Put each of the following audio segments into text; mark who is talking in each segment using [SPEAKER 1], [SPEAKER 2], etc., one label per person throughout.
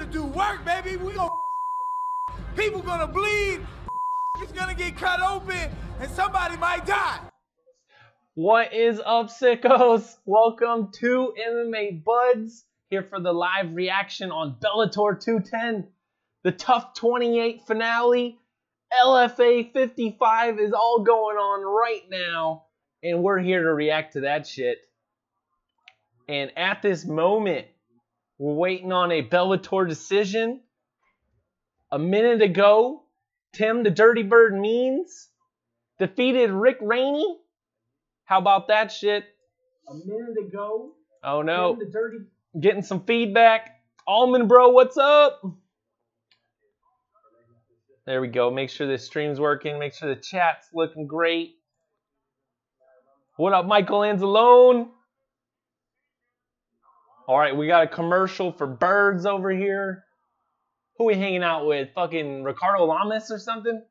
[SPEAKER 1] to do work, baby. We gonna people gonna bleed. It's gonna get cut open, and somebody might die.
[SPEAKER 2] What is up, sickos? Welcome to MMA Buds, here for the live reaction on Bellator 210. The TUF 28 finale, LFA 55 is all going on right now, and we're here to react to that shit. And at this moment, we're waiting on a Bellator decision. A minute ago, Tim the Dirty Bird Means defeated Rick Rainey. How about that shit? A minute ago. Oh no. Getting some feedback. Almond Bro, what's up? There we go. Make sure the stream's working. Make sure the chat's looking great. What up, Michael Anzalone? Alright, we got a commercial for birds over here. Who we hanging out with? Fucking Ricardo Lamas or something?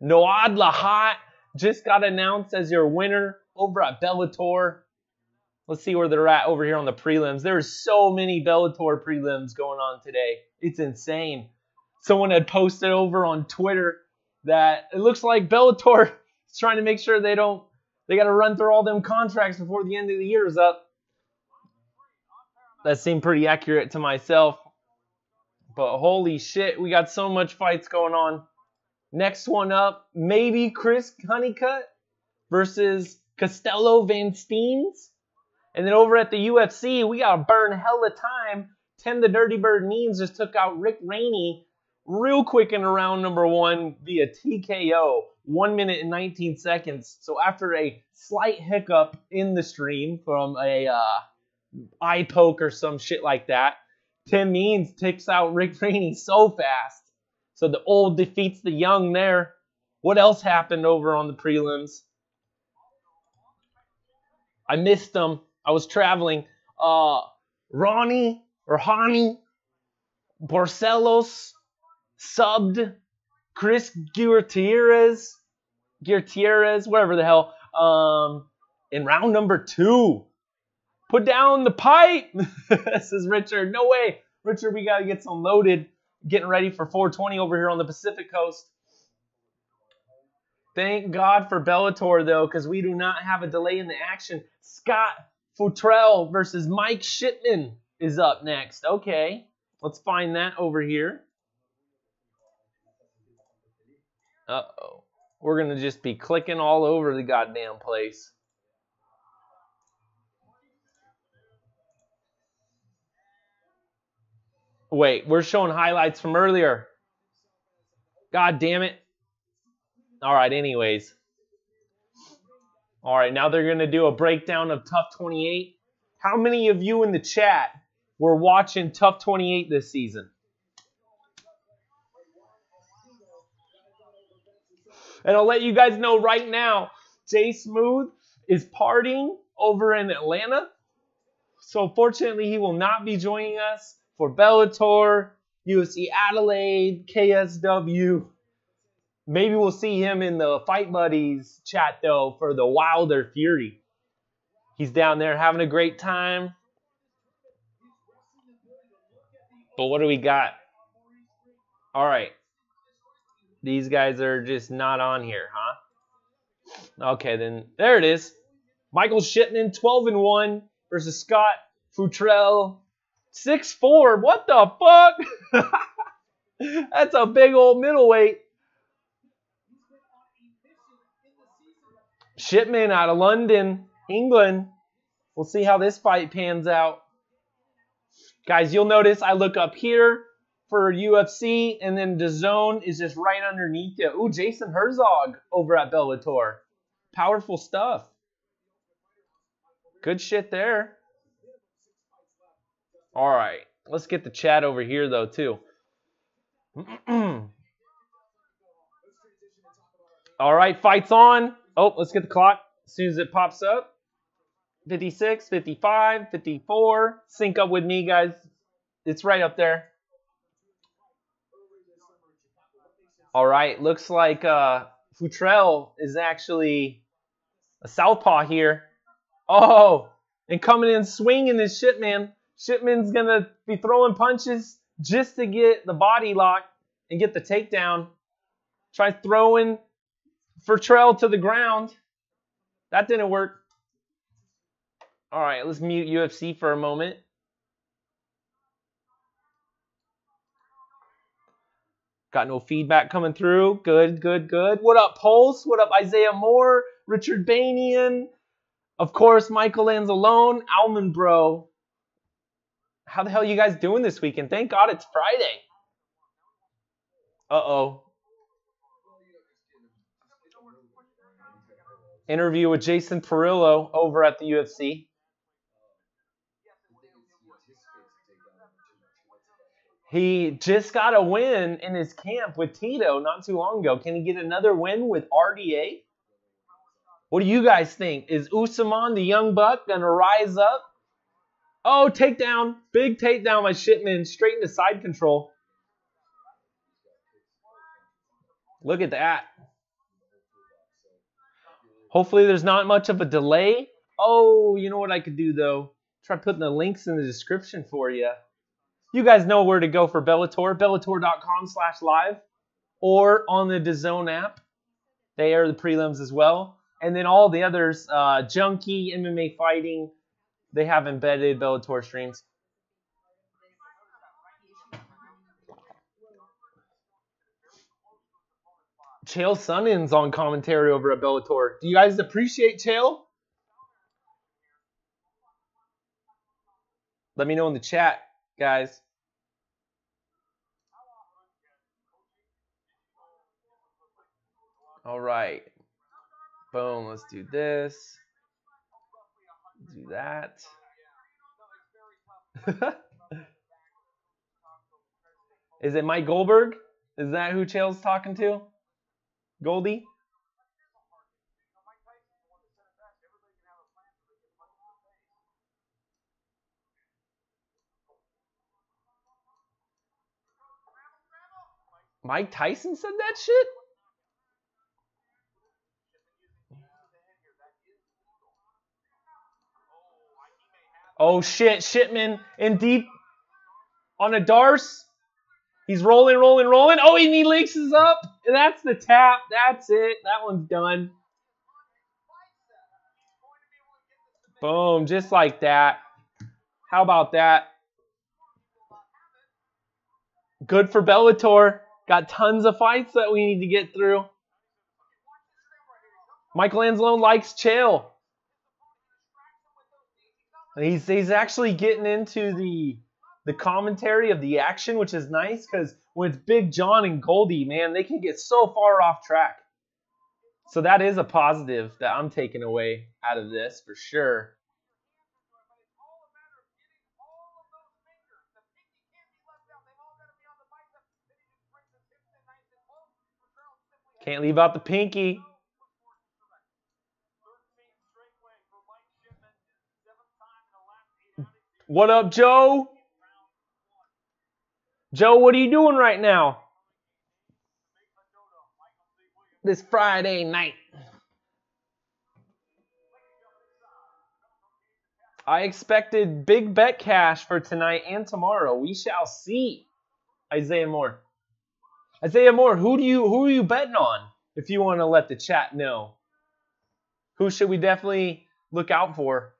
[SPEAKER 2] Noad Lahat just got announced as your winner over at Bellator. Let's see where they're at over here on the prelims. There's so many Bellator prelims going on today. It's insane. Someone had posted over on Twitter that it looks like Bellator is trying to make sure they got to run through all them contracts before the end of the year is up. That seemed pretty accurate to myself. But holy shit, we got so much fights going on. Next one up, maybe Chris Honeycutt versus Costello Van Steens. And then over at the UFC, we got to burn hella time. Tim the Dirty Bird Means just took out Rick Rainey real quick in round number 1 via TKO. 1 minute and 19 seconds. So after a slight hiccup in the stream from a eye poke or some shit like that, Tim Means takes out Rick Rainey so fast. So the old defeats the young there. What else happened over on the prelims? I missed them. I was traveling. Ronnie Barcelos subbed Chris Gutierrez, whatever the hell, in round number 2. Put down the pipe. This is Richard. No way. Richard, we got to get some loaded. Getting ready for 420 over here on the Pacific Coast. Thank God for Bellator, though, because we do not have a delay in the action. Scott Futrell versus Mike Shipman is up next. Okay, let's find that over here. Uh-oh. We're going to just be clicking all over the goddamn place. Wait, we're showing highlights from earlier. God damn it. All right, anyways. All right, now they're going to do a breakdown of TUF 28. How many of you in the chat were watching TUF 28 this season? And I'll let you guys know right now, Jay Smooth is partying over in Atlanta. So fortunately, he will not be joining us for Bellator, UFC Adelaide, KSW. Maybe we'll see him in the Fight Buddies chat, though, for the Wilder Fury. He's down there having a great time. But what do we got? All right. These guys are just not on here, huh? Okay, then there it is. Michael Shipman, 12-1 versus Scott Futrell. 6'4", what the fuck? That's a big old middleweight. Shipman out of London, England. We'll see how this fight pans out. Guys, you'll notice I look up here for UFC, and then DAZN is just right underneath you. Ooh, Jason Herzog over at Bellator. Powerful stuff. Good shit there. All right, let's get the chat over here, though, too. All right, fight's on. Oh, let's get the clock as soon as it pops up. 56, 55, 54. Sync up with me, guys. It's right up there. All right, looks like Futrell is actually a southpaw here. Oh, and coming in swinging this shit, man. Shipman's going to be throwing punches just to get the body lock and get the takedown. Try throwing Fertrell to the ground. That didn't work. All right, let's mute UFC for a moment. Got no feedback coming through. Good, good, good. What up, Pulse? What up, Isaiah Moore? Richard Banian? Of course, Michael Anzalone. Almond Bro. How the hell are you guys doing this weekend? Thank God it's Friday. Uh-oh. Interview with Jason Perillo over at the UFC. He just got a win in his camp with Tito not too long ago. Can he get another win with RDA? What do you guys think? Is Usman, the young buck, going to rise up? Oh, takedown. Big takedown by Shipman. Straight into side control. Look at that. Hopefully there's not much of a delay. Oh, you know what I could do, though? Try putting the links in the description for you. You guys know where to go for Bellator. Bellator.com/live. Or on the DAZN app. They air the prelims as well. And then all the others, Junkie, MMA Fighting, they have embedded Bellator streams. Chael Sonnen's on commentary over at Bellator. Do you guys appreciate Chael? Let me know in the chat, guys. All right. Boom. Let's do this. Do that. Is it Mike Goldberg? Is that who Chael's talking to? Goldie? Mike Tyson said that shit? Oh shit, Shipman in deep on a Darce. He's rolling, rolling, rolling. Oh, and he laces up. That's the tap. That's it. That one's done. Boom, just like that. How about that? Good for Bellator. Got tons of fights that we need to get through. Michael Anzalone likes Chael. He's actually getting into the commentary of the action, which is nice because when it's Big John and Goldie, man, they can get so far off track. So that is a positive that I'm taking away out of this for sure. Can't leave out the pinky. What up, Joe? Joe, what are you doing right now? This Friday night. I expected big bet cash for tonight and tomorrow. We shall see. Isaiah Moore. Isaiah Moore, who are you betting on? If you want to let the chat know. Who should we definitely look out for?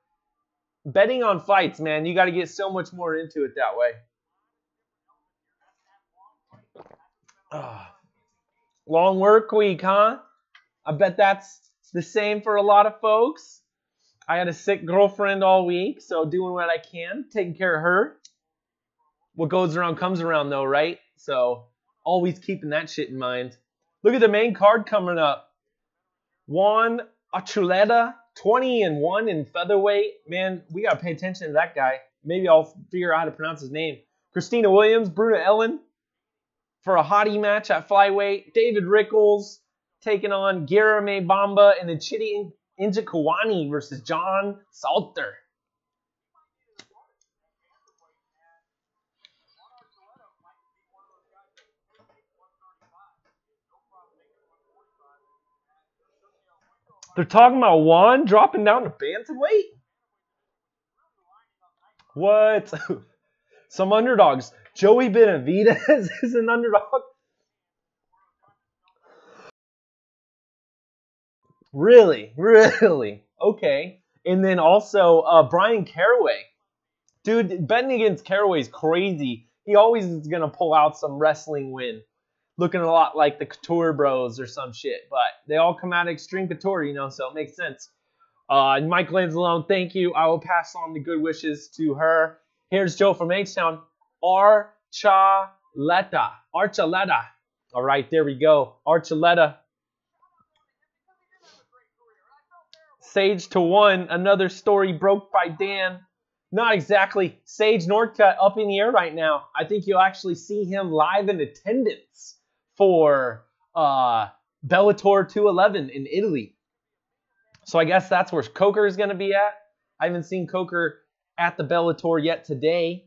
[SPEAKER 2] Betting on fights, man, you got to get so much more into it that way. Long work week, huh? I bet that's the same for a lot of folks. I had a sick girlfriend all week, so doing what I can, taking care of her. What goes around comes around, though, right? So always keeping that shit in mind. Look at the main card coming up. Juan Achuleta, 20-1 in featherweight. Man, we got to pay attention to that guy. Maybe I'll figure out how to pronounce his name. Christina Williams, Bruna Ellen for a hottie match at flyweight. David Rickles taking on Garame Bamba and then Chidi Njokuani versus John Salter. They're talking about Juan dropping down to bantamweight? What? Some underdogs. Joey Benavidez is an underdog. Really? Really? Okay. And then also Brian Caraway. Dude, betting against Caraway is crazy. He always is going to pull out some wrestling win. Looking a lot like the Couture Bros or some shit. But they all come out of Extreme Couture, you know, so it makes sense. Mike Lanzalone, thank you. I will pass on the good wishes to her. Here's Joe from H-Town. Archuleta. Archuleta. All right, there we go. Archuleta. Sage to 1. Another story broke by Dan. Not exactly. Sage Northcutt up in the air right now. I think you'll actually see him live in attendance for Bellator 211 in Italy. So I guess that's where Coker is going to be at. I haven't seen Coker at the Bellator yet today.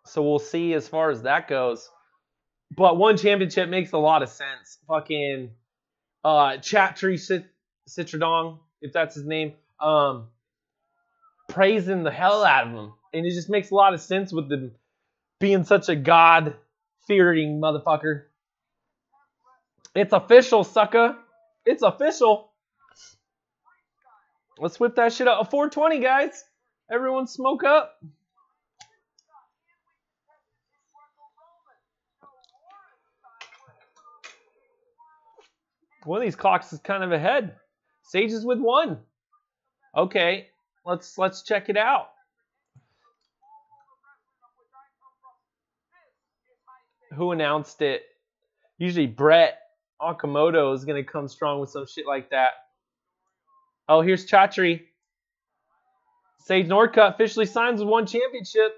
[SPEAKER 2] So we'll see as far as that goes. But one championship makes a lot of sense. Fucking Chatri Citradong, if that's his name, praising the hell out of him. And it just makes a lot of sense with them being such a God-fearing motherfucker. It's official, sucker. It's official. Let's whip that shit up. A 420, guys. Everyone smoke up. One of these clocks is kind of ahead. Sage is with 1. Okay, let's check it out. Who announced it? Usually Brett Okamoto is going to come strong with some shit like that. Oh, here's Chatri. Sage Northcutt officially signs with 1 championship.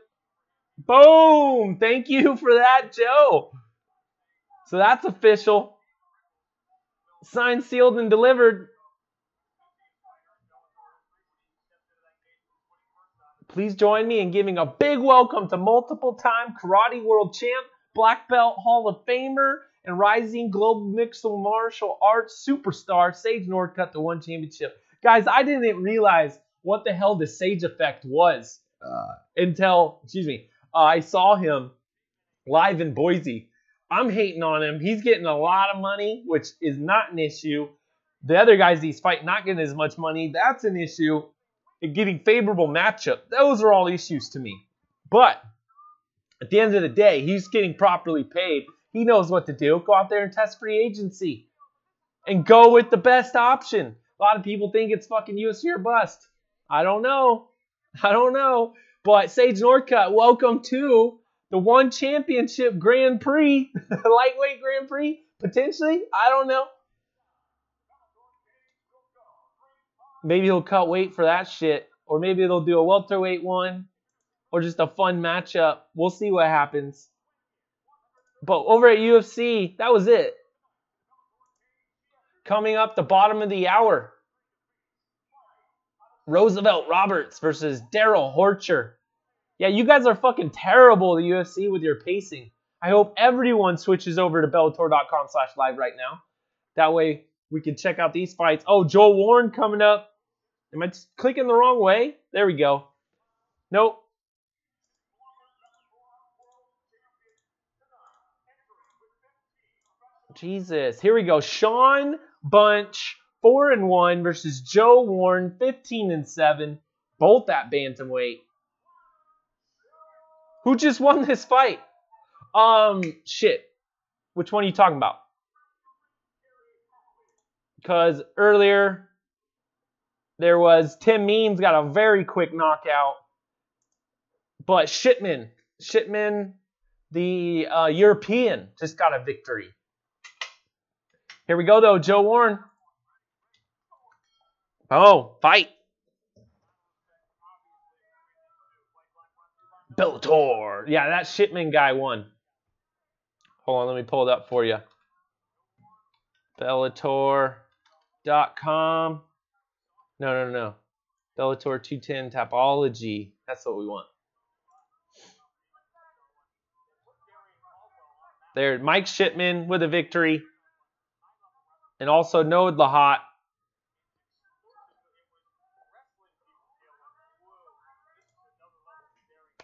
[SPEAKER 2] Boom! Thank you for that, Joe. So that's official. Signed, sealed, and delivered. Please join me in giving a big welcome to multiple-time Karate World Champ, Black Belt Hall of Famer, and rising global mixed martial arts superstar, Sage Northcutt, the 1 championship. Guys, I didn't realize what the hell the Sage effect was until, I saw him live in Boise. I'm hating on him. He's getting a lot of money, which is not an issue. The other guys he's fighting not getting as much money. That's an issue. And getting favorable matchup. Those are all issues to me. But at the end of the day, he's getting properly paid. He knows what to do. Go out there and test free agency. And go with the best option. A lot of people think it's fucking UFC or bust. I don't know. But Sage Northcutt, welcome to the 1 championship Grand Prix. Lightweight Grand Prix. Potentially. I don't know. Maybe he'll cut weight for that shit. Or maybe they'll do a welterweight one. Or just a fun matchup. We'll see what happens. But over at UFC, that was it. Coming up the bottom of the hour. Roosevelt Roberts versus Daryl Horcher. Yeah, you guys are fucking terrible at the UFC with your pacing. I hope everyone switches over to Bellator.com/live right now. That way we can check out these fights. Oh, Joel Warren coming up. Am I clicking the wrong way? There we go. Nope. Jesus. Here we go. Sean Bunch, 4-1 versus Joe Warren, 15-7. Both at bantamweight. Who just won this fight? Shit. Which one are you talking about? Because earlier there was Tim Means got a very quick knockout. But Shipman, the European, just got a victory. Here we go, though. Joe Warren. Oh, fight. Bellator. Yeah, that Shipman guy won. Hold on, let me pull it up for you. Bellator.com. No. Bellator 210 Tapology. That's what we want. There, Mike Shipman with a victory. And also Noad Lahat.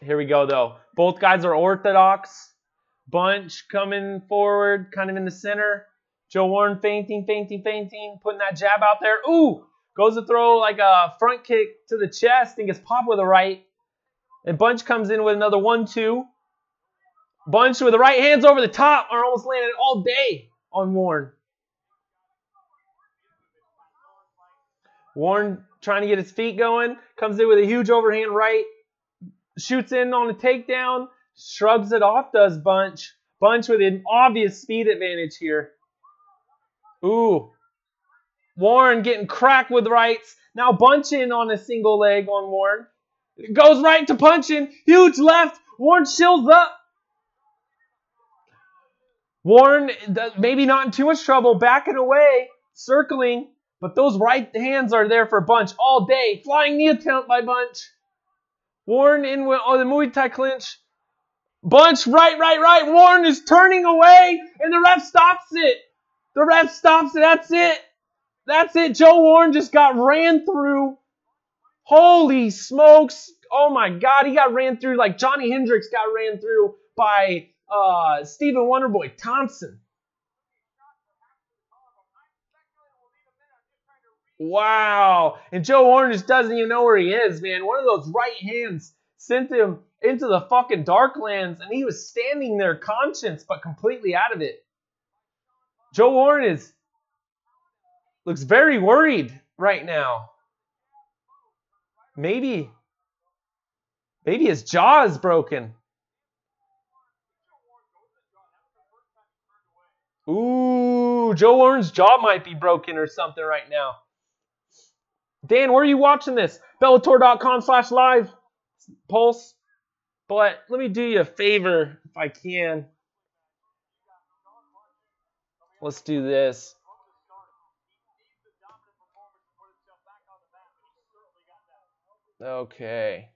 [SPEAKER 2] Here we go, though. Both guys are orthodox. Bunch coming forward, kind of in the center. Joe Warren feinting, putting that jab out there. Ooh! Goes to throw like a front kick to the chest and gets popped with a right. And Bunch comes in with another 1-2. Bunch with the right hands over the top are almost landed all day on Warren. Warren trying to get his feet going. Comes in with a huge overhand right. Shoots in on a takedown. Shrugs it off, does Bunch. Bunch with an obvious speed advantage here. Ooh. Warren getting cracked with rights. Now Bunch in on a single leg on Warren. Goes right to punching. Huge left. Warren chills up. Warren, maybe not in too much trouble. Backing away. Circling. But those right hands are there for Bunch all day. Flying knee attempt by Bunch. Warren in with the Muay Thai clinch. Bunch, right. Warren is turning away, and the ref stops it. The ref stops it. That's it. Joe Warren just got ran through. Holy smokes. Oh, my God. He got ran through like Johnny Hendricks got ran through by Stephen Wonderboy Thompson. Wow. And Joe Warren just doesn't even know where he is, man. One of those right hands sent him into the fucking darklands, and he was standing there conscious but completely out of it. Joe Warren looks very worried right now. Maybe his jaw is broken. Ooh, Joe Warren's jaw might be broken or something right now. Dan, where are you watching this? Bellator.com/live Pulse. But let me do you a favor if I can. Let's do this. Okay.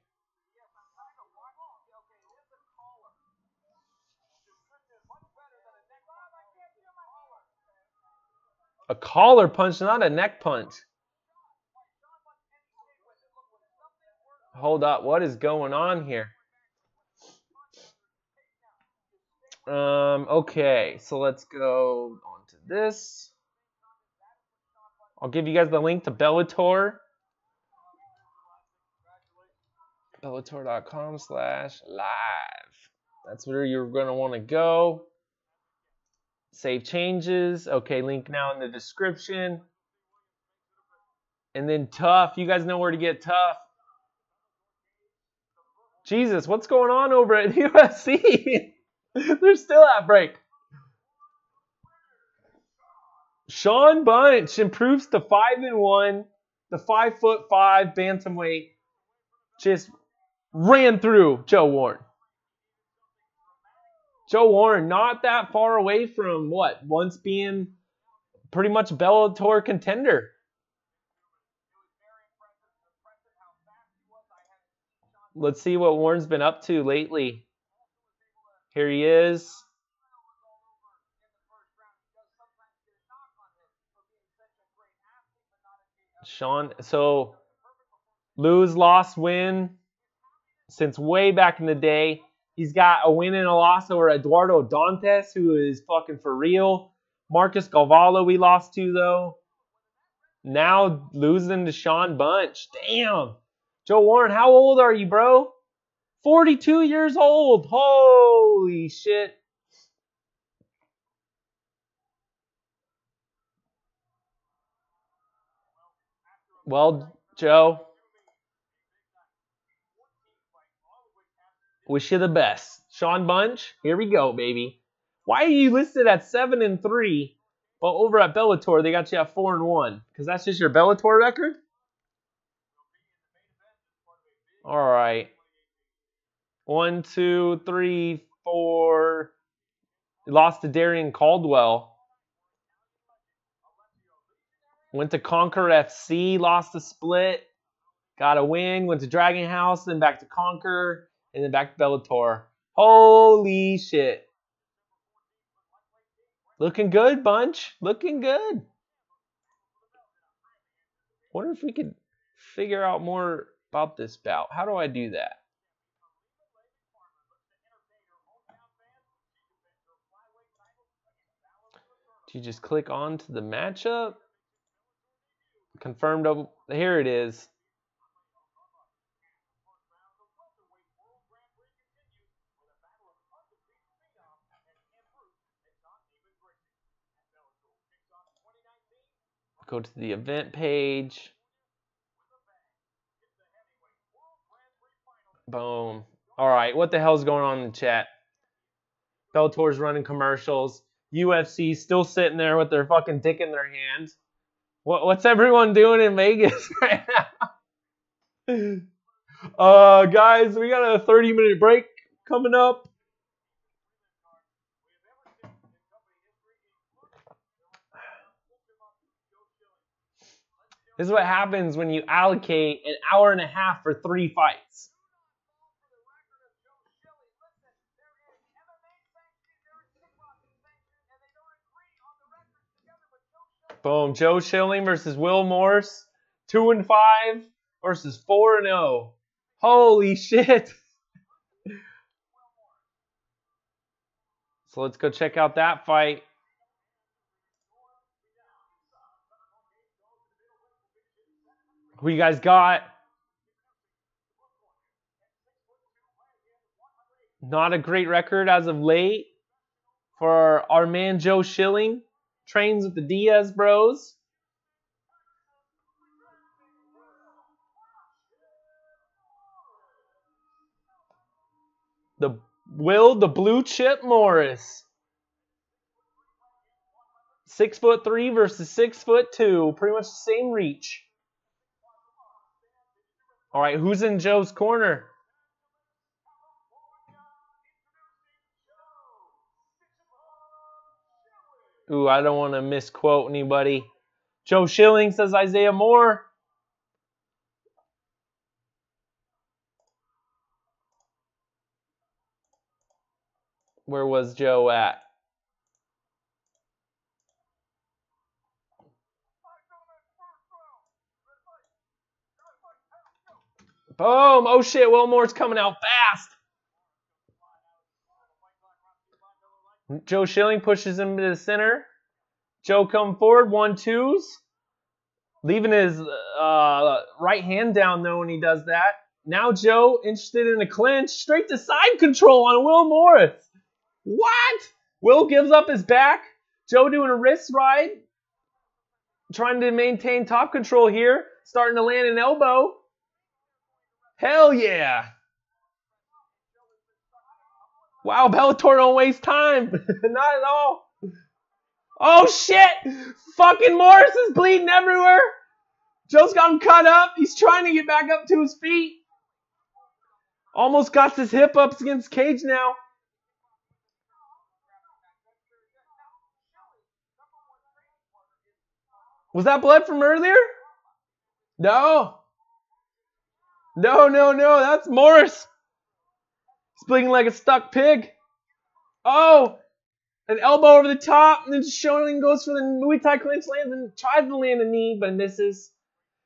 [SPEAKER 2] A collar punch, not a neck punch. Hold up. What is going on here? Okay. So let's go on to this. I'll give you guys the link to Bellator. Bellator.com/live. That's where you're going to want to go. Save changes. Okay, link now in the description. And then TUF. You guys know where to get TUF. Jesus, what's going on over at UFC? They're still at break. Sean Bunch improves to 5-1. The 5'5" bantamweight just ran through Joe Warren. Joe Warren not that far away from what? Once being pretty much a Bellator contender. Let's see what Warren's been up to lately. Here he is. Sean, so lose, loss, win since way back in the day. He's got a win and a loss over Eduardo Dantes, who is fucking for real. Marcus Galvalo we lost to, though. Now losing to Sean Bunch. Damn. Joe Warren, how old are you, bro? 42 years old. Holy shit. Well, Joe, wish you the best. Sean Bunch, here we go, baby. Why are you listed at 7-3, but over at Bellator they got you at 4-1? Because that's just your Bellator record? All right. 1, 2, 3, 4. You lost to Darian Caldwell. Went to Conquer FC, lost a split. Got a win, went to Dragon House, then back to Conquer, and then back to Bellator. Holy shit. Looking good, Bunch. Looking good. Wonder if we could figure out more about this bout. How do I do that? Do you just click on to the matchup? Confirmed. Here it is. Go to the event page. Boom. All right, what the hell's going on in the chat? Bellator's running commercials. UFC still sitting there with their fucking dick in their hand. What's everyone doing in Vegas right now? Guys, we got a 30-minute break coming up. This is what happens when you allocate an hour and a half for 3 fights. Boom. Joe Schilling versus Will Morris. 2-5 versus 4-0. Holy shit. So let's go check out that fight. Who you guys got? Not a great record as of late for our man Joe Schilling. Trains with the Diaz bros. The blue chip Morris. 6'3" versus 6'2". Pretty much the same reach. All right, who's in Joe's corner? Ooh, I don't want to misquote anybody. Joe Schilling says Isaiah Moore. Where was Joe at? Boom! Oh shit, Will Moore's coming out fast. Joe Schilling pushes him to the center. Joe come forward, 1-2s. Leaving his right hand down though when he does that. Now Joe interested in a clinch. Straight to side control on Will Morris. What? Will gives up his back. Joe doing a wrist ride. Trying to maintain top control here. Starting to land an elbow. Hell yeah. Wow, Bellator don't waste time. Not at all. Oh shit! Fucking Morris is bleeding everywhere. Joe's got him cut up. He's trying to get back up to his feet. Almost got his hip up against cage now. Was that blood from earlier? No. No. That's Morris. He's bleeding like a stuck pig. Oh! An elbow over the top, and then Schilling goes for the Muay Thai clinch, lands and tries to land a knee, but misses.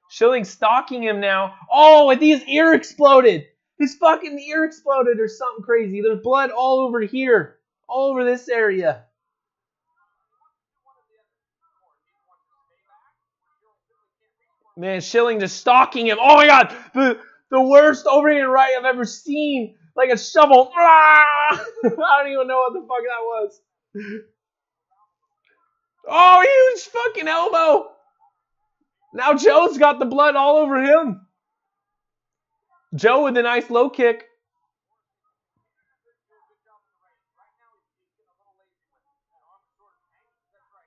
[SPEAKER 2] Schilling stalking him now. Oh, I think his ear exploded. His fucking ear exploded or something crazy. There's blood all over here. All over this area. Man, Schilling just stalking him. Oh my god! The worst overhand right I've ever seen. Like a shovel. I don't even know what the fuck that was. Oh, huge fucking elbow. Now Joe's got the blood all over him. Joe with a nice low kick.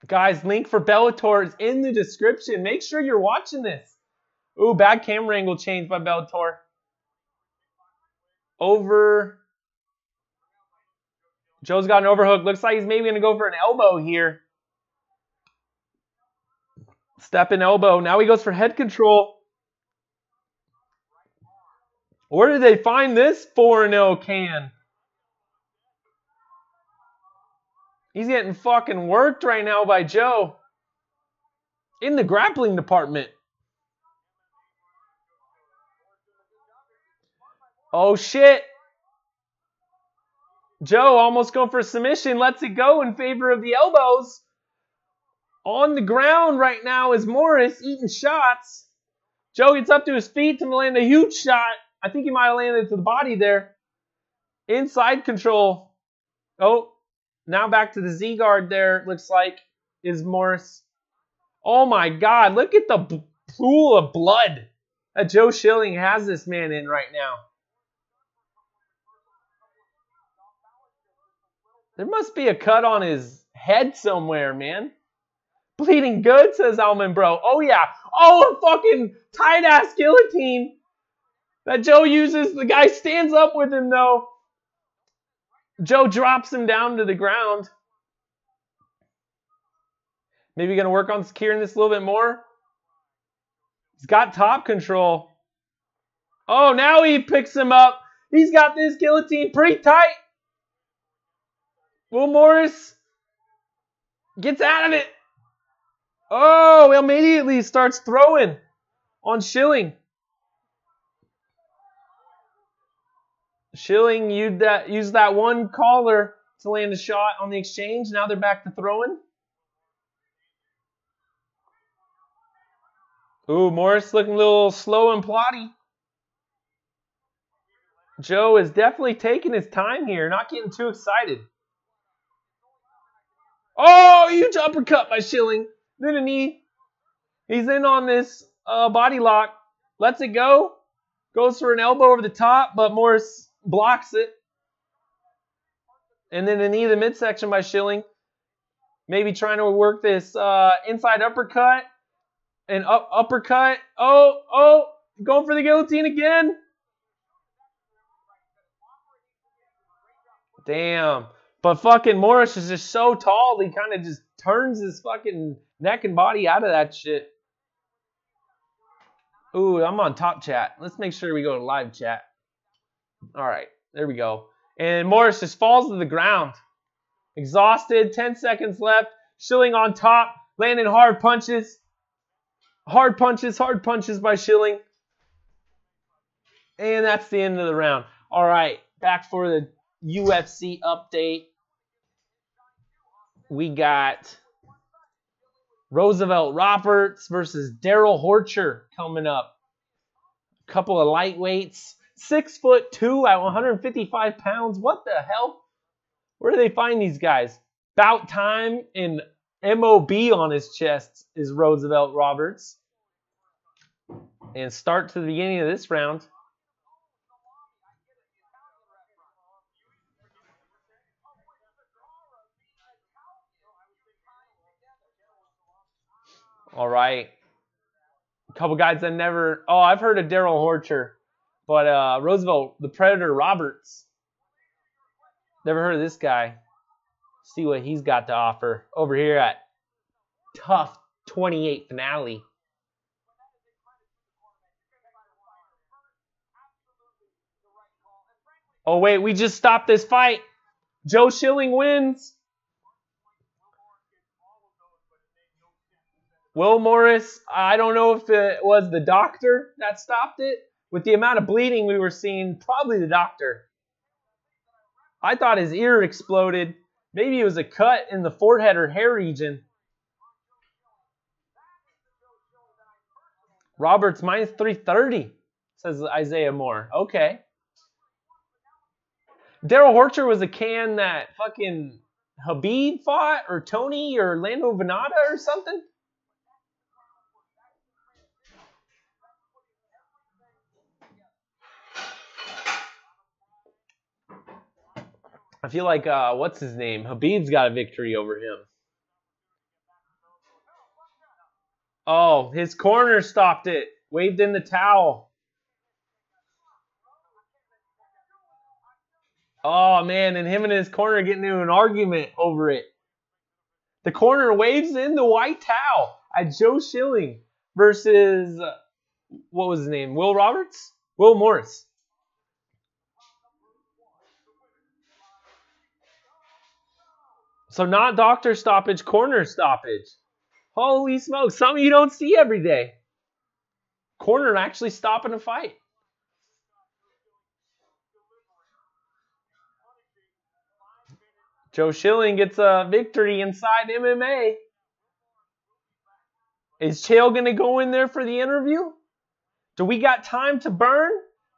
[SPEAKER 2] Guys, link for Bellator is in the description. Make sure you're watching this. Ooh, bad camera angle change by Bellator. Over. Joe's got an overhook. Looks like he's maybe going to go for an elbow here. Step in elbow. Now he goes for head control. Where did they find this 4-0 can? He's getting fucking worked right now by Joe. In the grappling department. Oh shit. Joe almost going for a submission. Lets it go in favor of the elbows. On the ground right now is Morris eating shots. Joe gets up to his feet to land a huge shot. I think he might have landed to the body there. Inside control. Oh, now back to the Z guard there, looks like, is Morris. Oh my God, look at the pool of blood that Joe Schilling has this man in right now. There must be a cut on his head somewhere, man. Bleeding good, says Alman Bro. Oh yeah. Oh, a fucking tight-ass guillotine that Joe uses. The guy stands up with him, though. Joe drops him down to the ground. Maybe going to work on securing this a little bit more. He's got top control. Oh, now he picks him up. He's got this guillotine pretty tight. Will Morris gets out of it. Oh, immediately starts throwing on Schilling. Schilling used that one collar to land a shot on the exchange. Now they're back to throwing. Ooh, Morris looking a little slow and plotty. Joe is definitely taking his time here, not getting too excited. Oh, huge uppercut by Schilling. Then a knee. He's in on this body lock. Lets it go. Goes for an elbow over the top, but Morris blocks it. And then a knee to the midsection by Schilling. Maybe trying to work this inside uppercut. And uppercut. Oh, going for the guillotine again. Damn. But fucking Morris is just so tall, he kind of just turns his fucking neck and body out of that shit. Ooh, I'm on top chat. Let's make sure we go to live chat. All right, there we go. And Morris just falls to the ground. Exhausted, 10 seconds left. Schilling on top, landing hard punches. Hard punches by Schilling. And that's the end of the round. All right, back for the UFC update. We got Roosevelt Roberts versus Daryl Horcher coming up. A couple of lightweights. 6'2" at 155 pounds. What the hell? Where do they find these guys? Bout time in MOB on his chest is Roosevelt Roberts. And start to the beginning of this round. All right. A couple guys I never... Oh, I've heard of Daryl Horcher. But Roosevelt, the Predator Roberts. Never heard of this guy. See what he's got to offer over here at TUF 28 Finale. Oh, wait. We just stopped this fight. Joe Schilling wins. Will Morris, I don't know if it was the doctor that stopped it. With the amount of bleeding we were seeing, probably the doctor. I thought his ear exploded. Maybe it was a cut in the forehead or hair region. Roberts minus 330, says Isaiah Moore. Okay. Daryl Horcher was a can that fucking Habib fought, or Tony, or Lando Venata, or something. I feel like, what's his name? Habib's got a victory over him. Oh, his corner stopped it. Waved in the towel. Oh, man, and him and his corner getting into an argument over it. The corner waves in the white towel at Joe Schilling versus, what was his name? Will Roberts? Will Morris. So not doctor stoppage, corner stoppage. Holy smokes, something you don't see every day. Corner actually stopping a fight. Joe Schilling gets a victory inside MMA. Is Chael going to go in there for the interview? Do we got time to burn?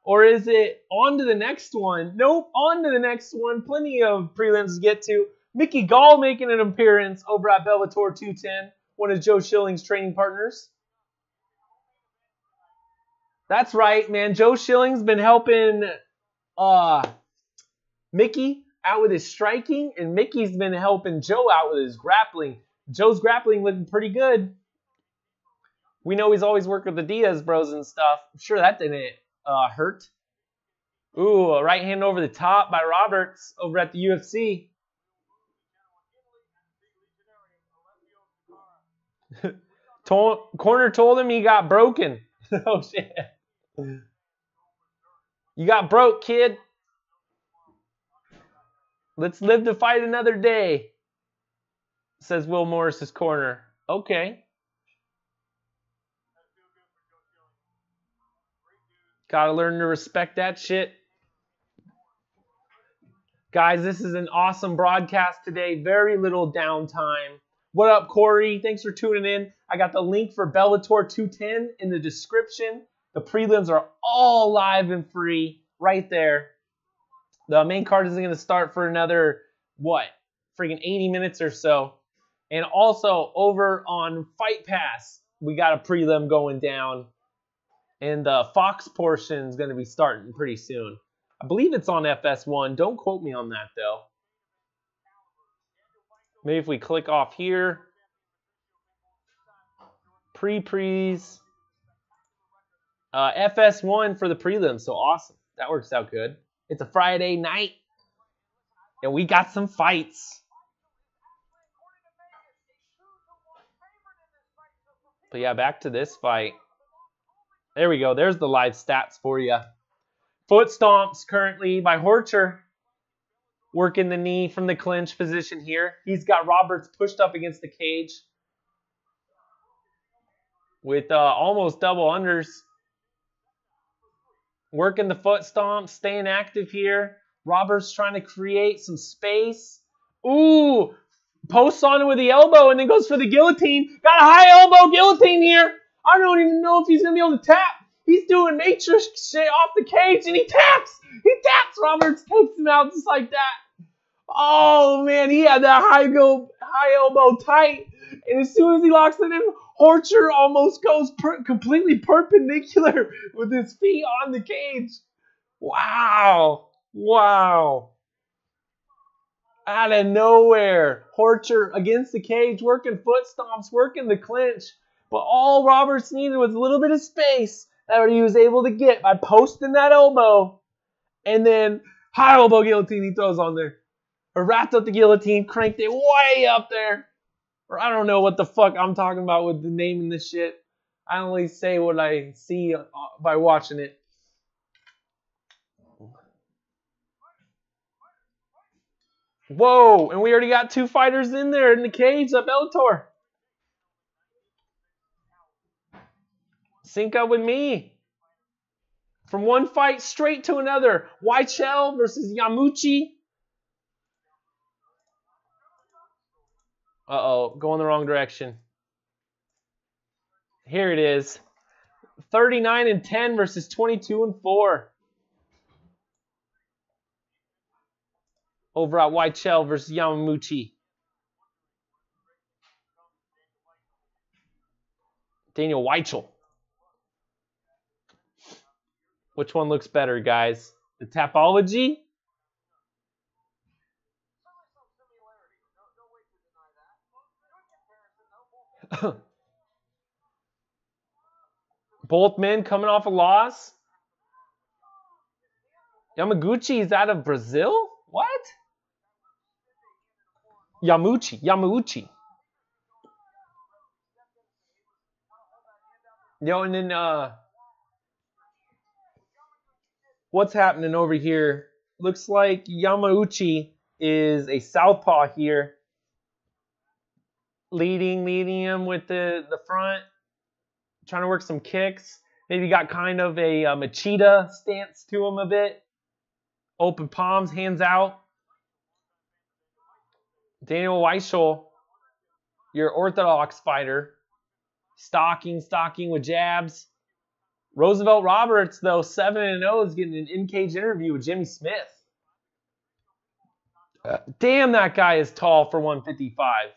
[SPEAKER 2] Or is it on to the next one? Nope, on to the next one. Plenty of prelims to get to. Mickey Gall making an appearance over at Bellator 210, one of Joe Schilling's training partners. That's right, man. Joe Schilling's been helping Mickey out with his striking, and Mickey's been helping Joe out with his grappling. Joe's grappling looking pretty good. We know he's always worked with the Diaz bros and stuff. I'm sure that didn't hurt. Ooh, a right hand over the top by Roberts over at the UFC. Corner told him he got broken. Oh, shit. You got broke, kid. Let's live to fight another day, says Will Morris's corner. Okay. Gotta learn to respect that shit. Guys, this is an awesome broadcast today. Very little downtime. What up, Corey? Thanks for tuning in. I got the link for Bellator 210 in the description. The prelims are all live and free right there. The main card isn't going to start for another, freaking 80 minutes or so. And also, over on Fight Pass, we got a prelim going down. And the Fox portion is going to be starting pretty soon. I believe it's on FS1. Don't quote me on that, though. Maybe if we click off here. Pre-pre's. FS1 for the prelim. So awesome. That works out good. It's a Friday night. And we got some fights. But yeah, back to this fight. There we go. There's the live stats for you. Foot stomps currently by Horcher. Working the knee from the clinch position here. He's got Roberts pushed up against the cage. With almost double unders. Working the foot stomp. Staying active here. Roberts trying to create some space. Ooh! Posts on it with the elbow and then goes for the guillotine. Got a high elbow guillotine here. I don't even know if he's going to be able to tap. He's doing matrix shit off the cage and he taps. He taps. Roberts takes him out just like that. Oh, man. He had that high elbow tight. And as soon as he locks it in, Horcher almost goes completely perpendicular with his feet on the cage. Wow. Wow. Out of nowhere. Horcher against the cage, working foot stomps, working the clinch. But all Roberts needed was a little bit of space that he was able to get by posting that elbow. And then high elbow guillotine he throws on there. Or wrapped up the guillotine, cranked it way up there. Or I don't know what the fuck I'm talking about with the naming this shit. I only say what I see by watching it. Whoa, and we already got two fighters in there in the cage at Bellator. Sync up with me. From one fight straight to another. Weichel versus Yamuchi. Uh-oh, going the wrong direction. Here it is. 39-10 versus 22-4. Over at Weichel versus Yamamuchi. Daniel Weichel. Which one looks better, guys? The Tapology? Both men coming off a loss. Yamaguchi is out of Brazil? What? Yamauchi. Yo, and then what's happening over here? Looks like Yamauchi is a southpaw here. Leading him with the front. Trying to work some kicks. Maybe got kind of a Machida stance to him a bit. Open palms, hands out. Daniel Weichel, your orthodox fighter, Stalking with jabs. Roosevelt Roberts, though, 7-0, is getting an in-cage interview with Jimmy Smith. Damn, that guy is tall for 155.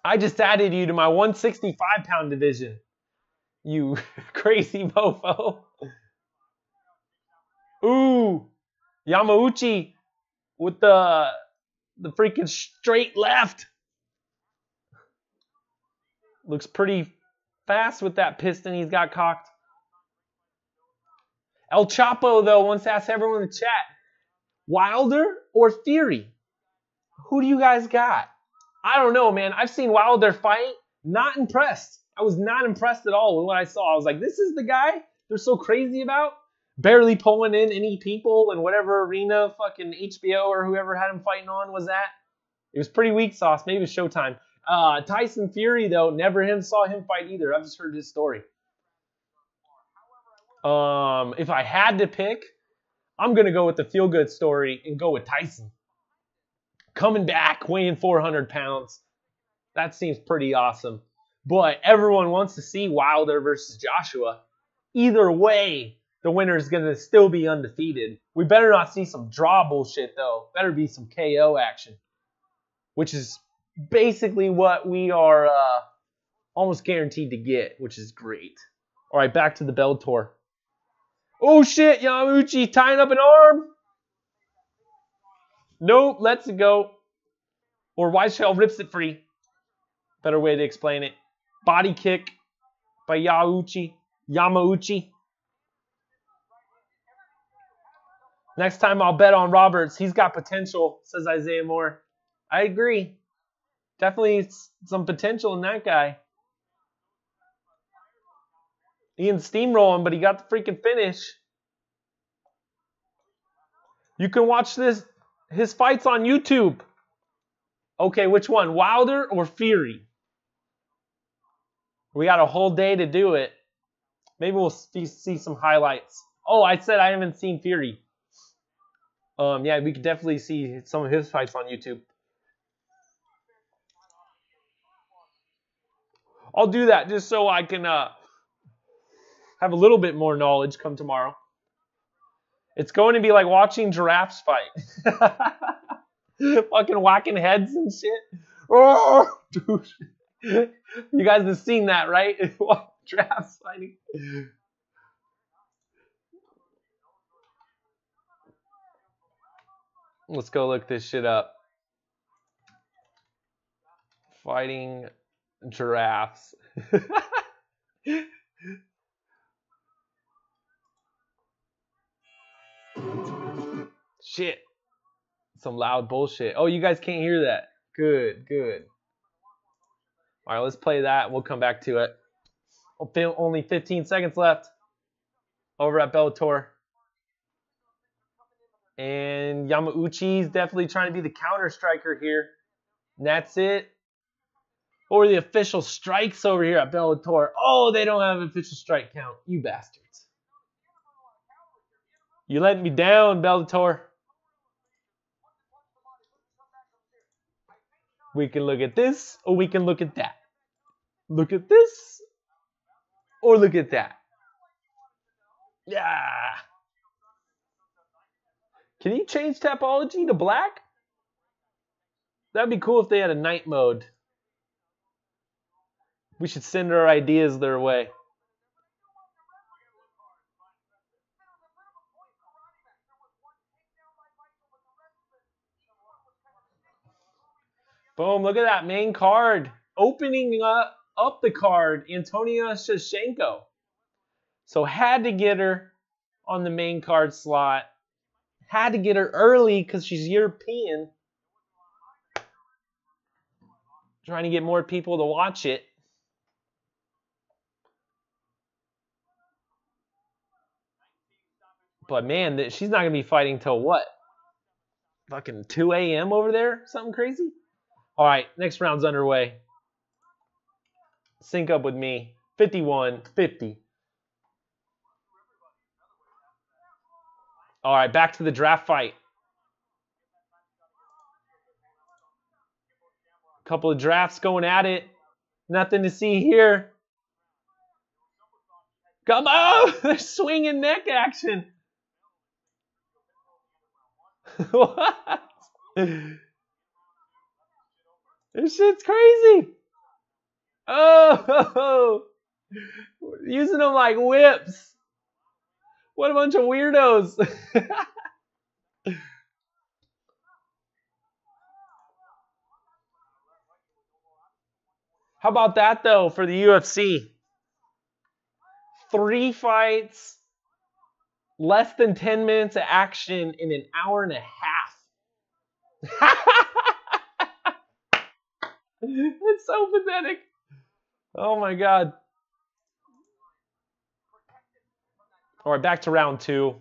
[SPEAKER 2] I just added you to my 165-pound division. You crazy mofo. Ooh, Yamauchi with the freaking straight left. Looks pretty fast with that piston he's got cocked. El Chapo, though, wants to ask everyone in the chat, Wilder or Fury? Who do you guys got? I don't know, man. I've seen Wilder fight. Not impressed. I was not impressed at all with what I saw. I was like, this is the guy they're so crazy about? Barely pulling in any people in whatever arena fucking HBO or whoever had him fighting on was at. It was pretty weak sauce. Maybe it was Showtime. Tyson Fury, though, never saw him fight either. I've just heard his story. If I had to pick, I'm going to go with the feel-good story and go with Tyson. Coming back, weighing 400 pounds. That seems pretty awesome. But everyone wants to see Wilder versus Joshua. Either way, the winner is going to still be undefeated. We better not see some draw bullshit, though. Better be some KO action. Which is basically what we are almost guaranteed to get, which is great. All right, back to the Bellator. Oh, shit, Yamauchi tying up an arm. Nope, lets it go. Or Weichel rips it free. Better way to explain it. Body kick by Yamauchi. Next time I'll bet on Roberts. He's got potential, says Isaiah Moore. I agree. Definitely some potential in that guy. Ian's steamrolling, but he got the freaking finish. You can watch his fights on YouTube. Okay, which one? Wilder or Fury? We got a whole day to do it. Maybe we'll see some highlights. Oh, I said I haven't seen Fury. Yeah, we could definitely see some of his fights on YouTube. I'll do that just so I can have a little bit more knowledge come tomorrow. It's going to be like watching giraffes fight. Fucking whacking heads and shit. Oh, dude. You guys have seen that, right? Giraffes fighting. Let's go look this shit up. Fighting giraffes. Shit. Some loud bullshit. Oh, you guys can't hear that. Good, good. All right, let's play that. We'll come back to it. Only 15 seconds left over at Bellator. And Yamauchi's definitely trying to be the counter striker here. And that's it. What were the official strikes over here at Bellator? Oh, they don't have an official strike count. You bastards. You let me down, Bellator. We can look at this, or we can look at that. Look at this, or look at that. Yeah. Can you change Tapology to black? That'd be cool if they had a night mode. We should send our ideas their way. Boom, look at that main card. Opening up the card, Antonia Shevchenko. So had to get her on the main card slot. Had to get her early because she's European. Trying to get more people to watch it. But man, she's not going to be fighting till what? Fucking 2 a.m. over there? Something crazy? All right, next round's underway. Sync up with me. 51-50. All right, back to the draft fight. Couple of drafts going at it. Nothing to see here. Come on! There's swinging neck action. What? This shit's crazy. Oh, using them like whips. What a bunch of weirdos. How about that, though, for the UFC? 3 fights, less than 10 minutes of action in an hour and a half. It's so pathetic. Oh, my God. All right, back to round 2.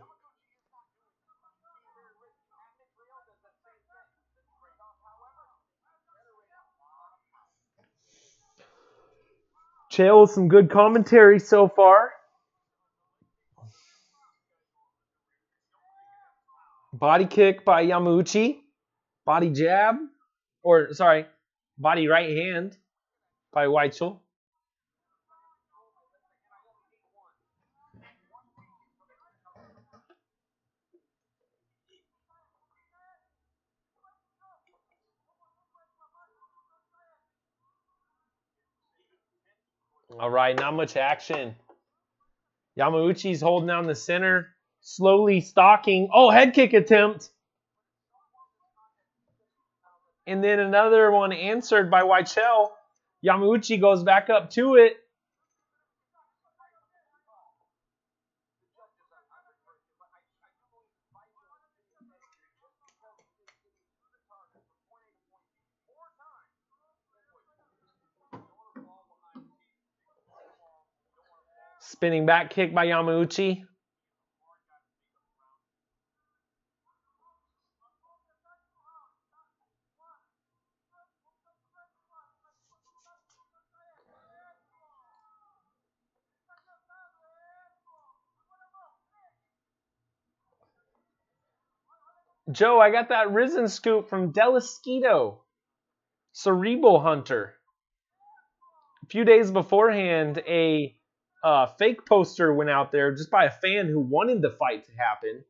[SPEAKER 2] Chael with some good commentary so far. Body kick by Yamauchi. Body jab. Or, sorry, body right hand by Weichel. All right, not much action. Yamauchi's holding down the center, slowly stalking. Oh, head kick attempt. And then another one answered by Weichel. Yamauchi goes back up to it. Spinning back kick by Yamauchi. Joe, I got that risen scoop from Delasquito, Cerebral Hunter. A few days beforehand, a fake poster went out there just by a fan who wanted the fight to happen.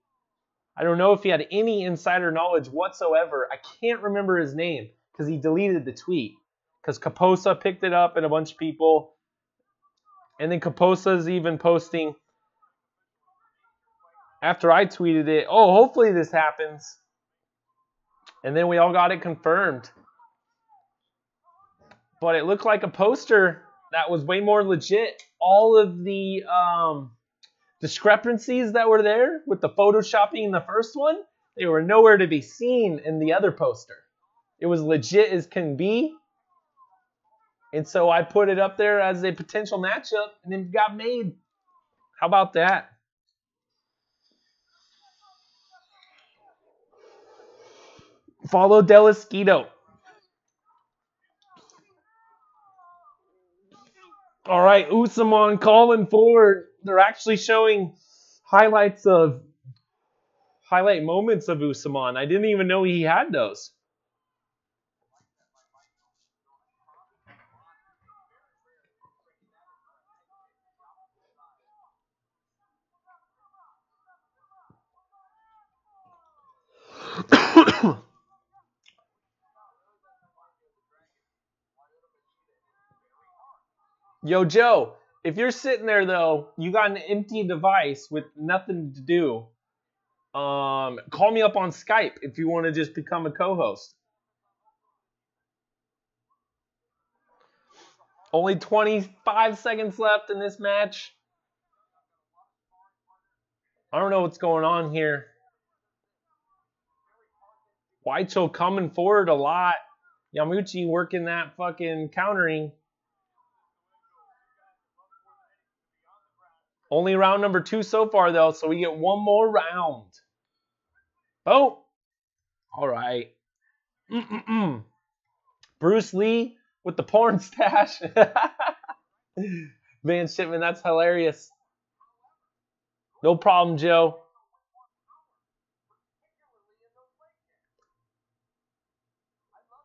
[SPEAKER 2] I don't know if he had any insider knowledge whatsoever. I can't remember his name because he deleted the tweet. Because Kaposa picked it up and a bunch of people. And then Kaposa's even posting after I tweeted it, oh, hopefully this happens. And then we all got it confirmed. But it looked like a poster that was way more legit. All of the discrepancies that were there with the photoshopping in the first one, they were nowhere to be seen in the other poster. It was legit as can be. And so I put it up there as a potential matchup, and it got made. How about that? Follow Delasquito. All right, Usman calling forward. They're actually showing highlight moments of Usman. I didn't even know he had those. Yo, Joe, if you're sitting there, though, you got an empty device with nothing to do, call me up on Skype if you want to just become a co-host. Only 25 seconds left in this match. I don't know what's going on here. Weichel coming forward a lot. Yamauchi working that fucking countering. Only round number 2 so far, though, so we get one more round. Oh! All right. Bruce Lee with the porn stash. Van Shipman, that's hilarious. No problem, Joe.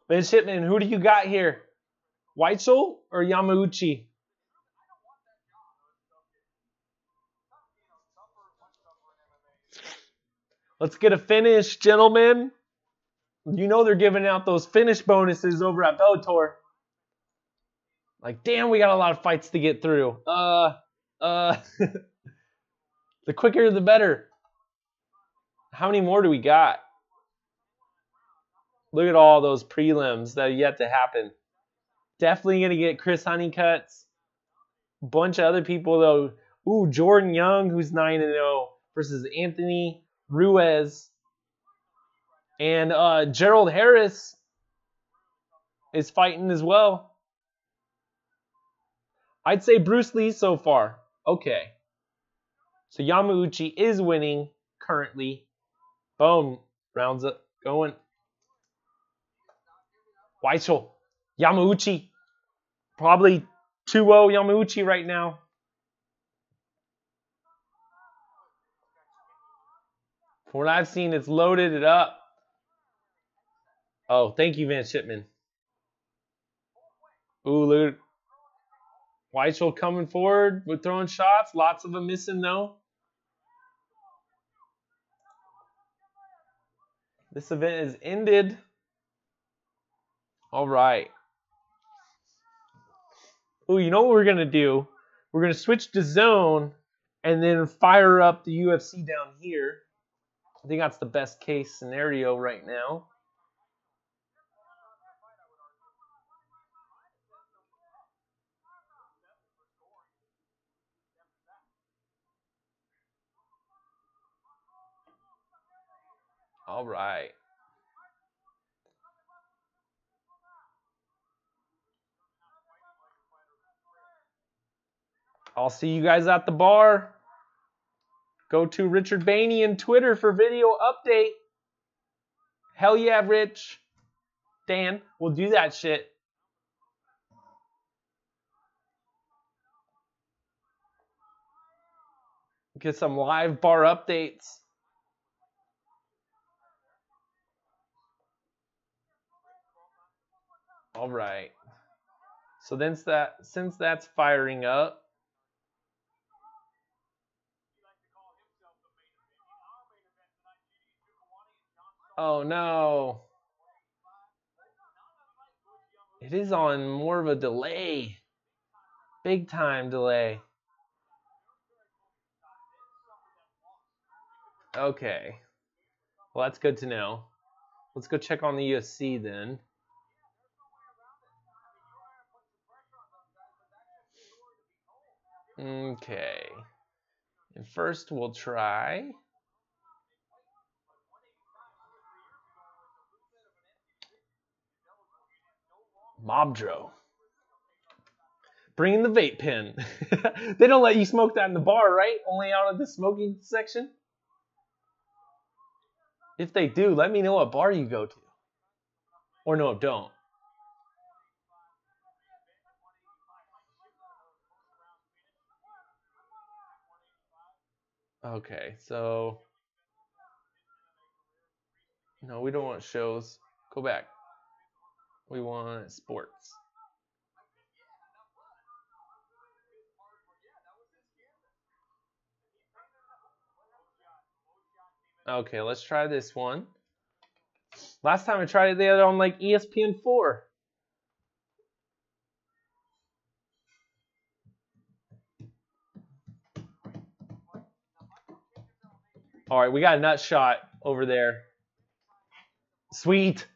[SPEAKER 2] Van Shipman, who do you got here? Weichel or Yamauchi? Let's get a finish, gentlemen. You know they're giving out those finish bonuses over at Bellator. Like, damn, we got a lot of fights to get through. The quicker the better. How many more do we got? Look at all those prelims that are yet to happen. Definitely going to get Chris Honeycuts. A bunch of other people, though. Ooh, Jordan Young, who's 9-0, versus Anthony Ruiz. And Gerald Harris is fighting as well. I'd say Bruce Lee so far. Okay. So Yamauchi is winning currently. Boom. Rounds up. Going. Weichel. Yamauchi. Probably 2-0 Yamauchi right now. From what I've seen, it's loaded it up. Oh, thank you, Van Shipman. Ooh, look. Weichel coming forward with throwing shots. Lots of them missing, though. This event is ended. All right. Ooh, you know what we're going to do? We're going to switch to zone and then fire up the UFC down here. I think that's the best case scenario right now. All right. I'll see you guys at the bar. Go to Richard Bainey and Twitter for video update. Hell yeah, Rich. Dan, we'll do that shit. Get some live bar updates. All right. So then since that's firing up, oh no. It is on more of a delay. Big time delay. Okay. Well, that's good to know. Let's go check on the UFC then. Okay. And first we'll try Mobdro. Bringing the vape pen. They don't let you smoke that in the bar, right? Only out of the smoking section? If they do, let me know what bar you go to. Or no, don't. Okay, so... No, we don't want shows. Go back. We want sports. Okay, let's try this one. Last time I tried it, they had it on like ESPN4. All right, we got a nut shot over there. Sweet.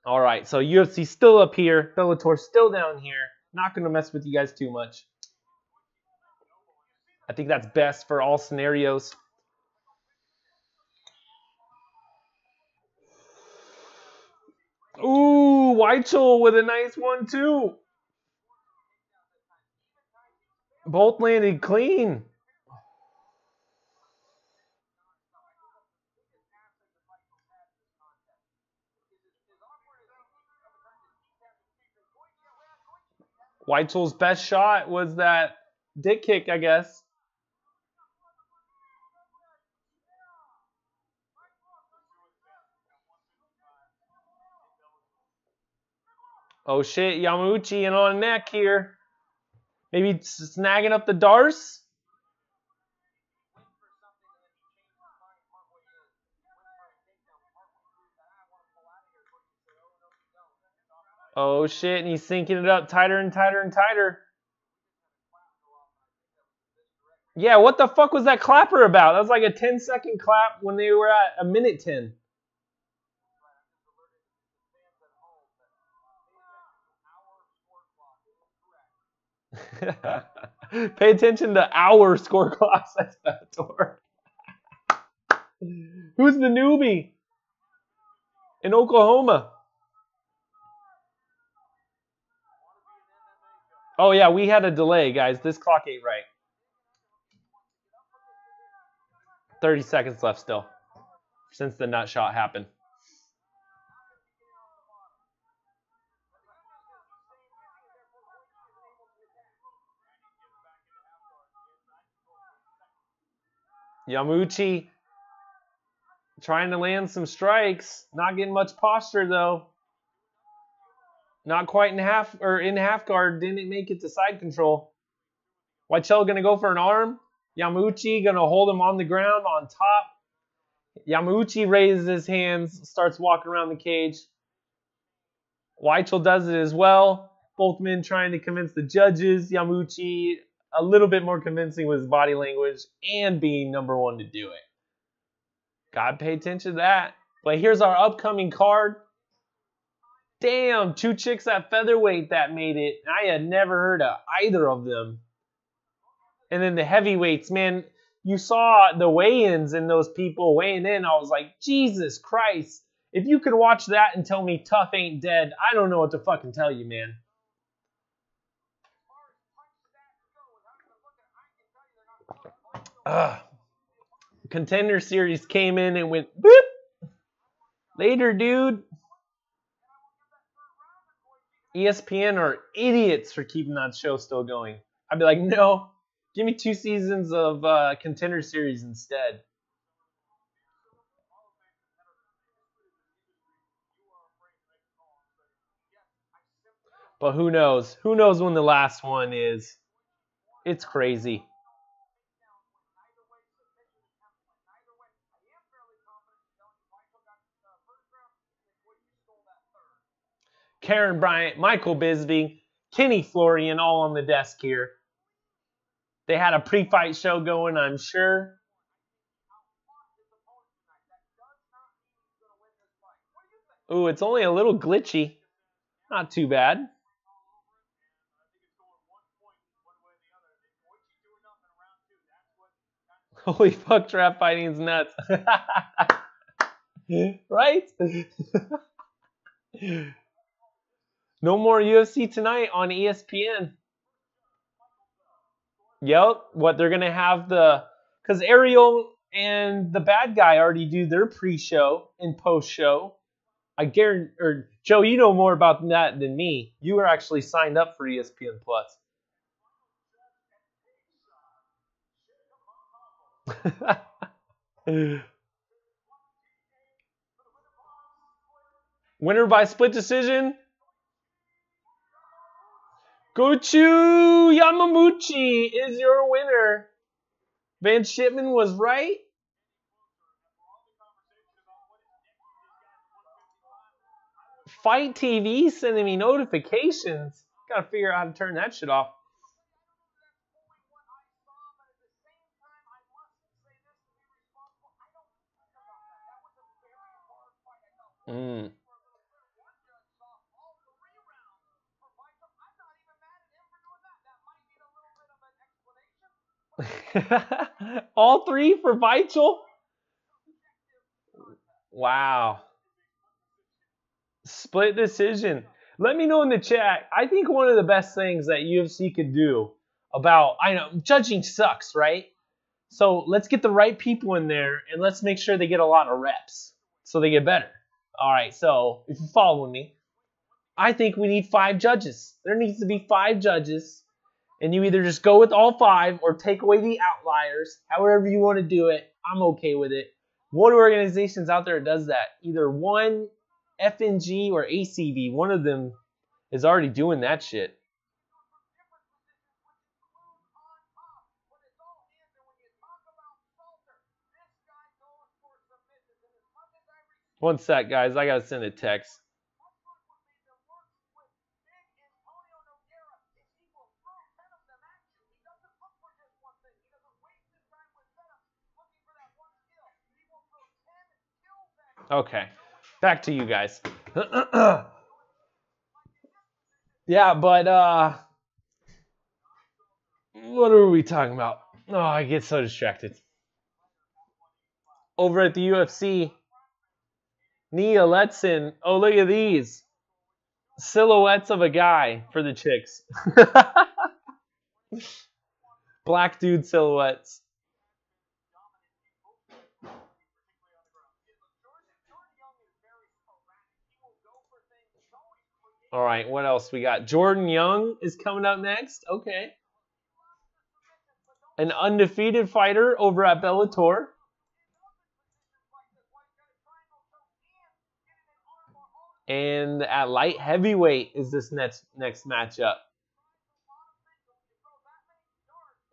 [SPEAKER 2] All right, so UFC still up here. Bellator still down here. Not going to mess with you guys too much. I think that's best for all scenarios. Ooh, Weichel with a nice 1-2. Both landed clean. Weichel's best shot was that dick kick, I guess. Oh shit, Yamauchi in on neck here. Maybe snagging up the Darce. Oh shit, and he's sinking it up tighter and tighter and tighter. Yeah, what the fuck was that clapper about? That was like a 10-second clap when they were at a minute 10. Pay attention to our score clocks. That's Bellator. Who's the newbie in Oklahoma? Oh yeah, we had a delay, guys. This clock ain't right. 30 seconds left still since the nut shot happened. Yamauchi trying to land some strikes. Not getting much posture though. Not quite in half guard. Didn't make it to side control. Weichel gonna go for an arm. Yamauchi gonna hold him on the ground on top. Yamauchi raises his hands, starts walking around the cage. Weichel does it as well. Both men trying to convince the judges. Yamauchi a little bit more convincing with his body language and being number one to do it. Gotta pay attention to that. But here's our upcoming card. Damn, 2 chicks at featherweight that made it. I had never heard of either of them. And then the heavyweights, man, you saw the weigh-ins and those people weighing in. I was like, Jesus Christ. If you could watch that and tell me TUF ain't dead, I don't know what to fucking tell you, man. Contender Series came in and went, boop. Later, dude. ESPN are idiots for keeping that show still going. I'd be like, no, give me 2 seasons of Contender Series instead. But who knows? Who knows when the last one is? It's crazy. Karen Bryant, Michael Bisping, Kenny Florian all on the desk here. They had a pre-fight show going, I'm sure. Ooh, it's only a little glitchy. Not too bad. Holy fuck, trap fighting's nuts. Right? No more UFC tonight on ESPN. Yep, what they're going to have because Ariel and the bad guy already do their pre-show and post-show. I guarantee, or Joe, you know more about that than me. You were actually signed up for ESPN Plus. Winner by split decision. Gochu Yamauchi is your winner. Van Shipman was right. Fight TV sending me notifications. Gotta figure out how to turn that shit off. All 3 for Weichel? Wow. Split decision. Let me know in the chat. I think one of the best things that UFC could do about, I know, judging sucks, right? So let's get the right people in there and let's make sure they get a lot of reps so they get better. All right, so if you're following me, I think we need 5 judges. There needs to be 5 judges, and you either just go with all 5 or take away the outliers. However you want to do it, I'm okay with it. What organizations out there does that? Either one, FNG or ACB, one of them is already doing that shit. One sec, guys. I gotta send a text. Okay, back to you guys. Yeah, but what are we talking about? Oh, I get so distracted. Over at the UFC, Nia Letson. Oh, look at these silhouettes of a guy for the chicks. Black dude silhouettes. All right, what else we got? Jordan Young is coming up next. Okay. An undefeated fighter over at Bellator. And at light heavyweight is this next matchup.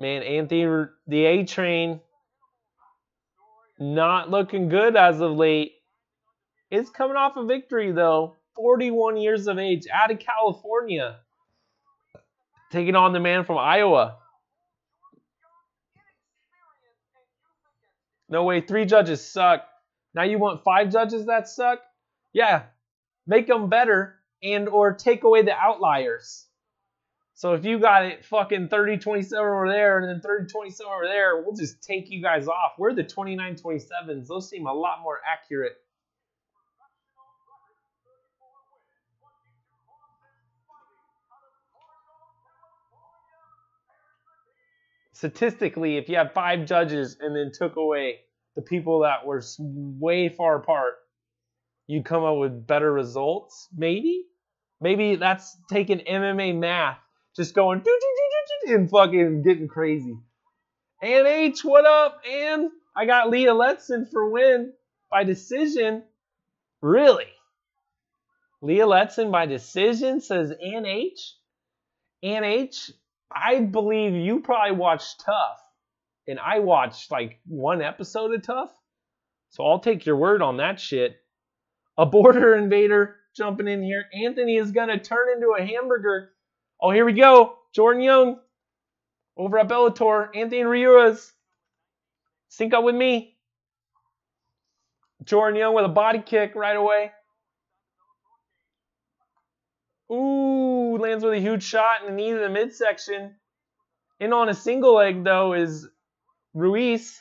[SPEAKER 2] Man, Anthony, the A-Train, not looking good as of late. Is coming off a victory, though. 41 years of age, out of California. Taking on the man from Iowa. No way, 3 judges suck. Now you want 5 judges that suck? Yeah, make them better and or take away the outliers. So if you got it fucking 30-27 over there and then 30-27 over there, we'll just take you guys off. We're the 29-27s. Those seem a lot more accurate. Statistically, if you have 5 judges and then took away the people that were way far apart, you'd come up with better results. Maybe that's taking MMA math, just going and fucking getting crazy. And H, what up? And I got Leah Letson for win by decision. Really? Leah Letson by decision, says Ann H. Ann H, I believe you probably watched TUF. And I watched like 1 episode of TUF. So I'll take your word on that shit. A border invader jumping in here. Anthony is going to turn into a hamburger. Oh, here we go. Jordan Young over at Bellator. Anthony Ruiz. Sync up with me. Jordan Young with a body kick right away. Ooh, lands with a huge shot in the knee to the midsection. In on a single leg, though, is Ruiz.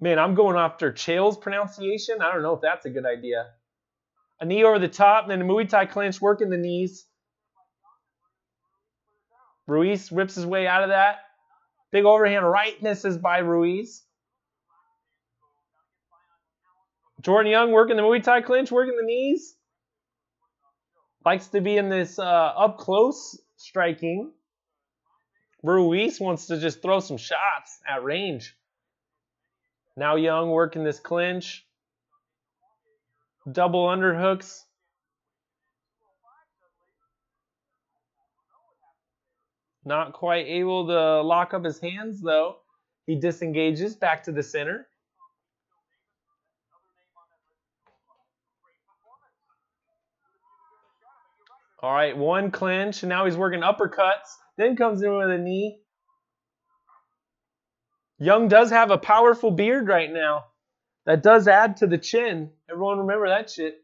[SPEAKER 2] Man, I'm going after Chael's pronunciation. I don't know if that's a good idea. A knee over the top, and then a Muay Thai clinch working the knees. Ruiz rips his way out of that. Big overhand right misses by Ruiz. Jordan Young working the Muay Thai clinch, working the knees. Likes to be in this up close striking. Ruiz wants to just throw some shots at range. Now Young working this clinch. Double underhooks. Not quite able to lock up his hands, though. He disengages back to the center. All right, 1 clinch, and now he's working uppercuts. Then comes in with a knee. Young does have a powerful beard right now. That does add to the chin. Everyone remember that shit.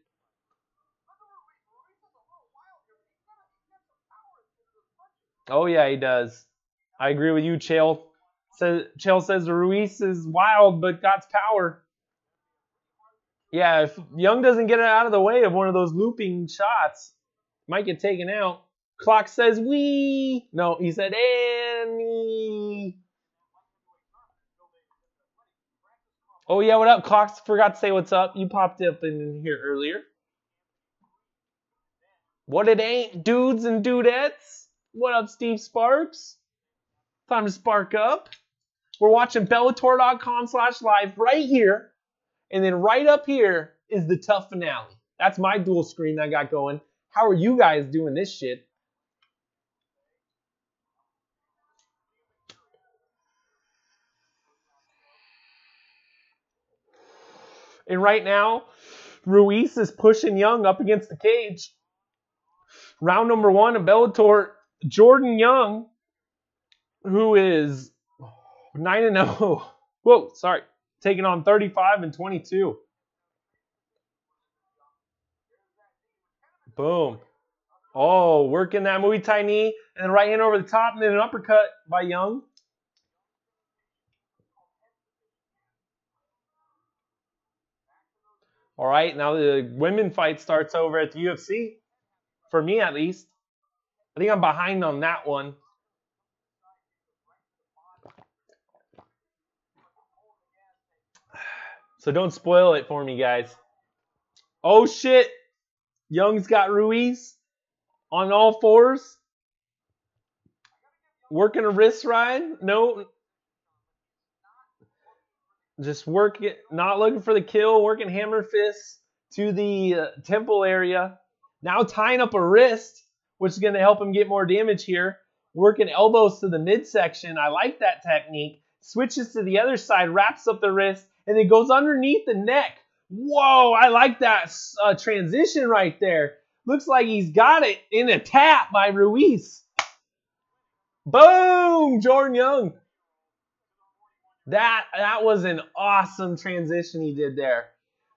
[SPEAKER 2] Oh, yeah, he does. I agree with you, Chael. Chael says Ruiz is wild, but got power. Yeah, if Young doesn't get it out of the way of one of those looping shots, might get taken out. Clock says wee. No, he said Annie. Oh, yeah, what up? Clocks forgot to say what's up. You popped up in here earlier. What it ain't, dudes and dudettes. What up, Steve Sparks? Time to spark up. We're watching Bellator.com/live right here. And then right up here is the TUF finale. That's my dual screen that I got going. How are you guys doing this shit? And right now, Ruiz is pushing Young up against the cage. Round number 1 of Bellator, Jordan Young, who is 9-0. Whoa, sorry. Taking on 35-22. Boom. Oh, working that Muay Thai knee. And right hand over the top and then an uppercut by Young. All right, now the women fight starts over at the UFC. For me, at least. I think I'm behind on that one. So don't spoil it for me, guys. Oh, shit. Young's got Ruiz on all fours. Working a wrist ride. No. Just working, not looking for the kill. Working hammer fists to the temple area. Now tying up a wrist, which is going to help him get more damage here. Working elbows to the midsection. I like that technique. Switches to the other side, wraps up the wrist, and then goes underneath the neck. Whoa, I like that transition right there. Looks like he's got it in a tap by Ruiz. Boom, Jordan Young. That was an awesome transition he did there.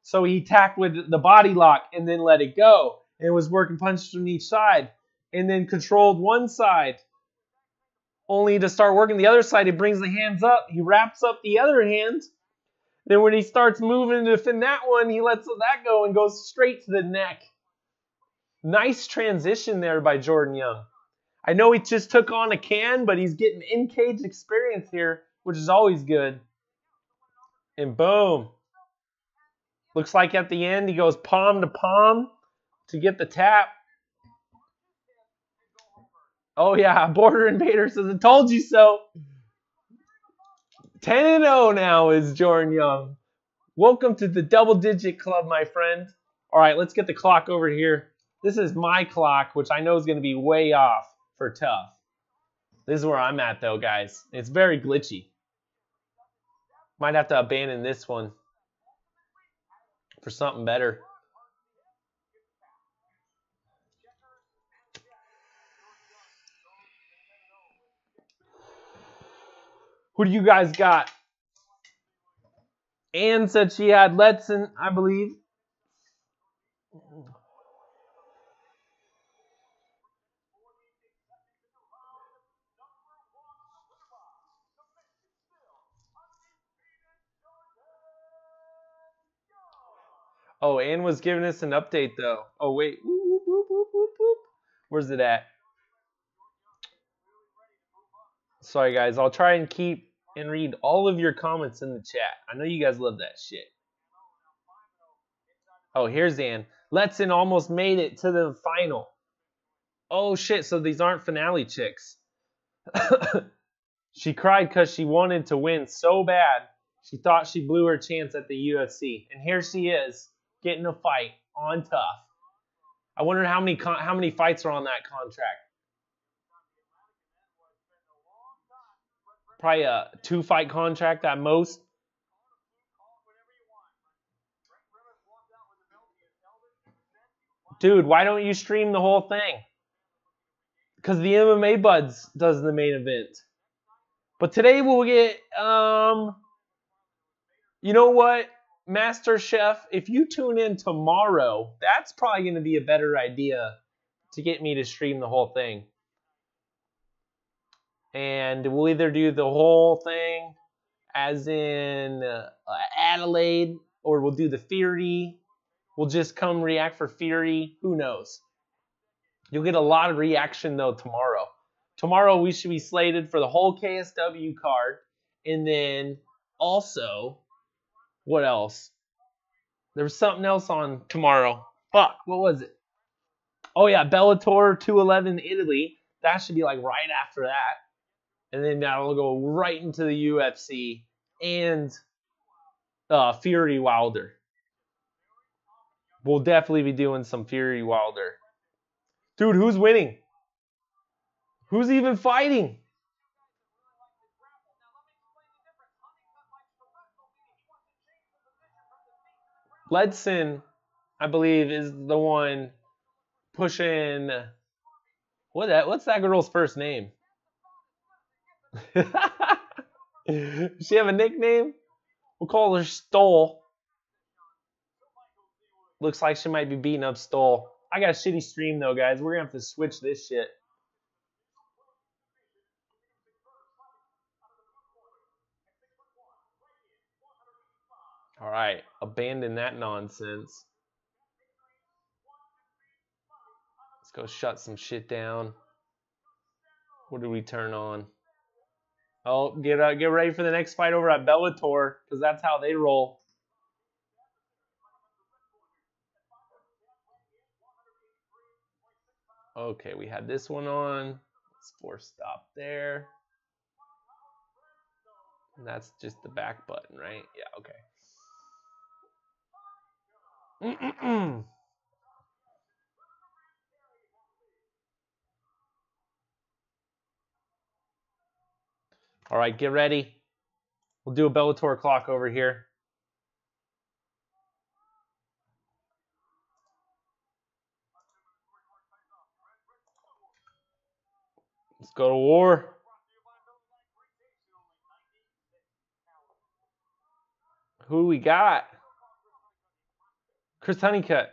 [SPEAKER 2] So he tacked with the body lock and then let it go. And was working punches from each side. And then controlled one side. Only to start working the other side, he brings the hands up. He wraps up the other hand. Then when he starts moving to defend that one, he lets that go and goes straight to the neck. Nice transition there by Jordan Young. I know he just took on a can, but he's getting in-cage experience here, which is always good. And boom. Looks like at the end he goes palm to palm to get the tap. Oh yeah, Border Invader says, I told you so. 10-0 now is Jordan Young. Welcome to the double-digit club, my friend. All right, let's get the clock over here. This is my clock, which I know is going to be way off for TUF. This is where I'm at, though, guys. It's very glitchy. Might have to abandon this one for something better. Who do you guys got? Ann said she had Letson, I believe. Oh, Ann was giving us an update, though. Oh, wait. Whoop, whoop, whoop, whoop, whoop. Where's it at? Sorry, guys. I'll try and keep and read all of your comments in the chat. I know you guys love that shit. Oh, here's Ann. Letson almost made it to the final. Oh, shit. So these aren't finale chicks. She cried because she wanted to win so bad. She thought she blew her chance at the UFC. And here she is, getting a fight on TUF. I wonder how many fights are on that contract. Probably a 2-fight contract at most. Dude, why don't you stream the whole thing? Because the MMA Buds does the main event. But today we'll get, you know what, Master Chef, if you tune in tomorrow, that's probably going to be a better idea to get me to stream the whole thing. And we'll either do the whole thing as in Adelaide, or we'll do the Fury. We'll just come react for Fury. Who knows? You'll get a lot of reaction, though, tomorrow. Tomorrow we should be slated for the whole KSW card. And then also, what else? There was something else on tomorrow. Fuck, what was it? Oh, yeah, Bellator 211 Italy. That should be like right after that. And then that'll go right into the UFC and Fury Wilder. We'll definitely be doing some Fury Wilder. Dude, who's winning? Who's even fighting? Ledson, I believe, is the one pushing. What's that girl's first name? Does she have a nickname? We'll call her Stoll. Looks like she might be beating up Stoll. I got a shitty stream though, guys. We're gonna have to switch this shit. All right, abandon that nonsense. Let's go shut some shit down. What did we turn on? Oh, get ready for the next fight over at Bellator, because that's how they roll. Okay, we had this one on. Let's force stop there. And that's just the back button, right? Yeah, okay. All right, get ready. We'll do a Bellator clock over here. Let's go to war. Who we got? Chris Honeycutt.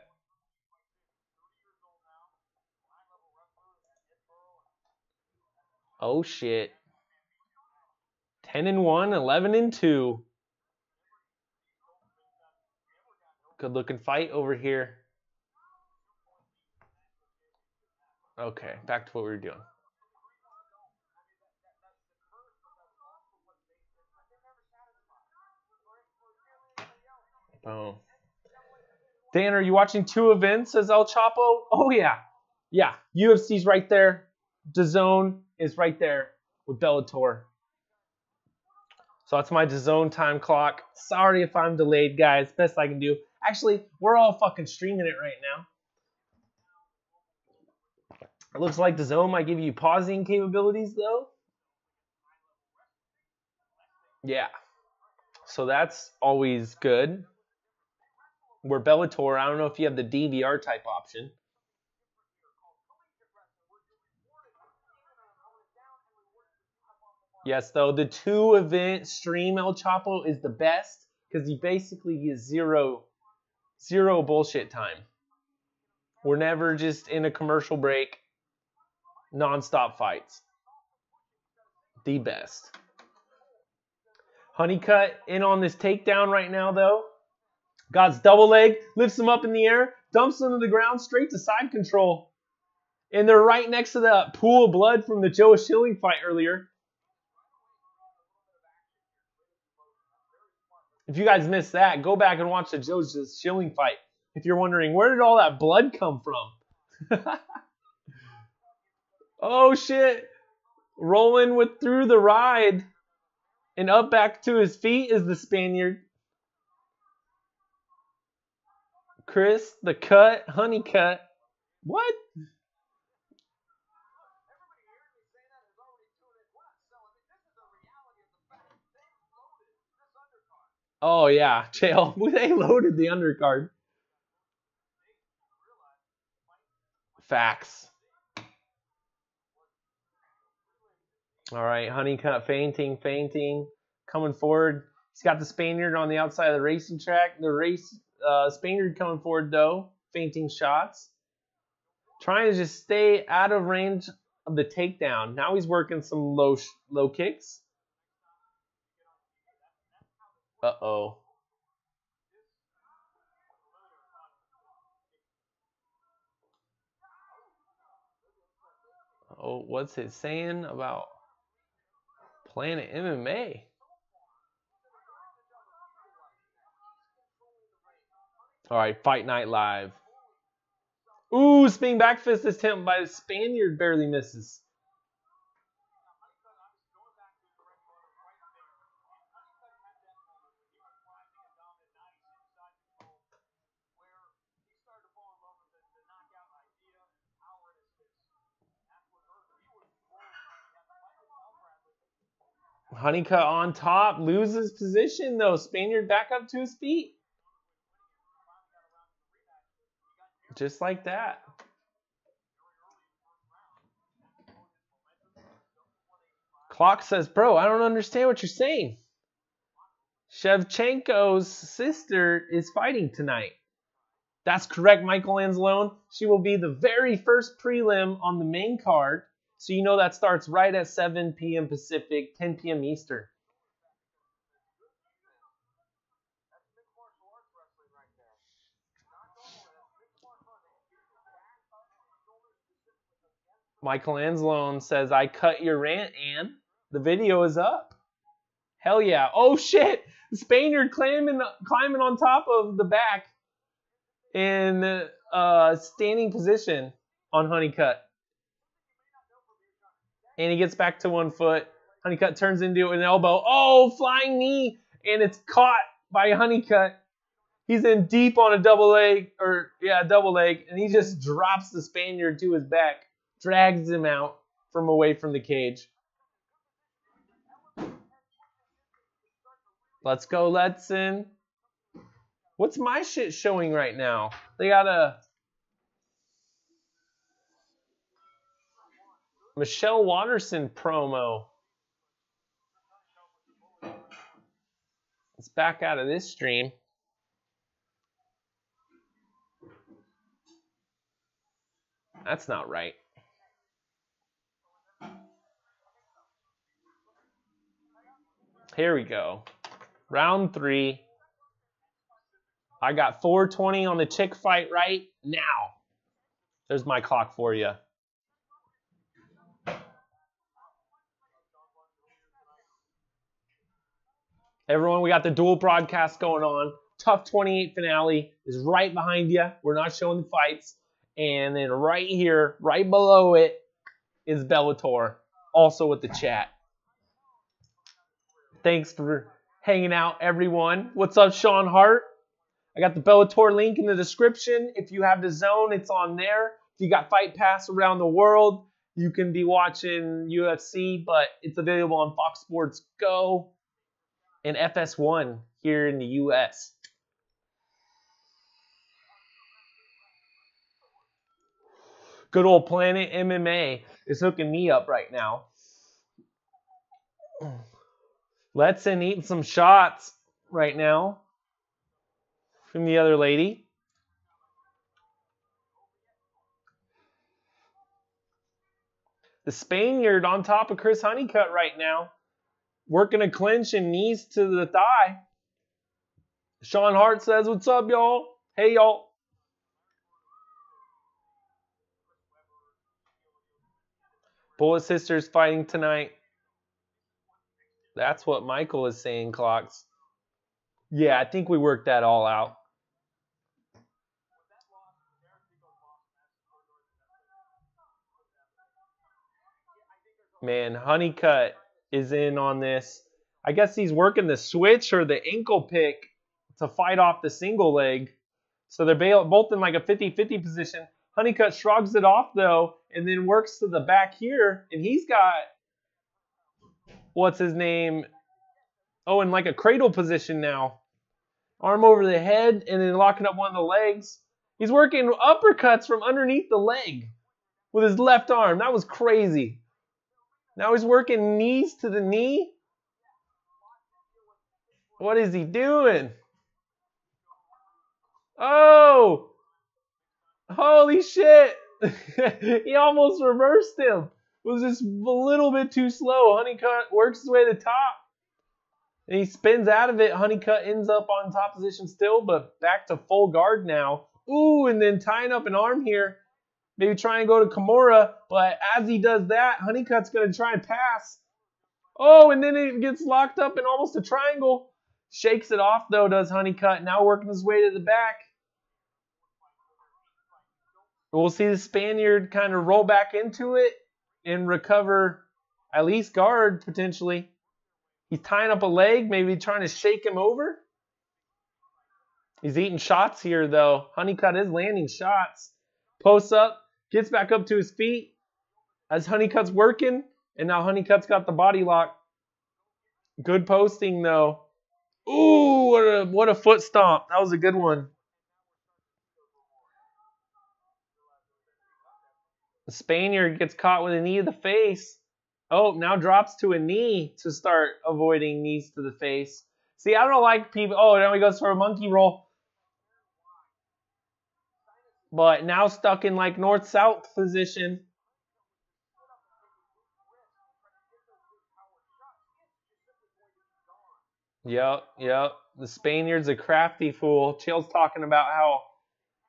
[SPEAKER 2] Oh shit. 10-1, 11-2. Good looking fight over here. Okay, back to what we were doing. Boom. Dan, are you watching two events, says El Chapo? Oh, yeah. Yeah, UFC's right there. DAZN is right there with Bellator. So that's my DAZN time clock. Sorry if I'm delayed, guys. Best I can do. Actually, we're all fucking streaming it right now. It looks like DAZN might give you pausing capabilities, though. Yeah. So that's always good. Where Bellator, I don't know if you have the DVR type option. Yes, though, the 2-event stream El Chapo is the best because you basically get zero bullshit time. We're never just in a commercial break, non-stop fights. The best. Honeycutt in on this takedown right now, though. God's double leg, lifts him up in the air, dumps him to the ground, straight to side control. And they're right next to that pool of blood from the Joe Schilling fight earlier. If you guys missed that, go back and watch the Joe Schilling fight. If you're wondering, where did all that blood come from? Oh, shit. Rolling through the ride and up back to his feet is the Spaniard. Chris, the cut, Honeycutt. What? Oh, yeah. Chael, they loaded the undercard. Facts. All right, Honeycutt fainting. Coming forward. He's got the Spaniard on the outside of the racing track. The Spaniard coming forward, though. Fainting shots. Trying to just stay out of range of the takedown. Now he's working some low kicks. Uh-oh. Oh, what's it saying about Planet MMA? All right, Fight Night Live. Ooh, spinning back fist attempt by the Spaniard barely misses. Honeycutt on top, loses position though. Spaniard back up to his feet. Just like that. Clock says, bro, I don't understand what you're saying. Shevchenko's sister is fighting tonight. That's correct, Michael Anzalone. She will be the very first prelim on the main card. So you know that starts right at 7 p.m. Pacific, 10 p.m. Eastern. Michael Anzalone says, I cut your rant, Ann. The video is up. Hell yeah. Oh, shit. The Spaniard climbing on top of the back in standing position on Honeycutt. And he gets back to 1 foot. Honeycutt turns into an elbow. Oh, flying knee. And it's caught by Honeycutt. He's in deep on a double leg. And he just drops the Spaniard to his back. Drags him out from away from the cage. Let's go, Letson. What's my shit showing right now? They got a Michelle Watterson promo. Let's back out of this stream. That's not right. Here we go. Round 3. I got 4:20 on the chick fight right now. There's my clock for you. Everyone, we got the dual broadcast going on. TUF 28 finale is right behind you. We're not showing the fights. And then right here, right below it, is Bellator, also with the chat. Thanks for hanging out, everyone. What's up, Sean Hart? I got the Bellator link in the description. If you have the zone, it's on there. If you got Fight Pass around the world, you can be watching UFC, but it's available on Fox Sports Go and FS1 here in the US. Good old Planet MMA is hooking me up right now. Letson eating some shots right now from the other lady. The Spaniard on top of Chris Honeycutt right now. Working a clinch and knees to the thigh. Sean Hart says, what's up, y'all? Hey, y'all. Bullet Sisters fighting tonight. That's what Michael is saying, Clocks. Yeah, I think we worked that all out. Man, Honeycutt is in on this. I guess he's working the switch or the ankle pick to fight off the single leg. So they're both in like a 50-50 position. Honeycutt shrugs it off, though, and then works to the back here. And he's got, what's his name? Oh, in like a cradle position now. Arm over the head and then locking up one of the legs. He's working uppercuts from underneath the leg with his left arm. That was crazy. Now he's working knees to the knee. What is he doing? Oh! Holy shit! He almost reversed him. It was just a little bit too slow. Honeycutt works his way to the top. And he spins out of it. Honeycutt ends up on top position still, but back to full guard now. Ooh, and then tying up an arm here. Maybe try and go to Kimura, but as he does that, Honeycutt's going to try and pass. Oh, and then it gets locked up in almost a triangle. Shakes it off, though, does Honeycutt. Now working his way to the back. We'll see the Spaniard kind of roll back into it and recover at least guard, potentially. He's tying up a leg, maybe trying to shake him over. He's eating shots here, though. Honeycutt is landing shots. Posts up, gets back up to his feet as Honeycutt's working, and now Honeycutt's got the body lock. Good posting though. Ooh, what a foot stomp. That was a good one. The Spaniard gets caught with a knee to the face. Oh, now drops to a knee to start avoiding knees to the face. See, I don't like people. Oh, now he goes for a monkey roll. But now stuck in like north-south position. Yep. The Spaniard's a crafty fool. Chael's talking about how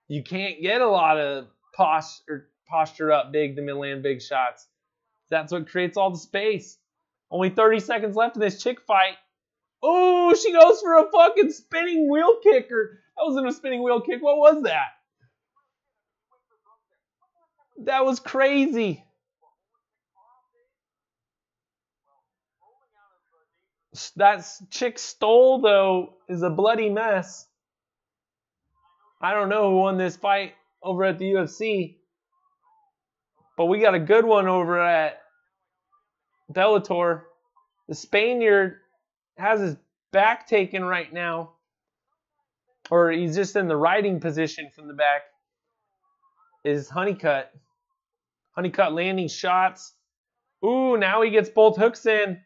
[SPEAKER 2] you can't get a lot of posture up big to mid-land big shots. That's what creates all the space. Only 30 seconds left in this chick fight. Oh, she goes for a fucking spinning wheel kick. That wasn't a spinning wheel kick. What was that? That was crazy. That chick stole, though, is a bloody mess. I don't know who won this fight over at the UFC. But we got a good one over at Bellator. The Spaniard has his back taken right now. Or he's just in the riding position from the back. Is Honeycutt. Honeycutt landing shots. Ooh, now he gets both hooks in.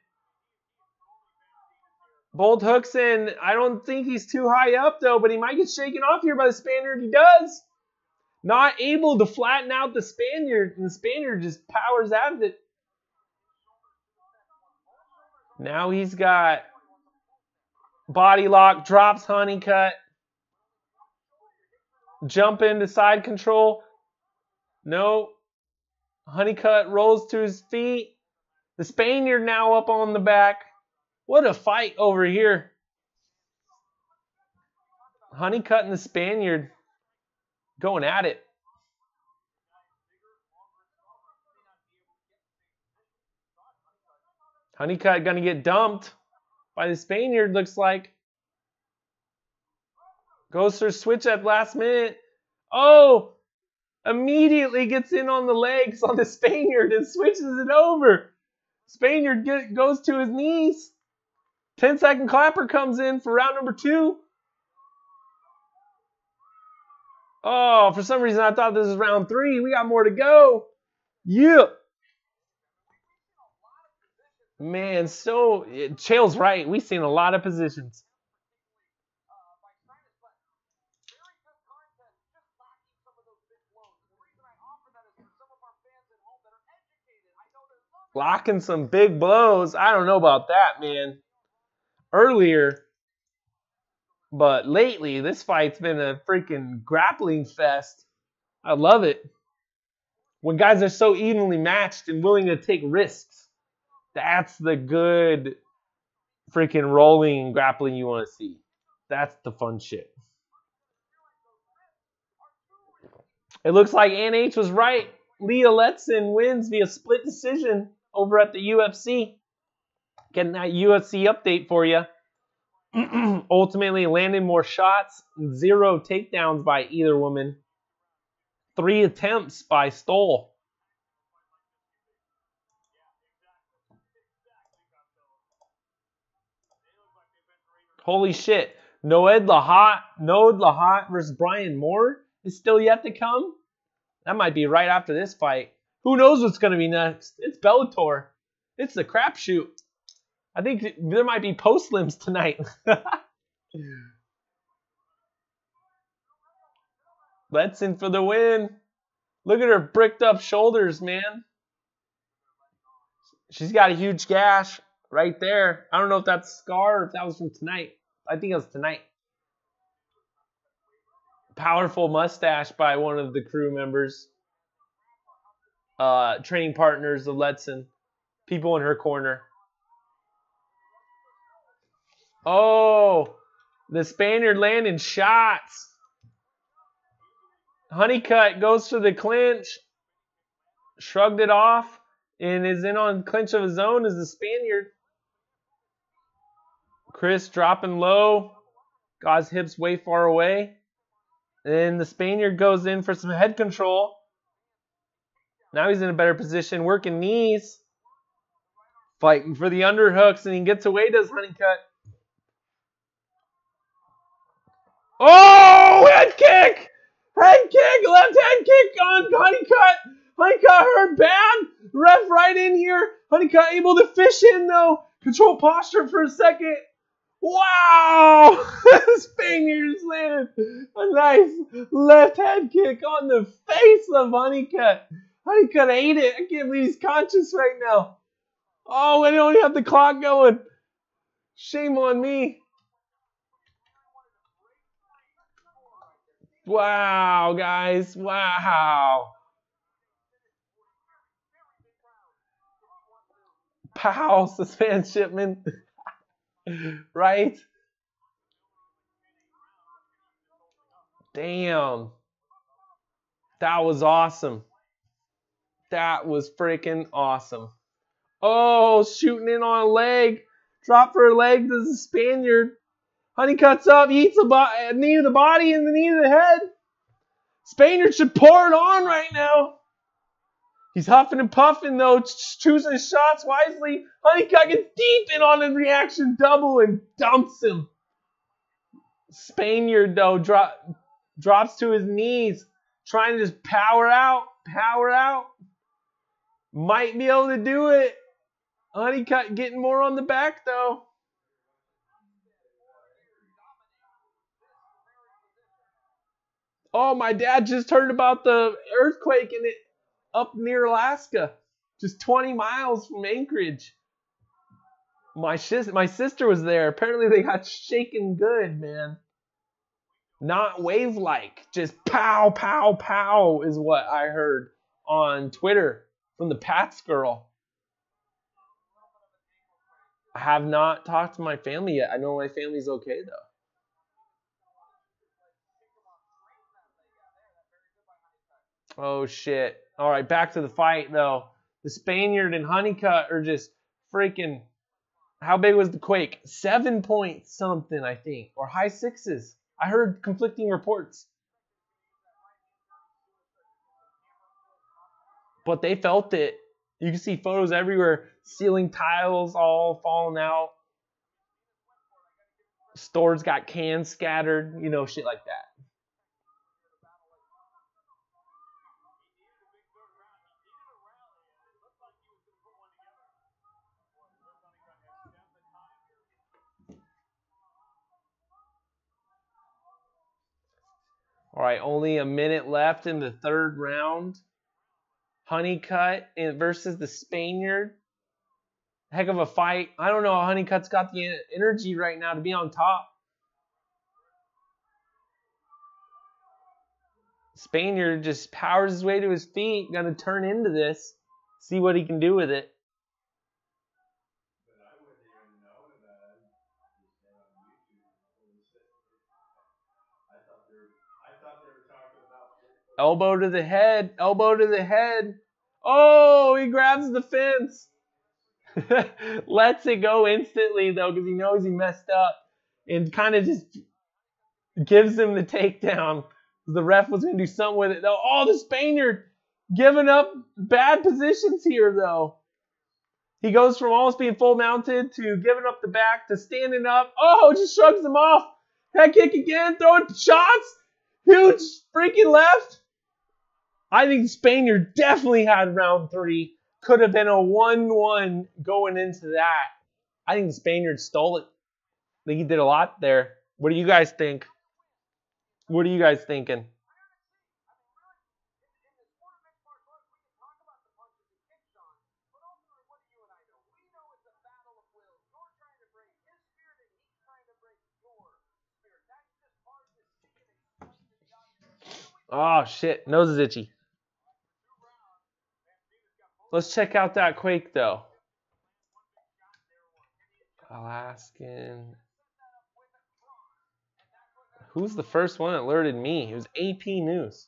[SPEAKER 2] Both hooks in. I don't think he's too high up, though, but he might get shaken off here by the Spaniard. He does. Not able to flatten out the Spaniard, and the Spaniard just powers out of it. Now he's got body lock, drops Honeycutt. Jump into side control. No. Honeycutt rolls to his feet. The Spaniard now up on the back. What a fight over here. Honeycutt and the Spaniard going at it. Honeycutt going to get dumped by the Spaniard, looks like. Goes for a switch at last minute. Oh! Immediately gets in on the legs on the Spaniard and switches it over. Spaniard goes to his knees. 10-second clapper comes in for round number 2. Oh, for some reason I thought this was round 3. We got more to go. Yeah. Man, Chael's right. We've seen a lot of positions. Locking some big blows. I don't know about that, man. Earlier, but lately, this fight's been a freaking grappling fest. I love it. When guys are so evenly matched and willing to take risks, that's the good freaking rolling and grappling you want to see. That's the fun shit. It looks like NH was right. Leah Letson wins via split decision over at the UFC. Getting that UFC update for you. Ultimately landed more shots. 0 takedowns by either woman. 3 attempts by Stoll. Holy shit. Noed Lahat versus Brian Moore is still yet to come. That might be right after this fight. Who knows what's going to be next? It's Bellator. It's the crapshoot. I think there might be post-limbs tonight. Letson for the win. Look at her bricked up shoulders, man. She's got a huge gash right there. I don't know if that's a scar or if that was from tonight. I think it was tonight. Powerful mustache by one of the crew members. Training partners of Letson. People in her corner. Oh, the Spaniard landing shots. Honeycutt goes for the clinch. Shrugged it off and is in on clinch of his own as the Spaniard. Chris dropping low. Got his hips way far away. And the Spaniard goes in for some head control. Now he's in a better position, working knees. Fighting for the underhooks, and he gets away, does Honeycutt. Oh, head kick! Head kick, left head kick on Honeycutt. Honeycutt hurt bad. Ref right in here. Honeycutt able to fish in though. Control posture for a second. Wow! Spaniard landed a nice left head kick on the face of Honeycutt. Honeycutt ate it. I can't believe he's conscious right now. Oh, we don't have the clock going. Shame on me. Wow, guys. Wow. Pow, suspense shipment. Right? Damn. That was awesome. That was freaking awesome. Oh, shooting in on a leg. Drop for a leg to the Spaniard. Honeycutt's up. He eats a knee to the body and the knee to the head. Spaniard should pour it on right now. He's huffing and puffing, though, choosing his shots wisely. Honeycutt gets deep in on a reaction double and dumps him. Spaniard, though, drops to his knees, trying to just power out. Might be able to do it. Honeycutt getting more on the back, though. Oh, my dad just heard about the earthquake in it up near Alaska, just 20 miles from Anchorage. My sister was there. Apparently they got shaken good, man. Not wave-like, just pow, pow, pow is what I heard on Twitter from the Pats girl. I have not talked to my family yet. I know my family's okay, though. Oh, shit. All right, back to the fight, though. The Spaniard and Honeycutt are just freaking... How big was the quake? 7 point something, I think. Or high sixes. I heard conflicting reports. But they felt it. You can see photos everywhere. Ceiling tiles all falling out. Stores got cans scattered. You know, shit like that. All right, only a minute left in the third round. Honeycutt versus the Spaniard. Heck of a fight. I don't know how Honeycutt's got the energy right now to be on top. Spaniard just powers his way to his feet. Gonna turn into this. See what he can do with it. Elbow to the head. Elbow to the head. Oh, he grabs the fence. Lets it go instantly, though, because he knows he messed up. And kind of just gives him the takedown. The ref was going to do something with it, though. Oh, the Spaniard giving up bad positions here, though. He goes from almost being full mounted to giving up the back to standing up. Oh, just shrugs him off. Head kick again, throwing shots. Huge freaking left. I think Spaniard definitely had round 3. Could have been a 1-1 going into that. I think the Spaniard stole it. I think he did a lot there. What do you guys think? What are you guys thinking? Oh, shit. Nose is itchy. Let's check out that quake, though. Alaskan. Who's the first one that alerted me? It was AP News.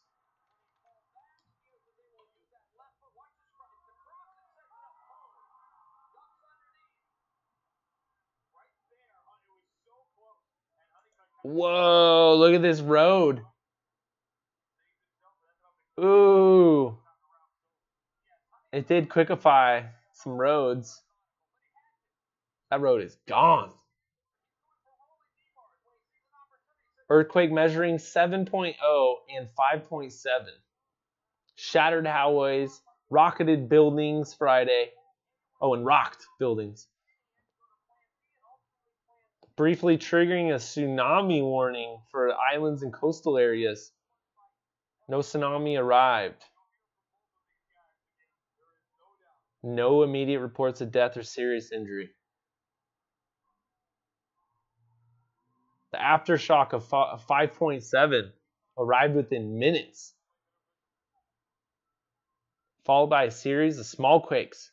[SPEAKER 2] Whoa, look at this road. Ooh. It did quickify some roads. That road is gone. Earthquake measuring 7.0 and 5.7. Shattered hallways, rocketed buildings Friday. Oh, and rocked buildings. Briefly triggering a tsunami warning for islands and coastal areas. No tsunami arrived. No immediate reports of death or serious injury. The aftershock of 5.7 arrived within minutes, followed by a series of small quakes.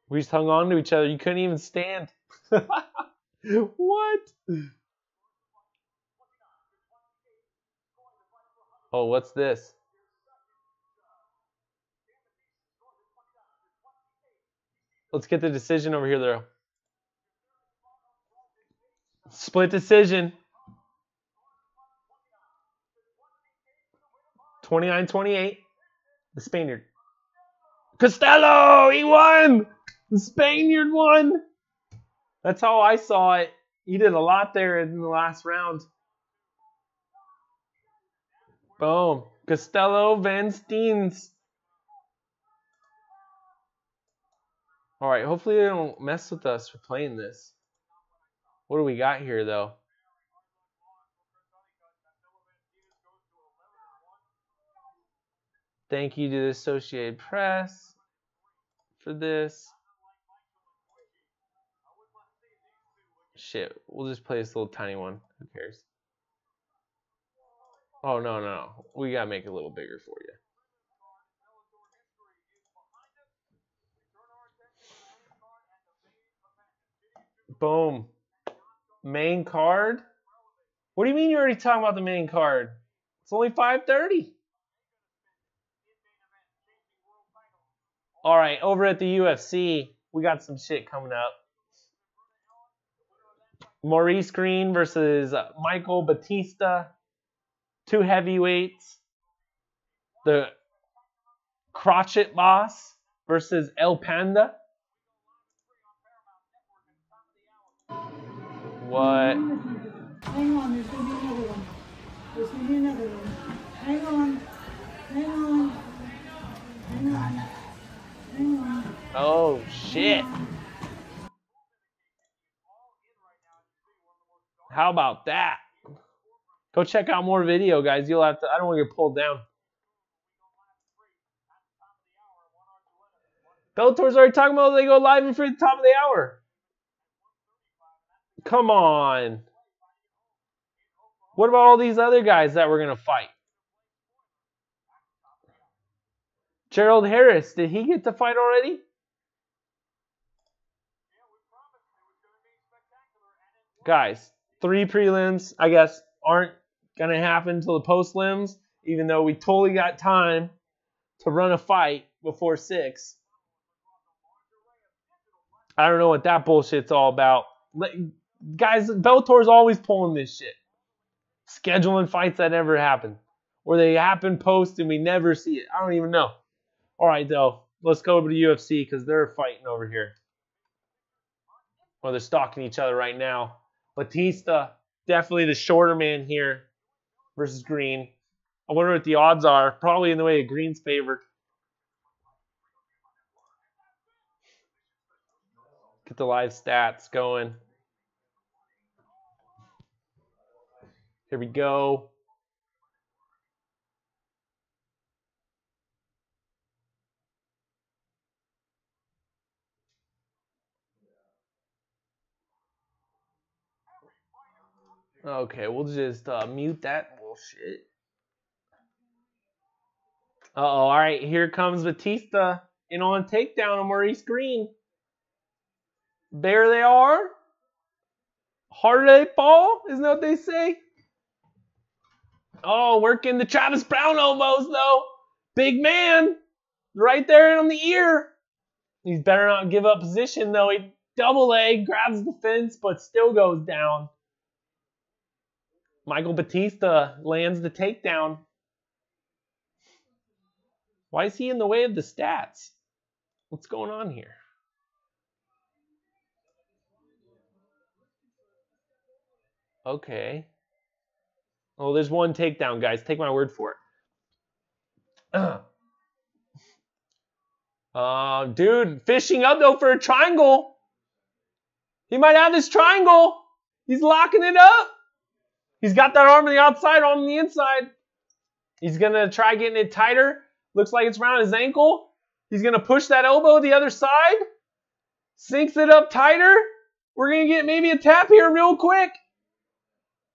[SPEAKER 2] We just hung on to each other. You couldn't even stand. What? Oh, what's this? Let's get the decision over here, though. Split decision. 29-28. The Spaniard. Costello! He won! The Spaniard won! That's how I saw it. He did a lot there in the last round. Boom. Costello Van Steens. Alright, hopefully they don't mess with us for playing this. What do we got here, though? Thank you to the Associated Press for this. Shit, we'll just play this little tiny one. Who cares? Oh, no. We gotta make it a little bigger for you. Boom. Main card? What do you mean you're already talking about the main card? It's only 5:30. Alright, over at the UFC, we got some shit coming up. Maurice Green versus Michael Batista. 2 heavyweights. The Crotchet Boss versus El Panda. What?
[SPEAKER 3] Hang on, there's going to be another one. There's going to be another one. Hang on. Hang on. Hang on. Hang on.
[SPEAKER 2] Oh, shit. How about that? Go check out more video, guys. You'll have to. I don't want to get pulled down. Bellator's already talking about they go live and free at the top of the hour. Come on. What about all these other guys that were going to fight? Gerald Harris, did he get to fight already? Guys, 3 prelims, I guess, aren't going to happen until the post-lims, even though we totally got time to run a fight before 6. I don't know what that bullshit's all about. Guys, Bellator's always pulling this shit. Scheduling fights that never happen. Or they happen post and we never see it. I don't even know. Alright, though. Let's go over to UFC because they're fighting over here. Or they're stalking each other right now. Batista, definitely the shorter man here versus Green. I wonder what the odds are. Probably in the way of Green's favor. Get the live stats going. Here we go. Okay, we'll just mute that bullshit. Uh-oh, all right, here comes Batista in on a takedown of Maurice Green. There they are. Harder they fall, isn't that what they say? Oh, working the Travis Brown elbows, though. Big man. Right there on the ear. He's better not give up position, though. He double leg, grabs the fence, but still goes down. Michael Batista lands the takedown. Why is he in the way of the stats? What's going on here? Okay. Oh, there's one takedown, guys. Take my word for it. Dude, fishing up though for a triangle. He might have this triangle. He's locking it up. He's got that arm on the outside, arm on the inside. He's going to try getting it tighter. Looks like it's around his ankle. He's going to push that elbow the other side. Sinks it up tighter. We're going to get maybe a tap here real quick.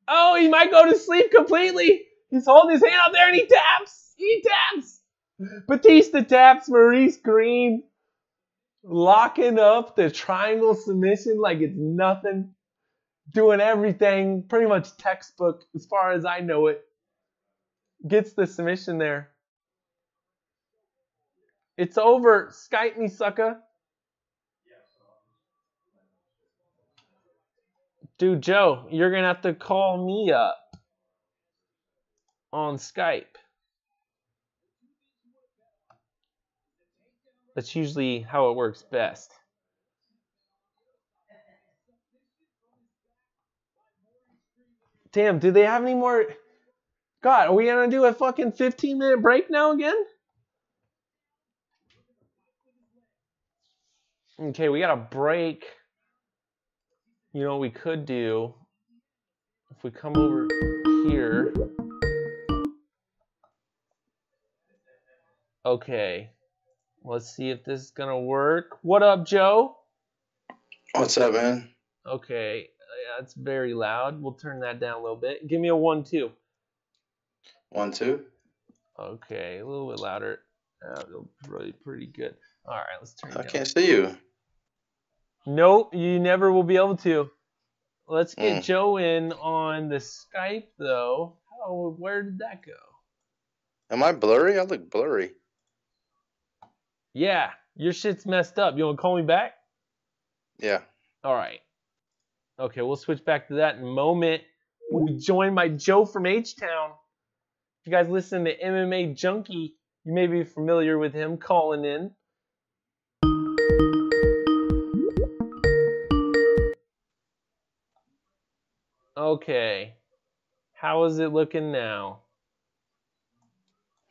[SPEAKER 2] Oh, he might go to sleep completely. He's holding his hand out there and he taps. He taps. Batista taps Maurice Green. Locking up the triangle submission like it's nothing. Doing everything. Pretty much textbook as far as I know it. Gets the submission there. It's over. Skype me, sucker. Dude, Joe, you're going to have to call me up on Skype. That's usually how it works best. Damn, do they have any more? God, are we going to do a fucking 15-minute break now again? Okay, we got a break. You know what we could do? If we come over here. Okay. Let's see if this is going to work. What up, Joe?
[SPEAKER 4] What's up, man?
[SPEAKER 2] Okay. Yeah, it's very loud. We'll turn that down a little bit. Give me a 1-2.
[SPEAKER 4] 1-2.
[SPEAKER 2] Okay, a little bit louder. Really pretty good. All right, let's turn it down.
[SPEAKER 4] I can't see you.
[SPEAKER 2] Nope, you never will be able to. Let's get Joe in on the Skype, though. Oh, where did that go?
[SPEAKER 4] Am I blurry? I look blurry.
[SPEAKER 2] Yeah, your shit's messed up. You want to call me back?
[SPEAKER 4] Yeah.
[SPEAKER 2] All right. Okay, we'll switch back to that in a moment. We'll be joined by Joe from H-Town. If you guys listen to MMA Junkie, you may be familiar with him calling in. Okay. How is it looking now?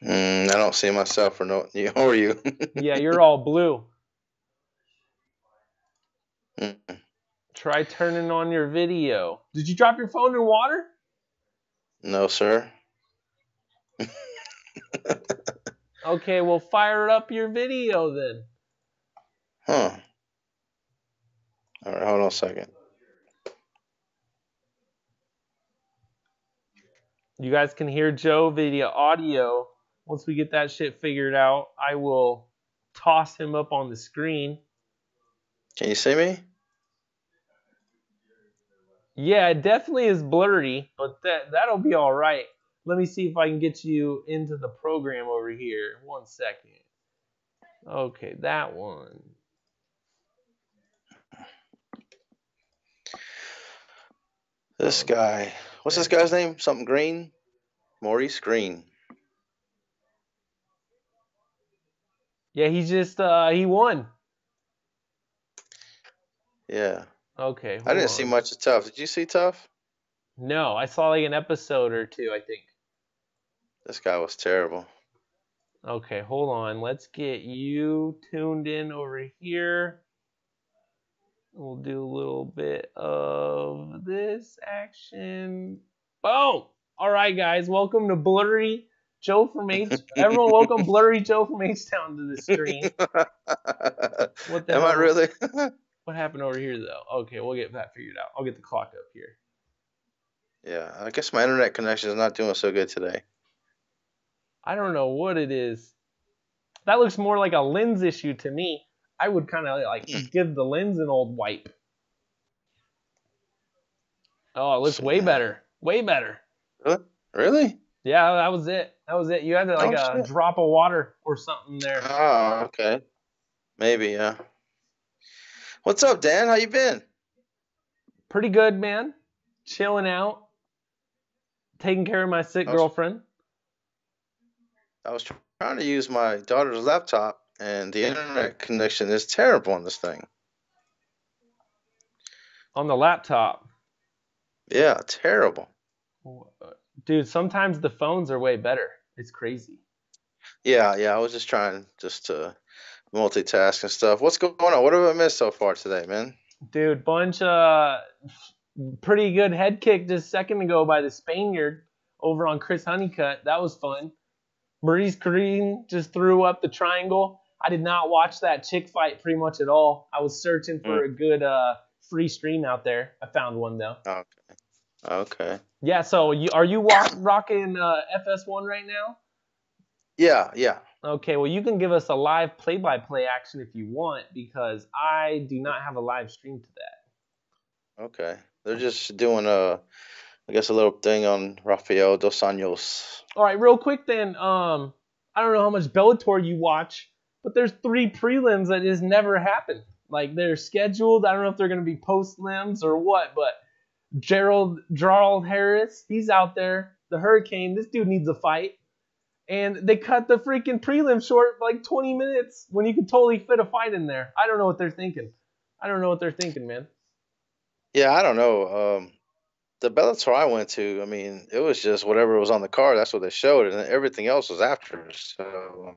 [SPEAKER 4] I don't see myself or no. How are you?
[SPEAKER 2] Yeah, you're all blue.
[SPEAKER 4] Mm.
[SPEAKER 2] Try turning on your video. Did you drop your phone in water?
[SPEAKER 4] No, sir.
[SPEAKER 2] Okay, well, fire up your video then.
[SPEAKER 4] Huh. All right, hold on a second.
[SPEAKER 2] You guys can hear Joe via audio. Once we get that shit figured out, I will toss him up on the screen.
[SPEAKER 4] Can you see me?
[SPEAKER 2] Yeah, it definitely is blurry, but that'll be all right. Let me see if I can get you into the program over here. 1 second. Okay, that one.
[SPEAKER 4] This guy. What's this guy's name? Something Green? Maurice Green.
[SPEAKER 2] Yeah, he won.
[SPEAKER 4] Yeah.
[SPEAKER 2] Okay.
[SPEAKER 4] I didn't see much of TUF. Did you see TUF?
[SPEAKER 2] No, I saw like an episode or two, I think.
[SPEAKER 4] This guy was terrible.
[SPEAKER 2] Okay, hold on. Let's get you tuned in over here. We'll do a little bit of this action. Boom! All right, guys. Welcome to Blurry Joe from H. Everyone, welcome Blurry Joe from H-Town to the screen. What the hell?
[SPEAKER 4] Am I really?
[SPEAKER 2] What happened over here, though? Okay, we'll get that figured out. I'll get the clock up here.
[SPEAKER 4] Yeah, I guess my internet connection is not doing so good today.
[SPEAKER 2] I don't know what it is. That looks more like a lens issue to me. I would kind of like give the lens an old wipe. Oh, it looks way better. Way better.
[SPEAKER 4] Really?
[SPEAKER 2] Yeah, that was it. That was it. You had like a drop of water or something there.
[SPEAKER 4] Oh, okay. Maybe, yeah. What's up, Dan? How you been?
[SPEAKER 2] Pretty good, man. Chilling out. Taking care of my sick girlfriend.
[SPEAKER 4] I was trying to use my daughter's laptop, and the internet connection is terrible on this thing.
[SPEAKER 2] On the laptop?
[SPEAKER 4] Yeah, terrible.
[SPEAKER 2] Dude, sometimes the phones are way better. It's crazy.
[SPEAKER 4] Yeah, yeah. I was just trying just to multitask and stuff. What's going on? What have I missed so far today, man?
[SPEAKER 2] Dude, bunch pretty good head kick just a second ago by the Spaniard over on Chris Honeycutt. That was fun. Maurice Green just threw up the triangle. I did not watch that chick fight pretty much at all. I was searching
[SPEAKER 4] Mm,
[SPEAKER 2] for a good free stream out there. I found one though.
[SPEAKER 4] okay. Okay.
[SPEAKER 2] Yeah, so are you rocking FS1 right now?
[SPEAKER 4] Yeah, yeah.
[SPEAKER 2] Okay, well you can give us a live play-by-play action if you want because I do not have a live stream to that.
[SPEAKER 4] Okay. They're just doing I guess a little thing on Rafael dos Anjos.
[SPEAKER 2] All right, real quick then. I don't know how much Bellator you watch, but there's 3 prelims that has never happened. Like they're scheduled. I don't know if they're gonna be post limbs or what, but Gerald Harris, he's out there. The Hurricane, this dude needs a fight. And they cut the freaking prelim short by like 20 minutes when you could totally fit a fight in there. I don't know what they're thinking. Man.
[SPEAKER 4] Yeah, I don't know. The Bellator I went to, I mean, it was just whatever was on the card. That's what they showed, and everything else was after. So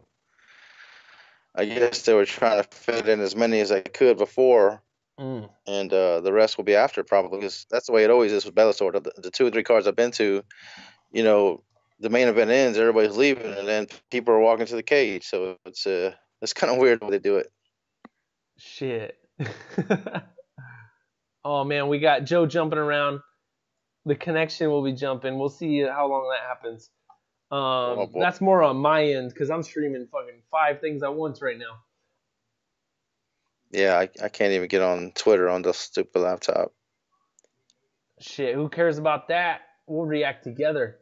[SPEAKER 4] I guess they were trying to fit in as many as they could before, and the rest will be after probably. Because that's the way it always is with Bellator. The 2 or 3 cards I've been to, you know, the main event ends, everybody's leaving, and then people are walking to the cage. So it's kind of weird the way they do it.
[SPEAKER 2] Shit. Oh man, we got Joe jumping around. The connection will be jumping. We'll see how long that happens. That's more on my end because I'm streaming fucking 5 things at once right now.
[SPEAKER 4] Yeah, I can't even get on Twitter on the stupid laptop.
[SPEAKER 2] Shit, who cares about that? We'll react together.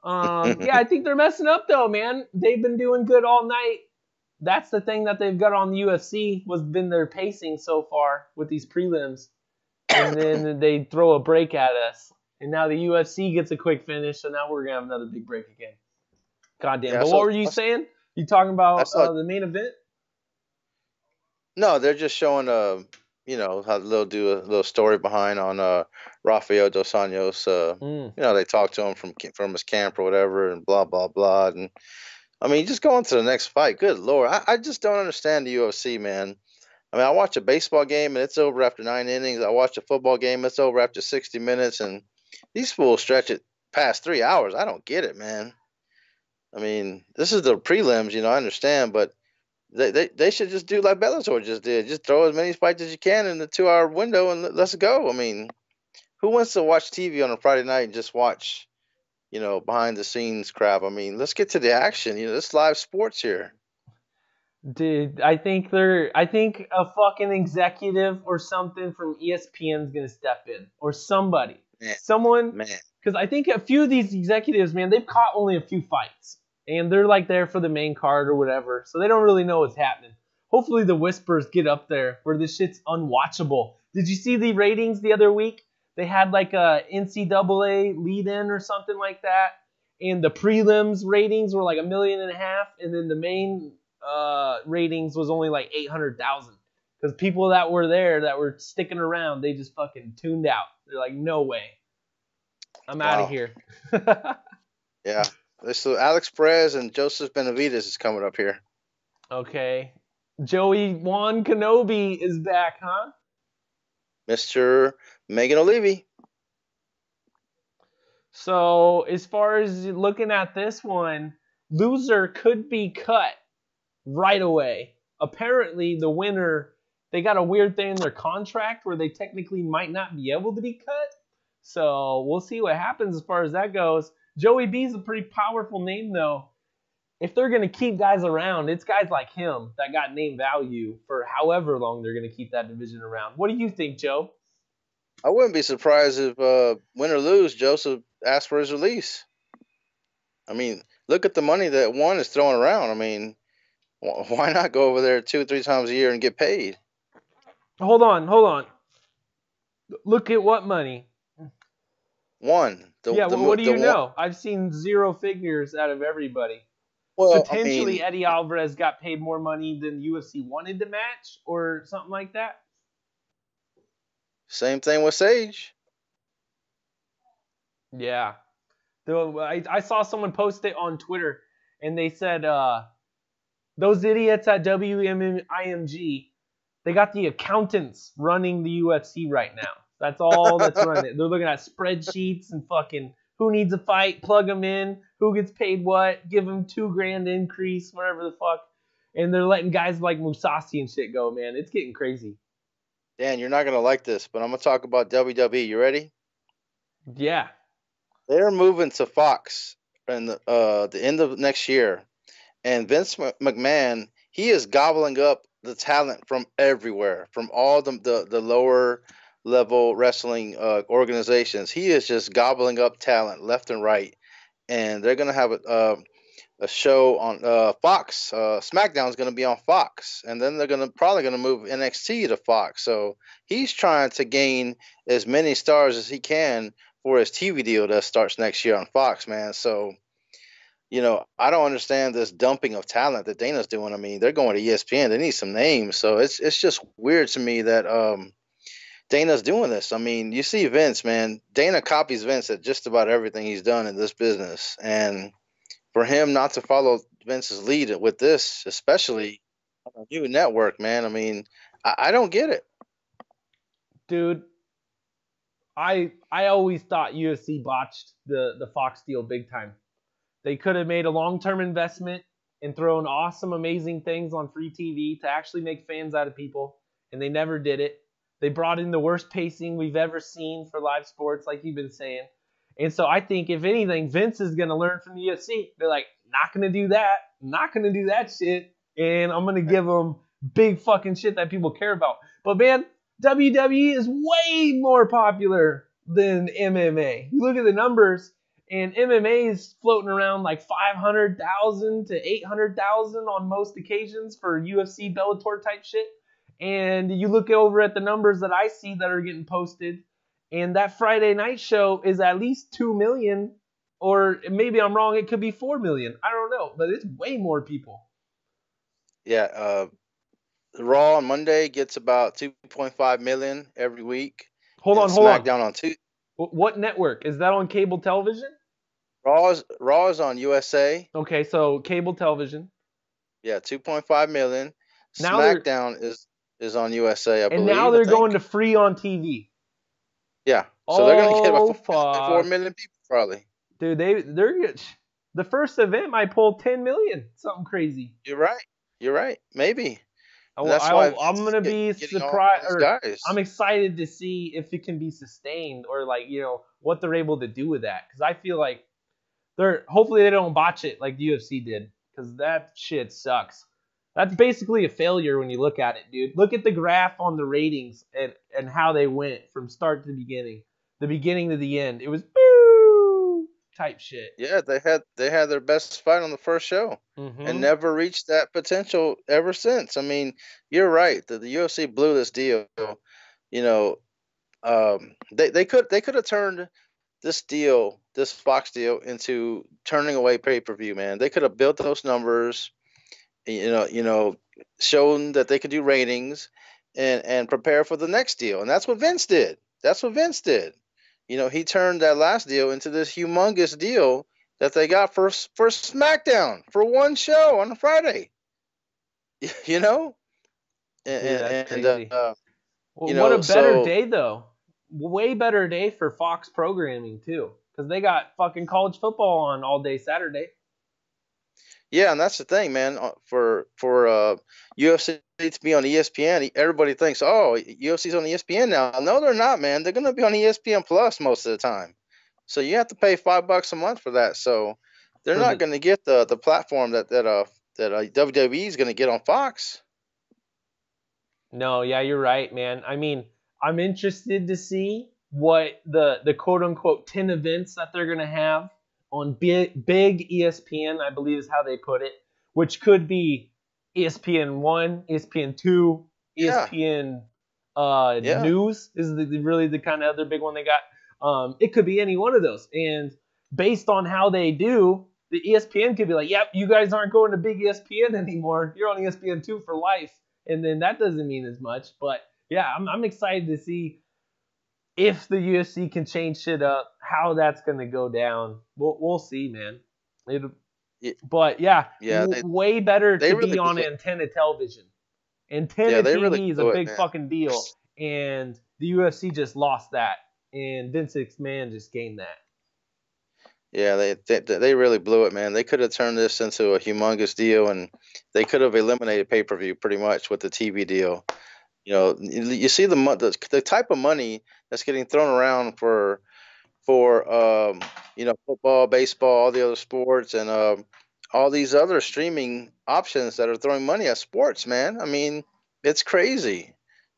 [SPEAKER 2] Yeah, I think they're messing up though, man. They've been doing good all night. That's the thing that they've got on the UFC was been their pacing so far with these prelims, and then they throw a break at us, and now the UFC gets a quick finish, so now we're gonna have another big break again. Goddamn!
[SPEAKER 4] Yeah,
[SPEAKER 2] but what were you saying? You talking about the main event?
[SPEAKER 4] No, they're just showing how they'll do a little story behind on Rafael dos Anjos. They talk to him from his camp or whatever, and blah blah blah. And I mean, just going to the next fight. Good lord, I just don't understand the UFC, man. I mean, I watch a baseball game and it's over after 9 innings. I watch a football game, it's over after 60 minutes, and these fools stretch it past 3 hours. I don't get it, man. I mean, this is the prelims, I understand, but they should just do like Bellator just did. Just throw as many fights as you can in the 2-hour window and let's go. I mean, who wants to watch TV on a Friday night and just watch, behind the scenes crap? I mean, let's get to the action. It's live sports here.
[SPEAKER 2] Dude, I think a fucking executive or something from ESPN's gonna step in, or somebody, someone, because I think a few of these executives, man, they've caught only a few fights, and they're like there for the main card or whatever, so they don't really know what's happening. Hopefully, the whispers get up there where this shit's unwatchable. Did you see the ratings the other week? They had like a NCAA lead-in or something like that, and the prelims ratings were like 1.5 million, and then the main ratings was only like 800,000 because people that were there that were sticking around, they just fucking tuned out. They're like, no way, I'm out of here.
[SPEAKER 4] Yeah, so Alex Perez and Joseph Benavidez is coming up here.
[SPEAKER 2] Okay, Joey Juan Kenobi is back, huh?
[SPEAKER 4] Mr. Megan O'Leary.
[SPEAKER 2] So as far as looking at this one, loser could be cut right away. Apparently, the winner, they got a weird thing in their contract where they technically might not be able to be cut. So we'll see what happens as far as that goes. Joey B is a pretty powerful name, though. If they're going to keep guys around, it's guys like him that got name value for however long they're going to keep that division around. What do you think, Joe?
[SPEAKER 4] I wouldn't be surprised if, win or lose, Joseph asked for his release. I mean, look at the money that one is throwing around. I mean, why not go over there 2 or 3 times a year and get paid?
[SPEAKER 2] Hold on. Look at what money?
[SPEAKER 4] One.
[SPEAKER 2] What do you know? I've seen 0 figures out of everybody. Well, potentially, Eddie Alvarez got paid more money than UFC wanted to match or something like that.
[SPEAKER 4] Same thing with Sage.
[SPEAKER 2] Yeah. I saw someone post it on Twitter, and they said those idiots at WMIMG, they got the accountants running the UFC right now. That's all that's running. They're looking at spreadsheets and fucking who needs a fight, plug them in, who gets paid what, give them $2,000 increase, whatever the fuck. And they're letting guys like Musasi and shit go, man. It's getting crazy.
[SPEAKER 4] Dan, you're not going to like this, but I'm going to talk about WWE. You ready?
[SPEAKER 2] Yeah.
[SPEAKER 4] They're moving to Fox in the end of next year. And Vince McMahon, he is gobbling up the talent from everywhere, from all the lower level wrestling organizations. He is just gobbling up talent left and right. And they're going to have a show on Fox. SmackDown is going to be on Fox, and then they're probably going to move NXT to Fox. So he's trying to gain as many stars as he can for his TV deal that starts next year on Fox, man. So, I don't understand this dumping of talent that Dana's doing. I mean, they're going to ESPN. They need some names. So it's just weird to me that Dana's doing this. I mean, you see Vince, man. Dana copies Vince at just about everything he's done in this business. And for him not to follow Vince's lead with this, especially on a new network, man, I mean, I don't get it.
[SPEAKER 2] Dude, I always thought UFC botched the Fox deal big time. They could have made a long-term investment and thrown awesome, amazing things on free TV to actually make fans out of people, and they never did it. They brought in the worst pacing we've ever seen for live sports, like you've been saying. And so I think, if anything, Vince is going to learn from the UFC. They're like, not going to do that. Not going to do that shit. And I'm going to give them big fucking shit that people care about. But, man, WWE is way more popular than MMA. You look at the numbers, and MMA is floating around like 500,000 to 800,000 on most occasions for UFC Bellator type shit. And you look over at the numbers that I see that are getting posted, and that Friday night show is at least 2 million, or maybe I'm wrong, it could be 4 million. I don't know, but it's way more people.
[SPEAKER 4] Yeah, Raw on Monday gets about 2.5 million every week.
[SPEAKER 2] Hold on.
[SPEAKER 4] SmackDown on Tuesday.
[SPEAKER 2] What network? Is that on cable television?
[SPEAKER 4] Raw is on USA.
[SPEAKER 2] Okay, so cable television.
[SPEAKER 4] Yeah, 2.5 million.
[SPEAKER 2] Now
[SPEAKER 4] SmackDown is on USA, I believe.
[SPEAKER 2] And now they're going to free on TV.
[SPEAKER 4] Yeah, so they're going to get about 4
[SPEAKER 2] fuck.
[SPEAKER 4] million people probably.
[SPEAKER 2] Dude, they're the first event might pull 10 million, something crazy.
[SPEAKER 4] You're right. Maybe.
[SPEAKER 2] That's why I'm gonna be surprised. I'm excited to see if it can be sustained, or what they're able to do with that. Because I feel like hopefully they don't botch it like the UFC did, because that shit sucks. That's basically a failure when you look at it, dude. Look at the graph on the ratings and how they went from start to beginning to the end. It was boo type shit.
[SPEAKER 4] Yeah, they had their best fight on the first show, and never reached that potential ever since. I mean, you're right. The UFC blew this deal. They could have turned this Fox deal into turning away pay-per-view, man. They could have built those numbers, shown that they could do ratings, and prepare for the next deal. And that's what Vince did. He turned that last deal into this humongous deal that they got for SmackDown for one show on a Friday.
[SPEAKER 2] Dude, that's crazy. What a better day, though. Way better day for Fox programming, too. Because they got fucking college football on all day Saturday.
[SPEAKER 4] Yeah, and that's the thing, man. For UFC to be on ESPN, everybody thinks, oh, UFC's on ESPN now. No, they're not, man. They're going to be on ESPN Plus most of the time. So you have to pay $5 a month for that. So they're not going to get the platform that WWE is going to get on Fox.
[SPEAKER 2] No, yeah, you're right, man. I mean, I'm interested to see what the quote-unquote 10 events that they're going to have on big ESPN, I believe is how they put it, which could be ESPN 1, ESPN 2, ESPN News is really the kind of other big one they got. It could be any one of those. And based on how they do, the ESPN could be like, yep, you guys aren't going to big ESPN anymore. You're on ESPN 2 for life. And then that doesn't mean as much. But, yeah, I'm excited to see if the UFC can change shit up, how that's gonna go down, we'll see, man. But yeah, way better
[SPEAKER 4] they
[SPEAKER 2] to
[SPEAKER 4] really
[SPEAKER 2] be on
[SPEAKER 4] blew it.
[SPEAKER 2] antenna television. Antenna
[SPEAKER 4] they
[SPEAKER 2] TV
[SPEAKER 4] really
[SPEAKER 2] is a
[SPEAKER 4] blew it,
[SPEAKER 2] big
[SPEAKER 4] man.
[SPEAKER 2] fucking deal, and the UFC just lost that, and Vince McMahon just gained that.
[SPEAKER 4] Yeah, they really blew it, man. They could have turned this into a humongous deal, and they could have eliminated pay-per-view pretty much with the TV deal. You know, you see the type of money that's getting thrown around for you know, football, baseball, all the other sports, and all these other streaming options that are throwing money at sports, man. I mean, it's crazy,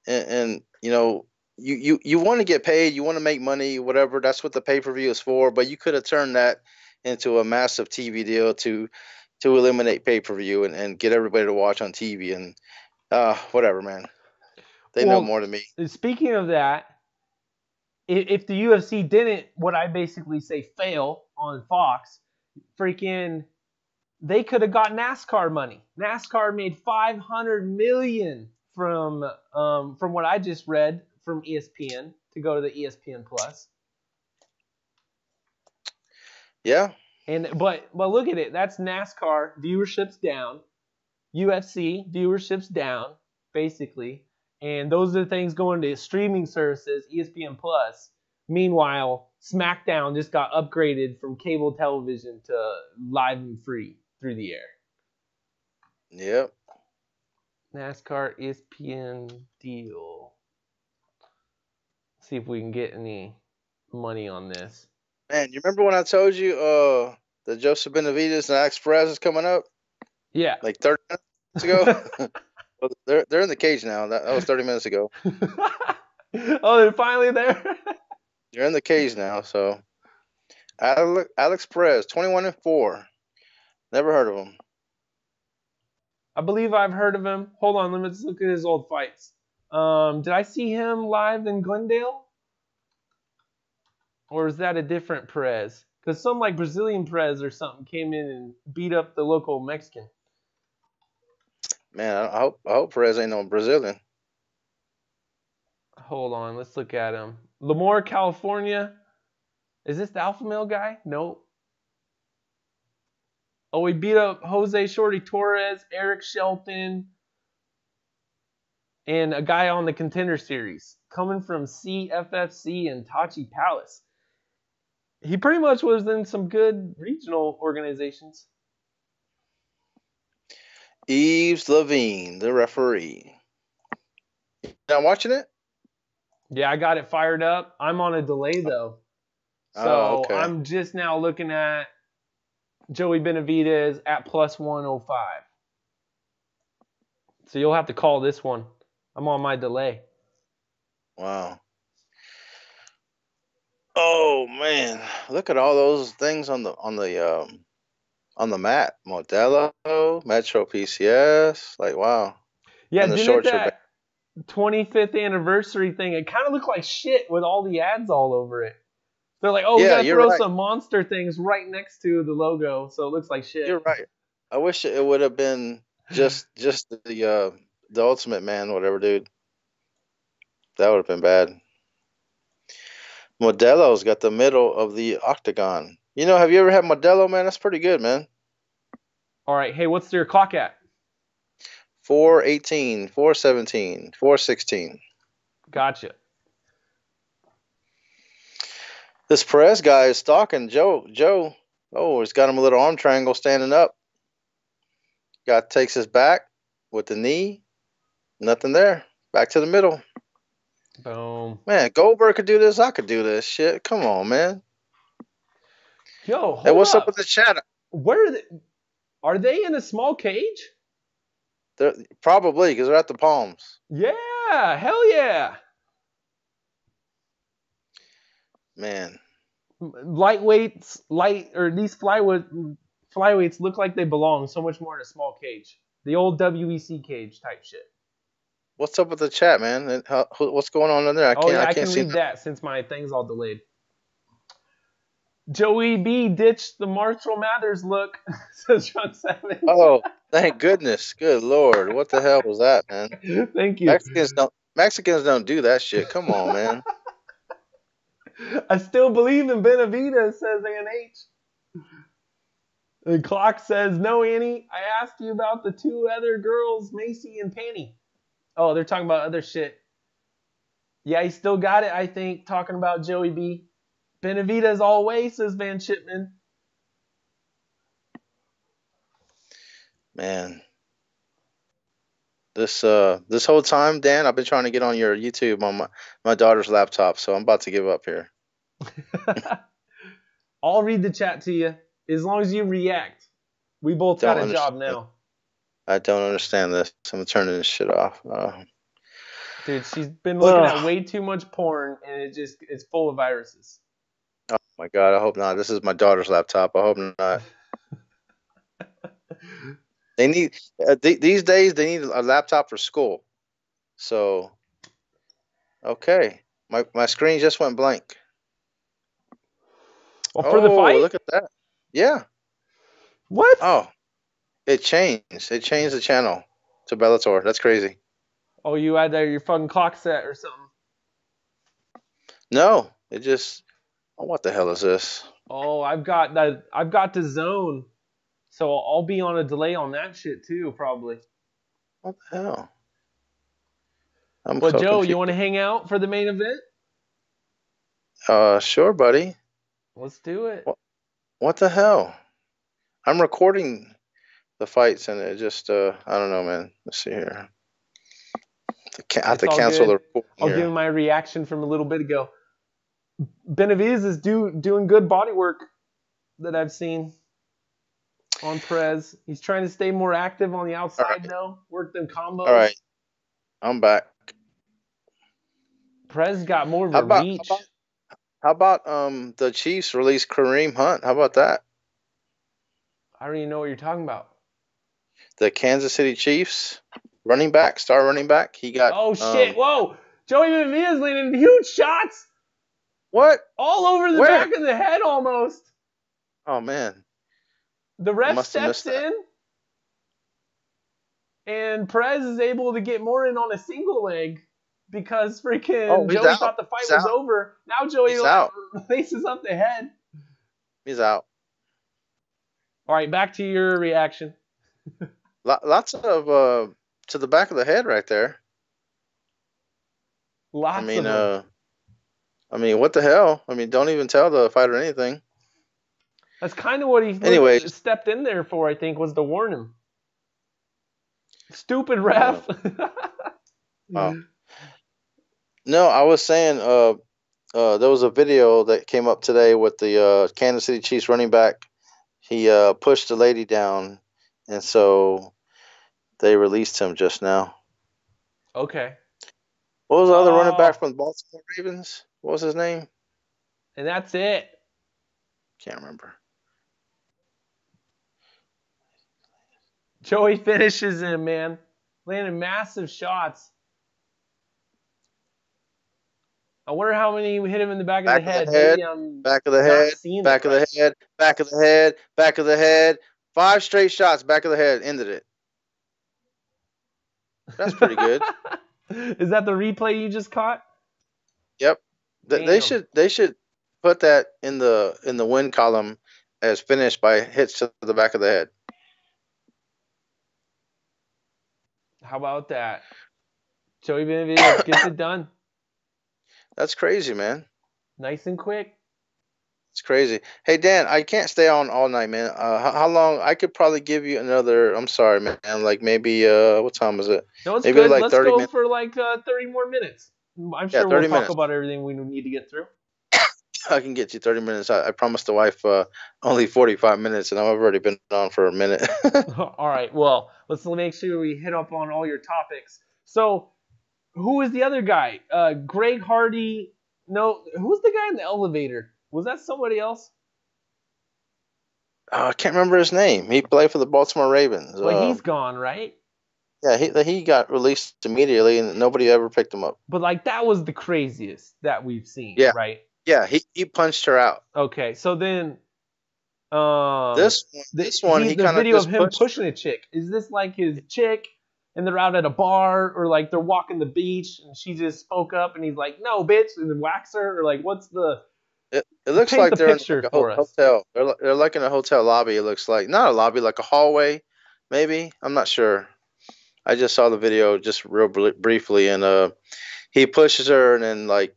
[SPEAKER 4] and you know, you want to get paid, you want to make money, whatever. That's what the pay-per-view is for. But you could have turned that into a massive TV deal to eliminate pay-per-view and get everybody to watch on TV and whatever, man. They know more than me.
[SPEAKER 2] Speaking of that, if the UFC didn't, what I basically say, fail on Fox, freaking, they could have got NASCAR money. NASCAR made $500 million from what I just read from ESPN to go to the ESPN Plus.
[SPEAKER 4] Yeah.
[SPEAKER 2] But look at it. That's NASCAR viewership's down, UFC viewership's down, basically. And those are the things going to streaming services, ESPN Plus. Meanwhile, SmackDown just got upgraded from cable television to live and free through the air.
[SPEAKER 4] Yep.
[SPEAKER 2] NASCAR ESPN deal. See if we can get any money on this.
[SPEAKER 4] Man, you remember when I told you that Joseph Benavidez and Alex Perez is coming up?
[SPEAKER 2] Yeah.
[SPEAKER 4] Like 30 minutes ago? Well, they're in the cage now. That was 30 minutes ago.
[SPEAKER 2] Oh, they're finally there?
[SPEAKER 4] They're in the cage now, so. Alex Perez, 21-4. Never heard of him.
[SPEAKER 2] I believe I've heard of him. Hold on, let's look at his old fights. Did I see him live in Glendale? Or is that a different Perez? Because some like Brazilian Perez or something came in and beat up the local Mexican.
[SPEAKER 4] Man, I hope Perez ain't no Brazilian.
[SPEAKER 2] Hold on, let's look at him. Lemoore, California. Is this the Alpha Male guy? Nope. Oh, he beat up Jose Shorty Torres, Eric Shelton, and a guy on the Contender Series coming from CFFC and Tachi Palace. He pretty much was in some good regional organizations.
[SPEAKER 4] Yves Levine, the referee. You not watching it?
[SPEAKER 2] Yeah, I got it fired up. I'm on a delay, though. So
[SPEAKER 4] okay.
[SPEAKER 2] I'm just now looking at Joey Benavidez at plus 105. So you'll have to call this one. I'm on my delay.
[SPEAKER 4] Wow. Oh man, look at all those things on the mat. Modelo, Metro PCS, like wow.
[SPEAKER 2] Yeah, didn't that 25th anniversary thing? It kind of looked like shit with all the ads all over it. They're like, oh, we gotta throw some monster things right next to the logo, so it looks like shit.
[SPEAKER 4] You're right. I wish it would have been just the Ultimate Man, whatever, dude. That would have been bad. Modelo's got the middle of the octagon. You know, have you ever had Modelo, man? That's pretty good, man.
[SPEAKER 2] All right. Hey, what's your clock at?
[SPEAKER 4] 4:18, 4:17, 4:16.
[SPEAKER 2] Gotcha.
[SPEAKER 4] This Perez guy is stalking Joe. Oh, he's got him a little arm triangle standing up. Guy takes his back with the knee. Nothing there. Back to the middle.
[SPEAKER 2] Boom.
[SPEAKER 4] Man, Goldberg could do this. I could do this shit. Come on, man.
[SPEAKER 2] Yo, hold
[SPEAKER 4] hey, what's
[SPEAKER 2] up
[SPEAKER 4] with the chat?
[SPEAKER 2] Where are they in a small cage?
[SPEAKER 4] They're probably because they're at the Palms.
[SPEAKER 2] Yeah, hell yeah.
[SPEAKER 4] Man.
[SPEAKER 2] Lightweights, these flyweights look like they belong so much more in a small cage. The old WEC cage type shit.
[SPEAKER 4] What's up with the chat, man? What's going on in there?
[SPEAKER 2] I can't read that since my thing's all delayed. Joey B ditched the Marshall Mathers look, says John Savage.
[SPEAKER 4] Oh, thank goodness. Good Lord. What the hell was that, man?
[SPEAKER 2] Thank you.
[SPEAKER 4] Mexicans don't do that shit. Come on, man.
[SPEAKER 2] I still believe in Benavidez, says ANH. The clock says, no, Annie. I asked you about the two other girls, Macy and Penny. Oh, they're talking about other shit. Yeah, he still got it, I think, talking about Joey B. Benavidez always, says Van Shipman.
[SPEAKER 4] Man. This whole time, Dan, I've been trying to get on your YouTube on my daughter's laptop, so I'm about to give up here.
[SPEAKER 2] I'll read the chat to you as long as you react. We both got a job now.
[SPEAKER 4] I don't understand this. I'm turning this shit off.
[SPEAKER 2] Dude, she's been looking at way too much porn, and it's full of viruses.
[SPEAKER 4] Oh my God, I hope not. This is my daughter's laptop. I hope not. They need these days. They need a laptop for school. So, okay, my screen just went blank.
[SPEAKER 2] Well, for the fight,
[SPEAKER 4] look at that. Yeah.
[SPEAKER 2] What?
[SPEAKER 4] Oh, it changed. It changed the channel to Bellator. That's crazy.
[SPEAKER 2] Oh, you had your fucking clock set or something?
[SPEAKER 4] No, it just. Oh, what the hell is this?
[SPEAKER 2] Oh, I've got the zone. So I'll be on a delay on that shit too, probably.
[SPEAKER 4] What the hell?
[SPEAKER 2] Well, Joe, confused. You want to hang out for the main event?
[SPEAKER 4] Sure, buddy.
[SPEAKER 2] Let's do it.
[SPEAKER 4] What the hell? I'm recording the fights and it just, I don't know, man. Let's see here. I have to cancel the recording
[SPEAKER 2] I'll give my reaction from a little bit ago. Benavidez is doing good body work that I've seen on Perez. He's trying to stay more active on the outside, though. Work them combos.
[SPEAKER 4] All right. I'm back.
[SPEAKER 2] Perez got more of a reach.
[SPEAKER 4] How about the Chiefs release Kareem Hunt? How about that?
[SPEAKER 2] I don't even know what you're talking about.
[SPEAKER 4] The Kansas City Chiefs star running back. He got.
[SPEAKER 2] Oh shit! Whoa! Joey Benavidez landing huge shots.
[SPEAKER 4] What?
[SPEAKER 2] All over the back of the head, almost.
[SPEAKER 4] Oh man.
[SPEAKER 2] The ref steps in, and Perez is able to get more in on a single leg because freaking Joey thought the fight was over. Now Joey laces up the head.
[SPEAKER 4] He's out.
[SPEAKER 2] All right, back to your reaction.
[SPEAKER 4] Lots of to the back of the head right there.
[SPEAKER 2] Lots of them.
[SPEAKER 4] I mean, what the hell? I mean, don't even tell the fighter anything.
[SPEAKER 2] That's kind of what he stepped in there for, I think, was to warn him. Stupid ref.
[SPEAKER 4] Oh. No, I was saying there was a video that came up today with the Kansas City Chiefs running back. He pushed the lady down, and so they released him just now.
[SPEAKER 2] Okay.
[SPEAKER 4] What was the other running back from the Baltimore Ravens? What was his name?
[SPEAKER 2] And that's it.
[SPEAKER 4] Can't remember.
[SPEAKER 2] Joey finishes him, man. Landing massive shots. I wonder how many hit him in the back of the head.
[SPEAKER 4] Back of the head. Back of the head. Back of the head. Back of the head. 5 straight shots. Back of the head. Ended it. That's pretty good.
[SPEAKER 2] Is that the replay you just caught?
[SPEAKER 4] Yep. They should put that in the win column as finished by hits to the back of the head.
[SPEAKER 2] How about that? Joey Benavidez gets it done.
[SPEAKER 4] That's crazy, man.
[SPEAKER 2] Nice and quick.
[SPEAKER 4] It's crazy. Hey, Dan, I can't stay on all night, man. How long? I could probably give you another. I'm sorry, man. Like maybe what time is it?
[SPEAKER 2] No, it's
[SPEAKER 4] maybe
[SPEAKER 2] good.
[SPEAKER 4] Like
[SPEAKER 2] Let's
[SPEAKER 4] 30
[SPEAKER 2] go
[SPEAKER 4] minutes.
[SPEAKER 2] for like 30 more minutes. I'm sure we'll talk
[SPEAKER 4] minutes.
[SPEAKER 2] about everything we need to get through.
[SPEAKER 4] I can get you 30 minutes. I promised the wife only 45 minutes, and I've already been on for a minute.
[SPEAKER 2] All right. Well, let's make sure we hit up on all your topics. So, who is the other guy? Greg Hardy. No, who's the guy in the elevator? Was that somebody else?
[SPEAKER 4] I can't remember his name. He played for the Baltimore Ravens.
[SPEAKER 2] Well, he's gone, right?
[SPEAKER 4] Yeah, he got released immediately, and nobody ever picked him up.
[SPEAKER 2] But like that was the craziest that we've seen, right?
[SPEAKER 4] Yeah, he punched her out.
[SPEAKER 2] Okay, so then
[SPEAKER 4] this one he kind of
[SPEAKER 2] video of him pushing a chick. Is this like his chick and they're out at a bar or like they're walking the beach and she just spoke up and he's like, "No, bitch," and then whacks her, or like what's the
[SPEAKER 4] It looks
[SPEAKER 2] Paint
[SPEAKER 4] like
[SPEAKER 2] the
[SPEAKER 4] they're in
[SPEAKER 2] picture
[SPEAKER 4] like a
[SPEAKER 2] for us.
[SPEAKER 4] hotel. They're like in a hotel lobby. It looks like not a lobby, like a hallway, maybe. I'm not sure. I just saw the video just real briefly, and he pushes her, and then like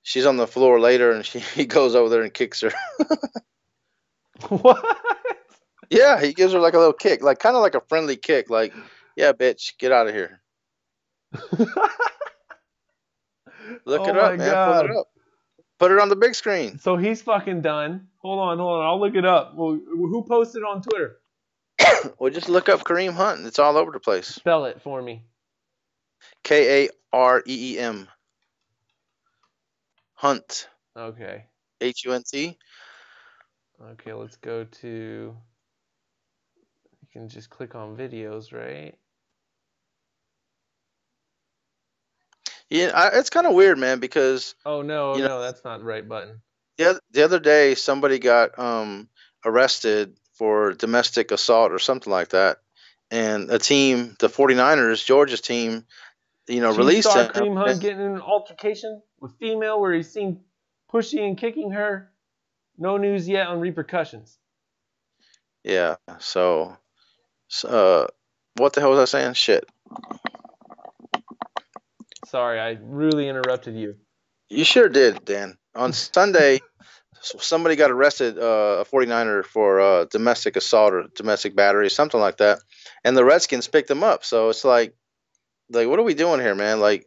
[SPEAKER 4] she's on the floor later, and he goes over there and kicks her.
[SPEAKER 2] What?
[SPEAKER 4] Yeah, he gives her like a little kick, like kind of like a friendly kick, like, yeah, bitch, get out of here. Look
[SPEAKER 2] Oh
[SPEAKER 4] it
[SPEAKER 2] my
[SPEAKER 4] up, man. Pull it
[SPEAKER 2] god.
[SPEAKER 4] up. Put it on the big screen.
[SPEAKER 2] So he's fucking done. Hold on. I'll look it up. Well, who posted on Twitter?
[SPEAKER 4] Well, just look up Kareem Hunt. It's all over the place.
[SPEAKER 2] Spell it for me.
[SPEAKER 4] Kareem. Hunt.
[SPEAKER 2] Okay.
[SPEAKER 4] Hunt.
[SPEAKER 2] Okay, let's go to... You can just click on videos, right?
[SPEAKER 4] Yeah, it's kind of weird, man, because
[SPEAKER 2] Oh, no,
[SPEAKER 4] you know
[SPEAKER 2] that's not the right button.
[SPEAKER 4] the other day somebody got arrested for domestic assault or something like that, and a team, the 49ers, Georgia's team,
[SPEAKER 2] Chief
[SPEAKER 4] released
[SPEAKER 2] star
[SPEAKER 4] him.
[SPEAKER 2] Kareem Hunt getting in an altercation with female where he's seen pushing and kicking her. No news yet on repercussions.
[SPEAKER 4] Yeah. So, what the hell was I saying? Shit.
[SPEAKER 2] Sorry, I really interrupted you.
[SPEAKER 4] You sure did, Dan. On Sunday, somebody got arrested, a 49er, for domestic assault or domestic battery, something like that, and the Redskins picked him up. So it's like, what are we doing here, man? Like,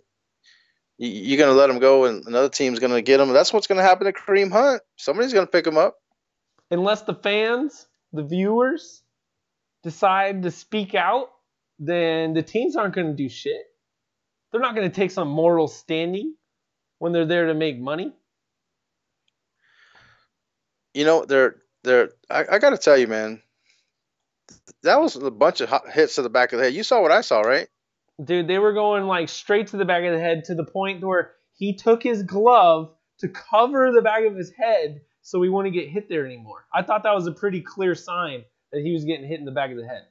[SPEAKER 4] you're gonna let him go, and another team's gonna get him. That's what's gonna happen to Kareem Hunt. Somebody's gonna pick him up.
[SPEAKER 2] Unless the fans, the viewers, decide to speak out, then the teams aren't going to do shit. They're not going to take some moral standing when they're there to make money.
[SPEAKER 4] I got to tell you, man, that was a bunch of hits to the back of the head. You saw what I saw, right?
[SPEAKER 2] Dude, they were going like straight to the back of the head to the point where he took his glove to cover the back of his head so he wouldn't get hit there anymore. I thought that was a pretty clear sign that he was getting hit in the back of the head.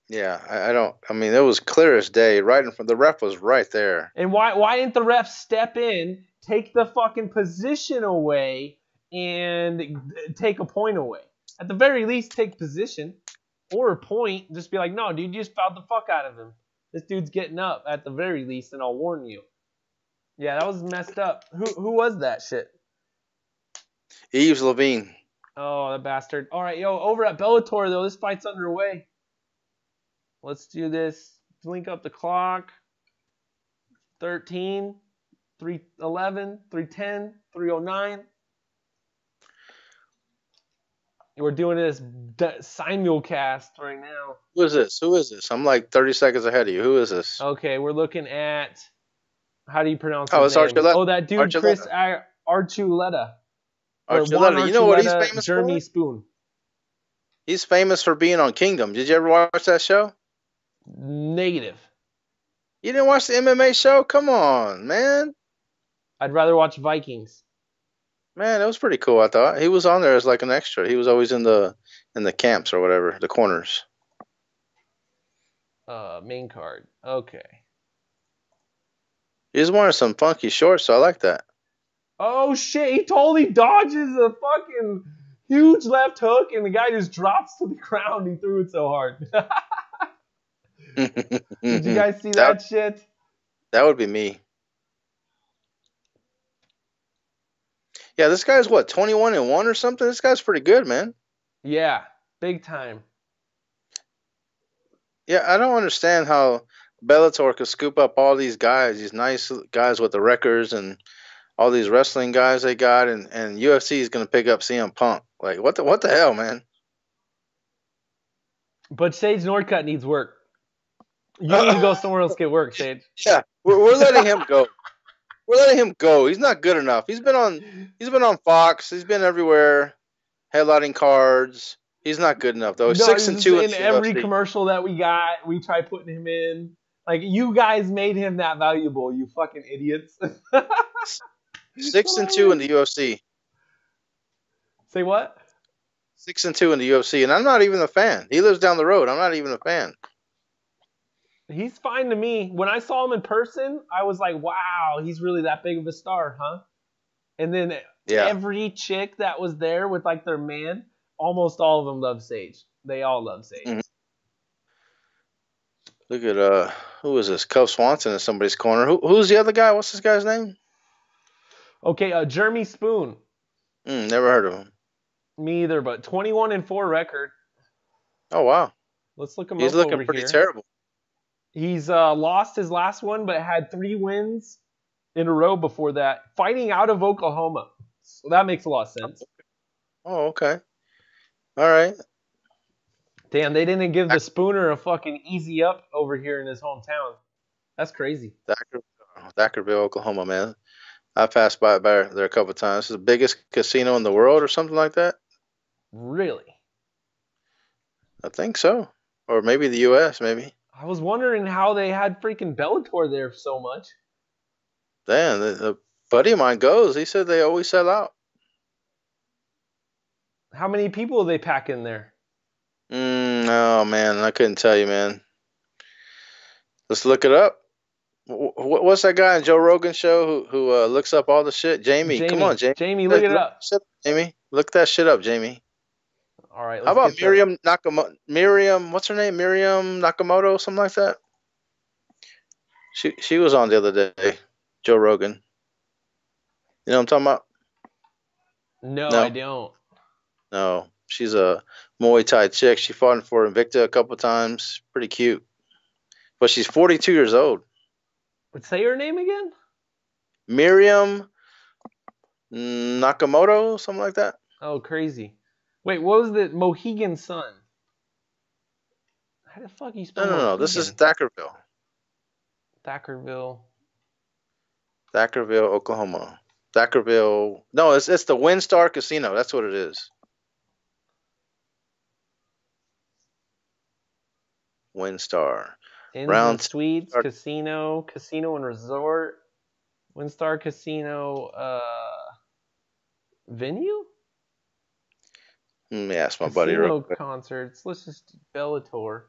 [SPEAKER 4] Yeah, I mean, it was clear as day, right in front. The ref was right there.
[SPEAKER 2] And why didn't the ref step in, take the fucking position away, and take a point away? At the very least, take position or a point. Just be like, no, dude, you just fouled the fuck out of him. This dude's getting up at the very least, and I'll warn you. Yeah, that was messed up. Who was that shit?
[SPEAKER 4] Yves Levine.
[SPEAKER 2] Oh, that bastard. All right, yo, over at Bellator, though, this fight's underway. Let's do this. Link up the clock. 13, 311, 310, 309. We're doing this simulcast right now.
[SPEAKER 4] Who is this? I'm like 30 seconds ahead of you. Who is this?
[SPEAKER 2] Okay, we're looking at... How do you pronounce
[SPEAKER 4] Oh,
[SPEAKER 2] his
[SPEAKER 4] it's
[SPEAKER 2] name?
[SPEAKER 4] Archuleta.
[SPEAKER 2] Oh, that dude,
[SPEAKER 4] Archuleta.
[SPEAKER 2] Chris Archuleta.
[SPEAKER 4] Archuleta. You know what he's famous
[SPEAKER 2] Jeremy
[SPEAKER 4] for?
[SPEAKER 2] Spoon.
[SPEAKER 4] He's famous for being on Kingdom. Did you ever watch that show?
[SPEAKER 2] Negative.
[SPEAKER 4] You didn't watch the MMA show? Come on, man.
[SPEAKER 2] I'd rather watch Vikings.
[SPEAKER 4] Man, it was pretty cool, I thought. He was on there as like an extra. He was always in the camps or whatever, the corners.
[SPEAKER 2] Main card. Okay.
[SPEAKER 4] He was wearing some funky shorts, so I like that.
[SPEAKER 2] Oh shit, he totally dodges a fucking huge left hook and the guy just drops to the ground. He threw it so hard. Did you guys see that shit?
[SPEAKER 4] That would be me. Yeah, this guy's what, 21-1 or something? This guy's pretty good, man.
[SPEAKER 2] Yeah, big time.
[SPEAKER 4] Yeah, I don't understand how Bellator could scoop up all these guys, these nice guys with the records and all these wrestling guys they got, and UFC is going to pick up CM Punk. Like, what the hell, man?
[SPEAKER 2] But Sage Northcutt needs work. You need to go somewhere else to get work, Sage.
[SPEAKER 4] Yeah, we're letting him go. We're letting him go. He's not good enough. He's been on Fox. He's been everywhere, headlining cards. He's not good enough though.
[SPEAKER 2] No,
[SPEAKER 4] 6-2
[SPEAKER 2] in every commercial that we got, we try putting him in. Like, you guys made him that valuable, you fucking idiots.
[SPEAKER 4] 6-2 in the UFC.
[SPEAKER 2] Say what?
[SPEAKER 4] 6-2 in the UFC, and I'm not even a fan. He lives down the road. I'm not even a fan.
[SPEAKER 2] He's fine to me. When I saw him in person, I was like, wow, he's really that big of a star, huh? And then
[SPEAKER 4] Yeah.
[SPEAKER 2] Every chick that was there with like their man, almost all of them love Sage. They all love Sage.
[SPEAKER 4] Mhm. Look at who is this? Cub Swanson in somebody's corner. Who's the other guy? What's this guy's name?
[SPEAKER 2] Okay, Jeremy Spoon.
[SPEAKER 4] Never heard of him.
[SPEAKER 2] Me either, but 21-4 record.
[SPEAKER 4] Oh wow.
[SPEAKER 2] Let's look him
[SPEAKER 4] He's
[SPEAKER 2] up
[SPEAKER 4] looking
[SPEAKER 2] over
[SPEAKER 4] pretty
[SPEAKER 2] here.
[SPEAKER 4] terrible.
[SPEAKER 2] He's lost his last one, but had 3 wins in a row before that, fighting out of Oklahoma. So that makes a lot of sense.
[SPEAKER 4] Oh, okay. All right.
[SPEAKER 2] Damn, they didn't give the Spooner a fucking easy up over here in his hometown. That's crazy.
[SPEAKER 4] Thackerville, Oklahoma, man. I passed by there a couple of times. It's the biggest casino in the world or something like that.
[SPEAKER 2] Really?
[SPEAKER 4] I think so. Or maybe the U.S., maybe.
[SPEAKER 2] I was wondering how they had freaking Bellator there so much.
[SPEAKER 4] Damn, the buddy of mine goes. He said they always sell out.
[SPEAKER 2] How many people do they pack in there?
[SPEAKER 4] Oh, man, I couldn't tell you, man. Let's look it up. What's that guy on Joe Rogan's show who looks up all the shit? Jamie. Come on, Jamie.
[SPEAKER 2] Jamie, look it up.
[SPEAKER 4] Jamie, look that shit up, Jamie.
[SPEAKER 2] All right.
[SPEAKER 4] How about Miriam Nakamoto? Miriam, what's her name? Miriam Nakamoto, something like that. She was on the other day. Joe Rogan. You know what I'm talking about?
[SPEAKER 2] No, I don't.
[SPEAKER 4] No, she's a Muay Thai chick. She fought for Invicta a couple times. Pretty cute, but she's 42 years old.
[SPEAKER 2] But say her name again.
[SPEAKER 4] Miriam Nakamoto, something like that.
[SPEAKER 2] Oh, crazy. Wait, what was the Mohegan Sun? How the fuck you spell
[SPEAKER 4] No. This is Thackerville.
[SPEAKER 2] Thackerville,
[SPEAKER 4] Oklahoma. Thackerville. No, it's the WinStar Casino. That's what it is. WinStar.
[SPEAKER 2] Round Suites, Casino and Resort, WinStar Casino, venue?
[SPEAKER 4] Let me ask my buddy real quick.
[SPEAKER 2] Concerts. Let's just Bellator.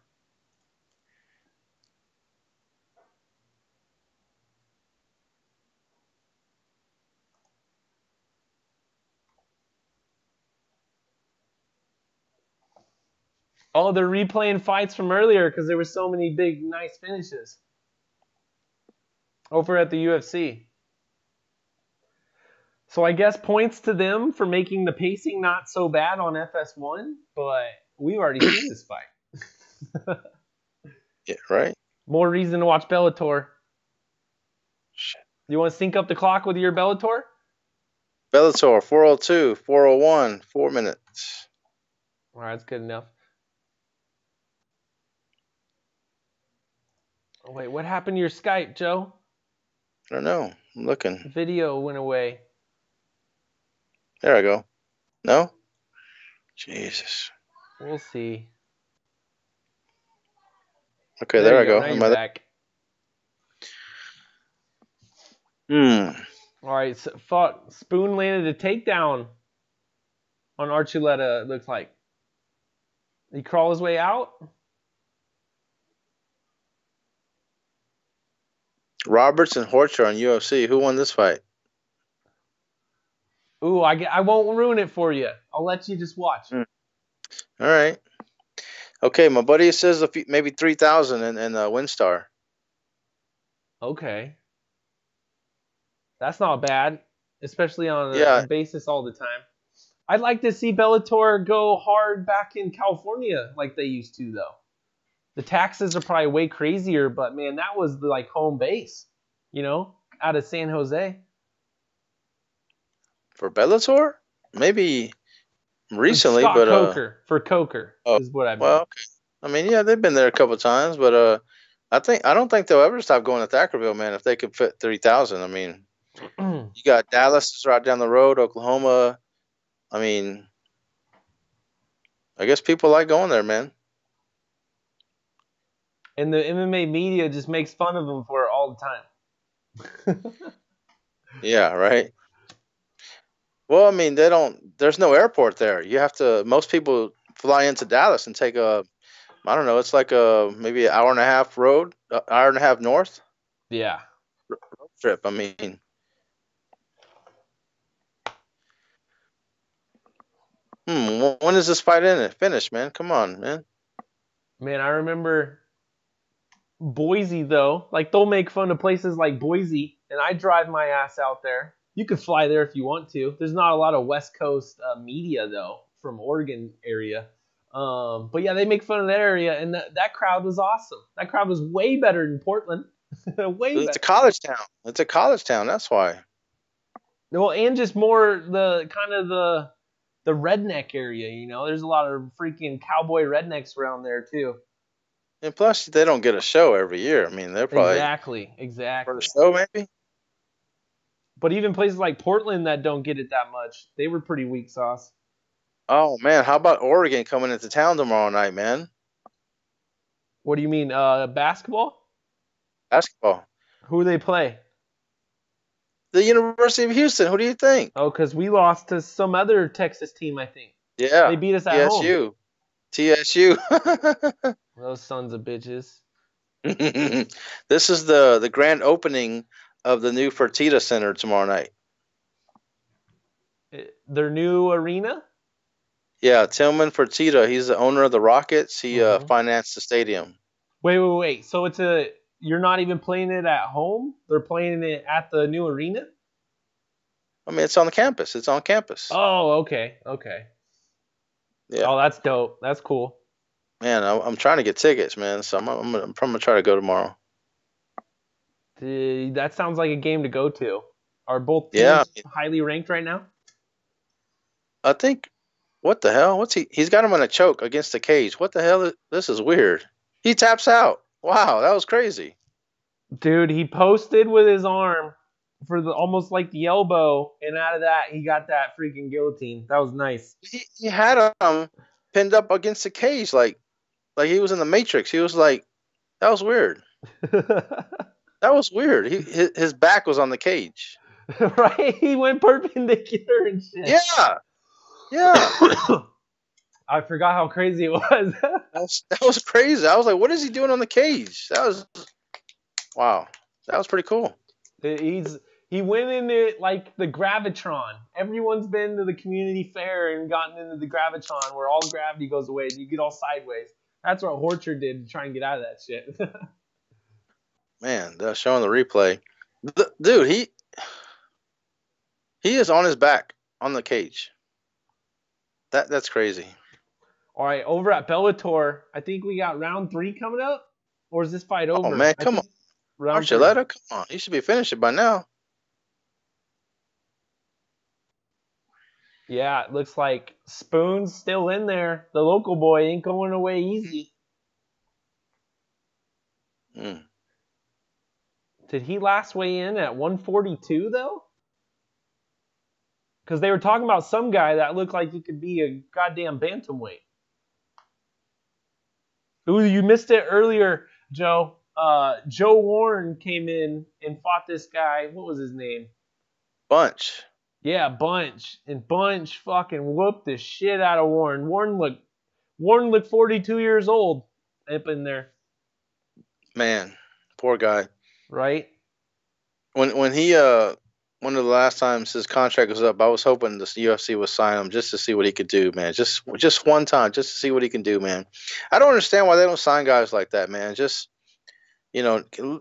[SPEAKER 2] Oh, they're replaying fights from earlier because there were so many big, nice finishes over at the UFC. So I guess points to them for making the pacing not so bad on FS1, but we've already seen this fight.
[SPEAKER 4] Yeah, right.
[SPEAKER 2] More reason to watch Bellator.
[SPEAKER 4] Shit.
[SPEAKER 2] You want to sync up the clock with your Bellator?
[SPEAKER 4] Bellator, 402, 401, 4 minutes.
[SPEAKER 2] All right, that's good enough. Oh, wait, what happened to your Skype, Joe?
[SPEAKER 4] I don't know. I'm looking.
[SPEAKER 2] Video went away.
[SPEAKER 4] There I go. No? Jesus.
[SPEAKER 2] We'll see.
[SPEAKER 4] Okay, there I go.
[SPEAKER 2] Now you're back. All right, so Spoon landed a takedown on Archuleta, it looks like. Did he crawl his way out?
[SPEAKER 4] Roberts and Horcher on UFC. Who won this fight?
[SPEAKER 2] Ooh, I won't ruin it for you. I'll let you just watch.
[SPEAKER 4] All right. Okay, my buddy says maybe 3,000 in WinStar.
[SPEAKER 2] Okay. That's not bad, especially on a basis all the time. I'd like to see Bellator go hard back in California like they used to, though. The taxes are probably way crazier, but man, that was the home base, out of San Jose.
[SPEAKER 4] For Bellator? Maybe recently,
[SPEAKER 2] Scott
[SPEAKER 4] but
[SPEAKER 2] Coker for Coker is what I mean. Well,
[SPEAKER 4] okay. I mean, yeah, they've been there a couple of times, but I don't think they'll ever stop going to Thackerville, man. If they could fit 3,000, I mean, you got Dallas right down the road, Oklahoma. I mean, I guess people like going there, man.
[SPEAKER 2] And the MMA media just makes fun of them for it all the time.
[SPEAKER 4] Yeah, right. Well, I mean, there's no airport there. Most people fly into Dallas and take I don't know, it's like maybe an hour and a half road, hour and a half north.
[SPEAKER 2] Yeah.
[SPEAKER 4] Road trip, I mean. When is this fight in it? Finish, man. Come on, man.
[SPEAKER 2] Man, I remember Boise, though. Like, they'll make fun of places like Boise, and I drive my ass out there. You could fly there if you want to. There's not a lot of West Coast media, though, from Oregon area. But yeah, they make fun of that area, and that crowd was awesome. That crowd was way better than Portland. Way better.
[SPEAKER 4] It's a college town. It's a college town. That's why.
[SPEAKER 2] Well, and just more the kind of the redneck area, you know. There's a lot of freaking cowboy rednecks around there too.
[SPEAKER 4] And plus, they don't get a show every year. I mean, they're probably
[SPEAKER 2] exactly
[SPEAKER 4] for the show maybe.
[SPEAKER 2] But even places like Portland that don't get it that much, they were pretty weak sauce.
[SPEAKER 4] Oh man, how about Oregon coming into town tomorrow night, man?
[SPEAKER 2] What do you mean, basketball?
[SPEAKER 4] Basketball.
[SPEAKER 2] Who do they play?
[SPEAKER 4] The University of Houston. Who do you think?
[SPEAKER 2] Oh, because we lost to some other Texas team, I think.
[SPEAKER 4] Yeah.
[SPEAKER 2] They beat us at home.
[SPEAKER 4] TSU.
[SPEAKER 2] Those sons of bitches.
[SPEAKER 4] This is the grand opening of the new Fertitta Center tomorrow night.
[SPEAKER 2] Their new arena?
[SPEAKER 4] Yeah, Tillman Fertitta. He's the owner of the Rockets. He financed the stadium.
[SPEAKER 2] Wait. So you're not even playing it at home? They're playing it at the new arena?
[SPEAKER 4] I mean, it's on the campus. It's on campus.
[SPEAKER 2] Oh, okay. Yeah. Oh, that's dope. That's cool.
[SPEAKER 4] Man, I'm trying to get tickets, man. So I'm gonna try to go tomorrow.
[SPEAKER 2] That sounds like a game to go to. Are both teams highly ranked right now?
[SPEAKER 4] I think. What the hell? He's got him on a choke against the cage. What the hell? This is weird. He taps out. Wow, that was crazy.
[SPEAKER 2] Dude, he posted with his arm for almost like the elbow, and out of that, he got that freaking guillotine. That was nice.
[SPEAKER 4] He had him pinned up against the cage like he was in the Matrix. He was like, that was weird. That was weird. His back was on the cage.
[SPEAKER 2] Right? He went perpendicular and shit.
[SPEAKER 4] Yeah.
[SPEAKER 2] I forgot how crazy it was.
[SPEAKER 4] That was crazy. I was like, what is he doing on the cage? Wow. That was pretty cool.
[SPEAKER 2] He went in it like the Gravitron. Everyone's been to the community fair and gotten into the Gravitron where all gravity goes away and you get all sideways. That's what Horcher did to try and get out of that shit.
[SPEAKER 4] Man, they're showing the replay. Dude, he is on his back on the cage. That's crazy.
[SPEAKER 2] All right, over at Bellator, I think we got round 3 coming up. Or is this fight over?
[SPEAKER 4] Oh, man, come on. Archuleta, come on. You should be finishing by now.
[SPEAKER 2] Yeah, it looks like Spoon's still in there. The local boy ain't going away easy. Did he last weigh in at 142, though? Because they were talking about some guy that looked like he could be a goddamn bantamweight. Ooh, you missed it earlier, Joe. Joe Warren came in and fought this guy. What was his name?
[SPEAKER 4] Bunch.
[SPEAKER 2] Yeah, Bunch. And Bunch fucking whooped the shit out of Warren. Warren looked 42 years old up in there.
[SPEAKER 4] Man, poor guy.
[SPEAKER 2] Right?
[SPEAKER 4] When he one of the last times his contract was up, I was hoping the UFC would sign him just to see what he could do, man. Just one time, just to see what he can do, man. I don't understand why they don't sign guys like that, man. Just,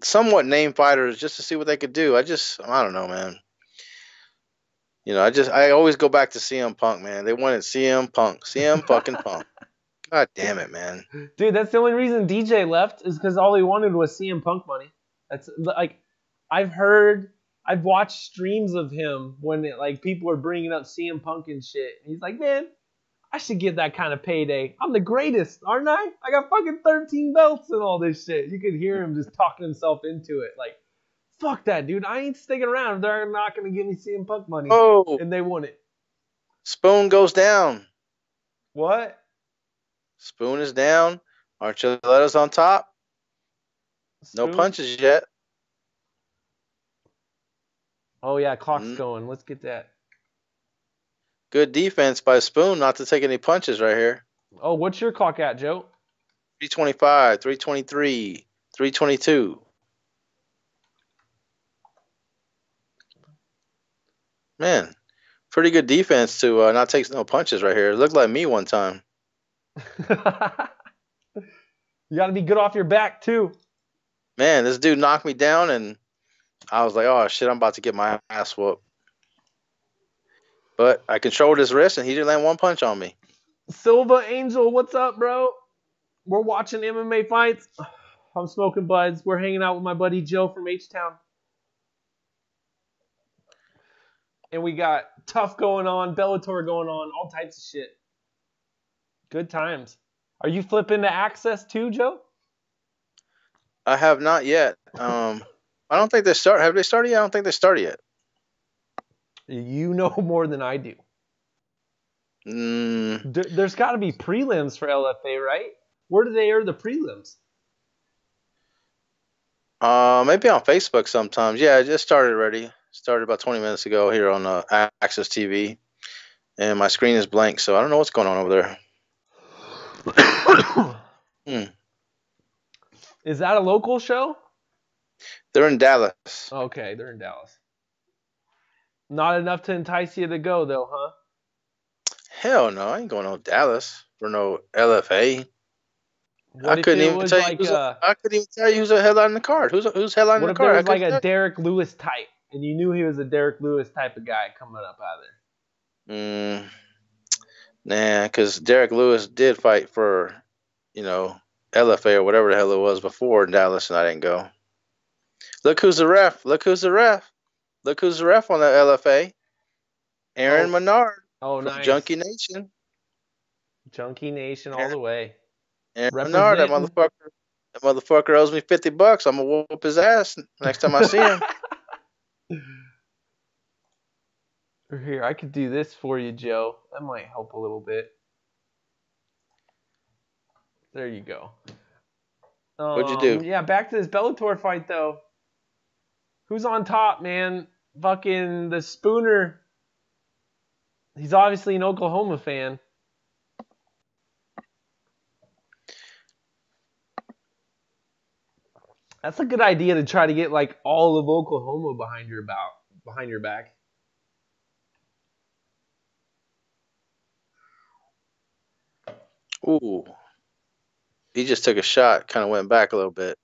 [SPEAKER 4] somewhat named fighters just to see what they could do. I don't know, man. I always go back to CM Punk, man. They wanted CM Punk. CM fucking Punk. God damn it, man.
[SPEAKER 2] Dude, that's the only reason DJ left is because all he wanted was CM Punk money. That's like, I've watched streams of him when people are bringing up CM Punk and shit. And he's like, man, I should get that kind of payday. I'm the greatest, aren't I? I got fucking 13 belts and all this shit. You could hear him just talking himself into it. Like, fuck that, dude. I ain't sticking around if they're not going to give me CM Punk money.
[SPEAKER 4] Oh.
[SPEAKER 2] And they want it.
[SPEAKER 4] Spoon goes down.
[SPEAKER 2] What?
[SPEAKER 4] Spoon is down. Archuleta's on top.
[SPEAKER 2] Spoon?
[SPEAKER 4] No punches yet.
[SPEAKER 2] Oh, yeah, clock's going. Let's get that.
[SPEAKER 4] Good defense by Spoon not to take any punches right here.
[SPEAKER 2] Oh, what's your clock at, Joe?
[SPEAKER 4] 325, 323, 322. Man, Pretty good defense to not take no punches right here. It looked like me one time.
[SPEAKER 2] You got to be good off your back too.
[SPEAKER 4] Man, this dude knocked me down, and I was like, "Oh shit, I'm about to get my ass whooped." But I controlled his wrist, and he didn't land one punch on me.
[SPEAKER 2] Silva Angel, what's up, bro? We're watching MMA fights. I'm smoking buds. We're hanging out with my buddy Joe from H-Town. And we got TUF going on, Bellator going on, all types of shit. Good times. Are you flipping to Access too, Joe?
[SPEAKER 4] I have not yet. I don't think they start. Have they started yet? I don't think they started yet.
[SPEAKER 2] You know more than I do. There's got to be prelims for LFA, right? Where do they air the prelims?
[SPEAKER 4] Maybe on Facebook sometimes. Yeah, it just started already. Started about 20 minutes ago here on Access TV. And my screen is blank, so I don't know what's going on over there.
[SPEAKER 2] Is that a local show?
[SPEAKER 4] They're in Dallas.
[SPEAKER 2] Okay, they're in Dallas. Not enough to entice you to go, though, huh?
[SPEAKER 4] Hell no, I ain't going to Dallas for no LFA.
[SPEAKER 2] I couldn't even tell you.
[SPEAKER 4] I couldn't even tell you who's a headline in the card. Who's headlining the card?
[SPEAKER 2] What if there was like a Derek Lewis type, and you knew he was a Derek Lewis type of guy coming up out of
[SPEAKER 4] there? Nah, because Derek Lewis did fight for, LFA or whatever the hell it was before in Dallas, and I didn't go. Look who's the ref. Look who's the ref. Look who's the ref on the LFA. Aaron Menard.
[SPEAKER 2] Oh,
[SPEAKER 4] from
[SPEAKER 2] nice.
[SPEAKER 4] Junkie Nation.
[SPEAKER 2] Junkie Nation all the way.
[SPEAKER 4] Aaron Menard, that motherfucker owes me $50. I'm gonna whoop his ass next time I see him.
[SPEAKER 2] Here, I could do this for you, Joe. That might help a little bit. There you go.
[SPEAKER 4] What'd you do?
[SPEAKER 2] Yeah, back to this Bellator fight, though. Who's on top, man? Fucking the Spooner. He's obviously an Oklahoma fan. That's a good idea to try to get like all of Oklahoma behind your back.
[SPEAKER 4] Ooh. He just took a shot, kind of went back a little bit.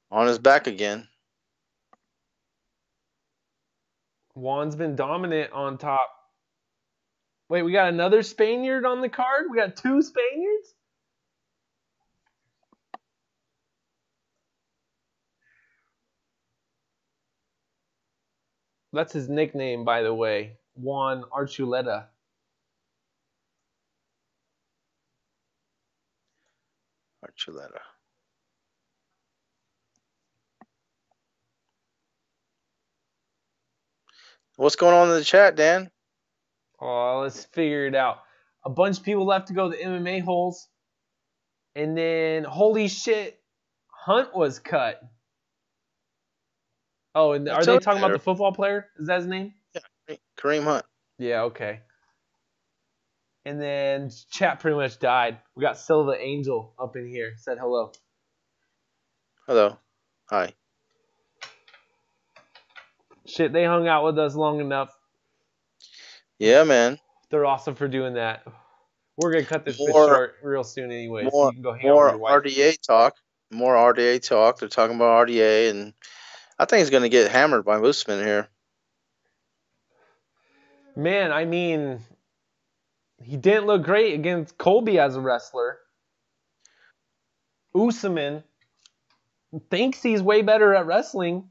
[SPEAKER 4] On his back again.
[SPEAKER 2] Juan's been dominant on top. Wait, we got another Spaniard on the card? We got 2 Spaniards? That's his nickname, by the way. Juan Archuleta.
[SPEAKER 4] Archuleta. What's going on in the chat, Dan?
[SPEAKER 2] Oh, let's figure it out. A bunch of people left to go to the MMA holes. And then, holy shit, Hunt was cut. Oh, and are they talking about the football player? Is that his name?
[SPEAKER 4] Yeah, Kareem Hunt.
[SPEAKER 2] Yeah, okay. And then chat pretty much died. We got Silva Angel up in here. Said hello.
[SPEAKER 4] Hello. Hi.
[SPEAKER 2] Shit, they hung out with us long enough.
[SPEAKER 4] Yeah, man.
[SPEAKER 2] They're awesome for doing that. We're going to cut this bit short real soon anyway. So you can go hang out with your wife.
[SPEAKER 4] RDA talk. More RDA talk. They're talking about RDA, and I think he's going to get hammered by Mooseman here.
[SPEAKER 2] Man, I mean, he didn't look great against Colby as a wrestler. Usman thinks he's way better at wrestling.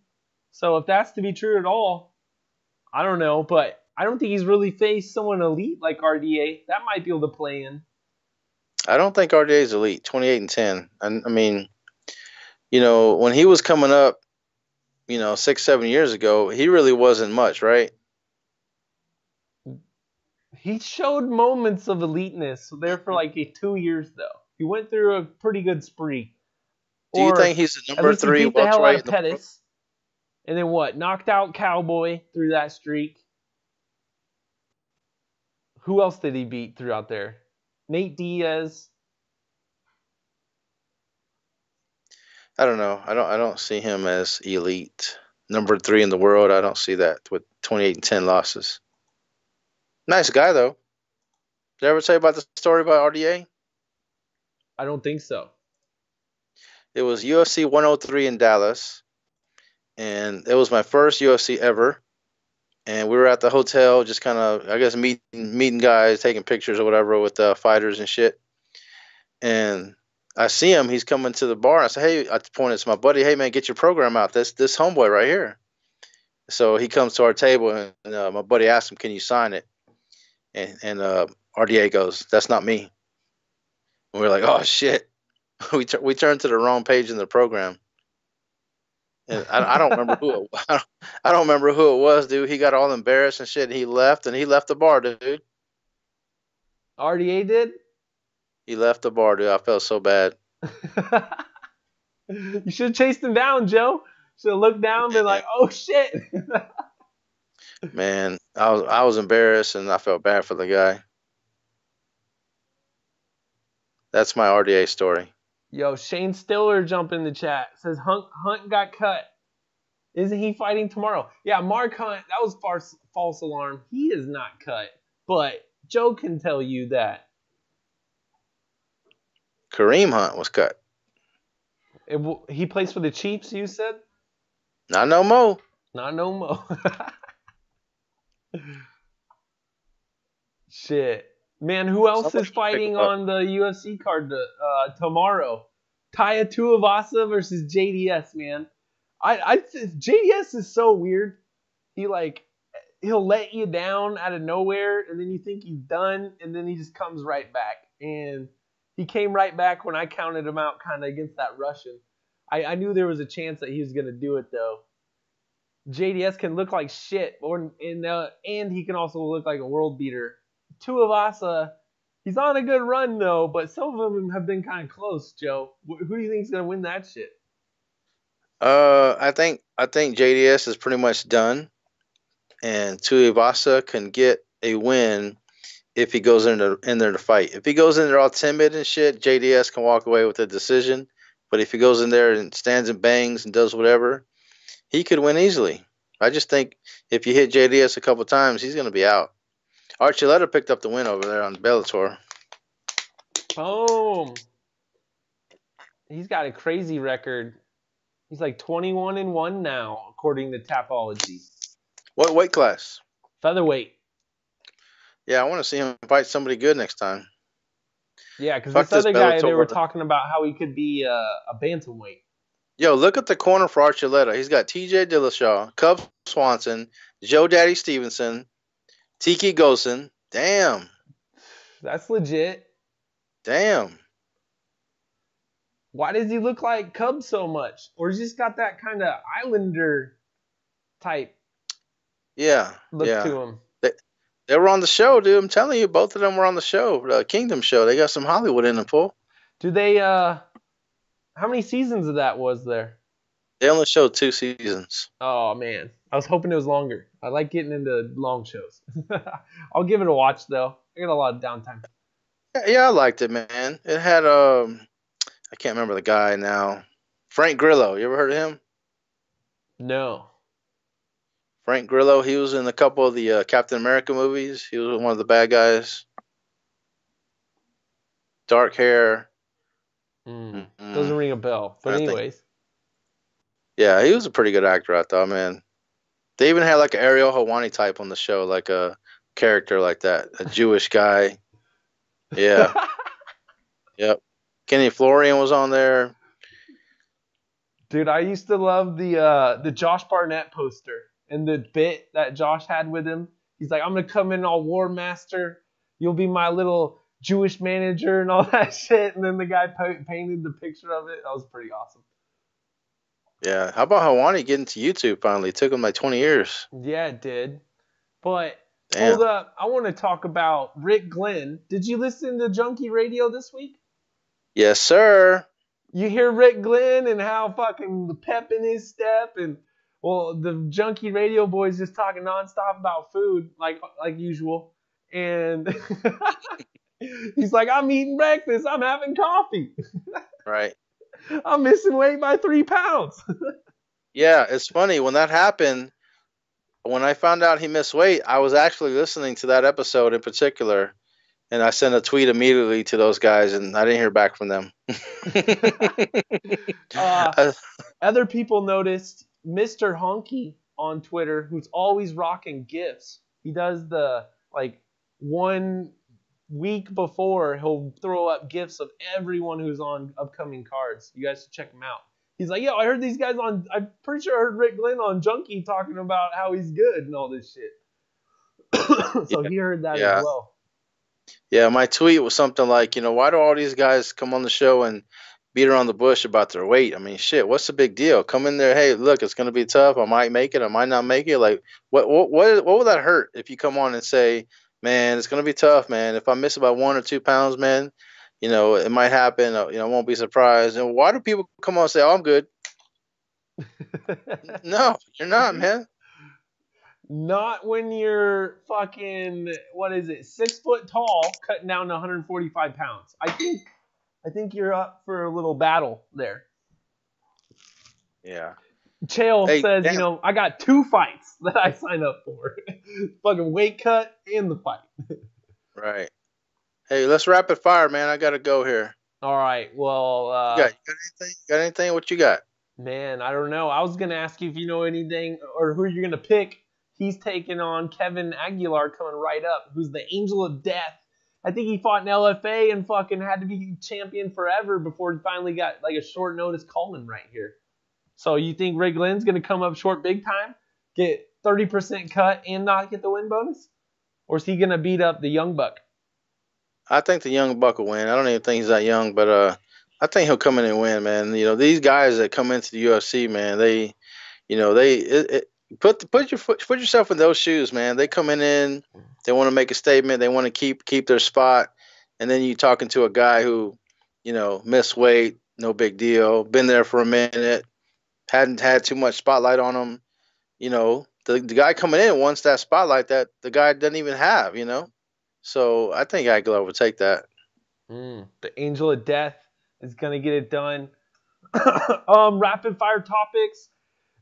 [SPEAKER 2] So if that's to be true at all, I don't know. But I don't think he's really faced someone elite like RDA. That might be able to play in.
[SPEAKER 4] I don't think RDA is elite. 28-10. I mean, when he was coming up, 6-7 years ago, he really wasn't much, right?
[SPEAKER 2] He showed moments of eliteness there for like 2 years, though. He went through a pretty good spree.
[SPEAKER 4] Do you think he's the number 3
[SPEAKER 2] beat the hell out of Pettis? And then what? Knocked out Cowboy through that streak. Who else did he beat throughout there? Nate Diaz.
[SPEAKER 4] I don't know. I don't see him as elite. Number 3 in the world. I don't see that with 28-10 losses. Nice guy though. Did I ever tell you about the story about RDA?
[SPEAKER 2] I don't think so.
[SPEAKER 4] It was UFC 103 in Dallas, and it was my first UFC ever. And we were at the hotel, just kind of, I guess, meeting guys, taking pictures or whatever with fighters and shit. And I see him. He's coming to the bar. I say, hey, I pointed to my buddy, hey man, get your program out. This homeboy right here. So he comes to our table, and my buddy asked him, can you sign it? And RDA goes, that's not me. And we're like, oh shit. we turned to the wrong page in the program. And I don't remember who I don't remember who it was, dude. He got all embarrassed and shit. And he left the bar, dude.
[SPEAKER 2] RDA did?
[SPEAKER 4] He left the bar, dude. I felt so bad.
[SPEAKER 2] You should have chased him down, Joe. Should have looked down and been like, oh shit.
[SPEAKER 4] Man, I was embarrassed and I felt bad for the guy. That's my RDA story.
[SPEAKER 2] Yo, Shane Stiller jump in the chat. Says Hunt got cut. Isn't he fighting tomorrow? Yeah, Mark Hunt, that was false alarm. He is not cut. But Joe can tell you that.
[SPEAKER 4] Kareem Hunt was cut.
[SPEAKER 2] He plays for the Chiefs, you said?
[SPEAKER 4] Not no more.
[SPEAKER 2] Not no more. Shit. Man, who else is fighting on the UFC card tomorrow? Taya Tuivasa versus JDS, man. JDS is so weird. He'll let you down out of nowhere, and then you think he's done, and then he just comes right back. And he came right back when I counted him out kind of against that Russian. I knew there was a chance that he was going to do it, though. JDS can look like shit, and he can also look like a world beater. Tuivasa, he's on a good run, though, but some of them have been kind of close, Joe. Who do you think is going to win that shit?
[SPEAKER 4] I think JDS is pretty much done, and Tuivasa can get a win if he goes in there to fight. If he goes in there all timid and shit, JDS can walk away with a decision. But if he goes in there and stands and bangs and does whatever, he could win easily. I just think if you hit JDS a couple times, he's going to be out. Archuleta picked up the win over there on Bellator.
[SPEAKER 2] Boom. He's got a crazy record. He's like 21-1 now, according to Tapology.
[SPEAKER 4] What weight class?
[SPEAKER 2] Featherweight.
[SPEAKER 4] Yeah, I want to see him fight somebody good next time.
[SPEAKER 2] Yeah, because this other guy, they were talking about how he could be a bantamweight.
[SPEAKER 4] Yo, look at the corner for Archuleta. He's got TJ Dillashaw, Cub Swanson, Joe Daddy Stevenson, Tiki Gosen. Damn.
[SPEAKER 2] That's legit.
[SPEAKER 4] Damn.
[SPEAKER 2] Why does he look like Cub so much? Or he's just got that kind of Islander type look to him.
[SPEAKER 4] They were on the show, dude. I'm telling you, both of them were on the show, the Kingdom show. They got some Hollywood in them, fool.
[SPEAKER 2] Do they, how many seasons of that was there?
[SPEAKER 4] They only showed 2 seasons.
[SPEAKER 2] Oh, man. I was hoping it was longer. I like getting into long shows. I'll give it a watch, though. I got a lot of downtime.
[SPEAKER 4] Yeah, I liked it, man. It had, I can't remember the guy now. Frank Grillo. You ever heard of him?
[SPEAKER 2] No.
[SPEAKER 4] Frank Grillo, he was in a couple of the Captain America movies. He was one of the bad guys. Dark hair.
[SPEAKER 2] Doesn't ring a bell. But anyways.
[SPEAKER 4] Yeah, he was a pretty good actor, I thought, man. They even had like an Ariel Helwani type on the show, like a character like that. A Jewish guy. Yeah. Yep. Kenny Florian was on there.
[SPEAKER 2] Dude, I used to love the Josh Barnett poster. And the bit that Josh had with him, he's like, I'm going to come in all War Master. You'll be my little Jewish manager and all that shit. And then the guy painted the picture of it. That was pretty awesome.
[SPEAKER 4] Yeah. How about Helwani getting to YouTube finally? It took him like 20 years.
[SPEAKER 2] Yeah, it did. But hold up. I want to talk about Rick Glenn. Did you listen to Junkie Radio this week?
[SPEAKER 4] Yes, sir.
[SPEAKER 2] You hear Rick Glenn and how fucking the pep in his step and... Well, the Junkie Radio boys just talking nonstop about food, like usual. And he's like, I'm eating breakfast. I'm having coffee.
[SPEAKER 4] Right.
[SPEAKER 2] I'm missing weight by 3 pounds.
[SPEAKER 4] Yeah, it's funny. When that happened, when I found out he missed weight, I was actually listening to that episode in particular, and I sent a tweet immediately to those guys, and I didn't hear back from them. Uh,
[SPEAKER 2] Other people noticed Mr. Honky on Twitter, who's always rocking gifts. He does the, like, 1 week before, he'll throw up gifts of everyone who's on upcoming cards. You guys should check him out. He's like, yo, I heard these guys on, I'm pretty sure I heard Rick Glenn on Junkie talking about how he's good and all this shit. So he heard that as well.
[SPEAKER 4] Yeah, my tweet was something like, why do all these guys come on the show and beat around the bush about their weight? I mean, shit, what's the big deal? Come in there, hey, look, it's gonna be tough. I might make it, I might not make it. Like, what would that hurt if you come on and say, man, it's gonna be tough, man. If I miss about 1 or 2 pounds, man, it might happen. I won't be surprised. And why do people come on and say, oh, I'm good? No, you're not, man.
[SPEAKER 2] Not when you're fucking, 6 foot tall, cutting down to 145 pounds. I think you're up for a little battle there.
[SPEAKER 4] Yeah.
[SPEAKER 2] Chael says, damn. I got 2 fights that I signed up for. Fucking weight cut and the fight.
[SPEAKER 4] Right. Hey, let's rapid fire, man. I gotta go here.
[SPEAKER 2] All right. Well,
[SPEAKER 4] you got anything? Got anything? What you got?
[SPEAKER 2] Man, I don't know. I was gonna ask you if you know anything or who you're gonna pick. He's taking on Kevin Aguilar coming right up, who's the Angel of Death. I think he fought in LFA and fucking had to be champion forever before he finally got like a short notice call-in right here. So you think Rick Glenn's going to come up short big time, get 30% cut, and not get the win bonus? Or is he going to beat up the Young Buck?
[SPEAKER 4] I think the Young Buck will win. I don't even think he's that young, but I think he'll come in and win, man. These guys that come into the UFC, man, put yourself in those shoes, man. They coming in, they want to make a statement, they want to keep their spot, and then you talking to a guy who, missed weight, no big deal, been there for a minute, hadn't had too much spotlight on him. The guy coming in wants that spotlight that the guy doesn't even have. So I think Aguilar will take that.
[SPEAKER 2] The Angel of Death is gonna get it done. Rapid fire topics.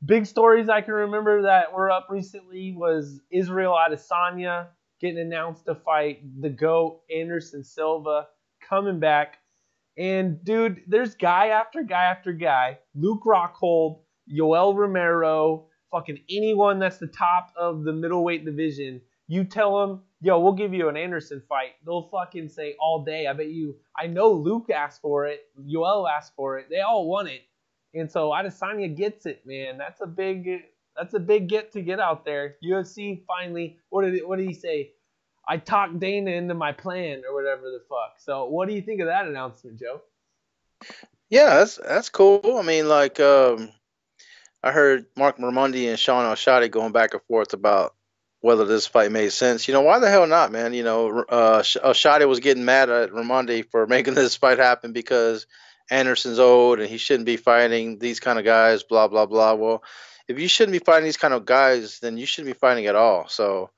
[SPEAKER 2] Big stories I can remember that were up recently was Israel Adesanya getting announced to fight the GOAT, Anderson Silva, coming back. And, dude, there's guy after guy after guy. Luke Rockhold, Yoel Romero, fucking anyone that's the top of the middleweight division. You tell them, yo, we'll give you an Anderson fight. They'll fucking say all day. I know Luke asked for it. Yoel asked for it. They all want it. And so Adesanya gets it, man. That's a big get out there. UFC finally, what did he say? I talked Dana into my plan or whatever the fuck. So what do you think of that announcement, Joe?
[SPEAKER 4] Yeah, that's cool. I mean, like I heard Mark Raimondi and Sean O'Shadi going back and forth about whether this fight made sense. Why the hell not, man? O'Shadi was getting mad at Raimondi for making this fight happen because Anderson's old and he shouldn't be fighting these kind of guys, blah, blah, blah. Well, if you shouldn't be fighting these kind of guys, then you shouldn't be fighting at all. So,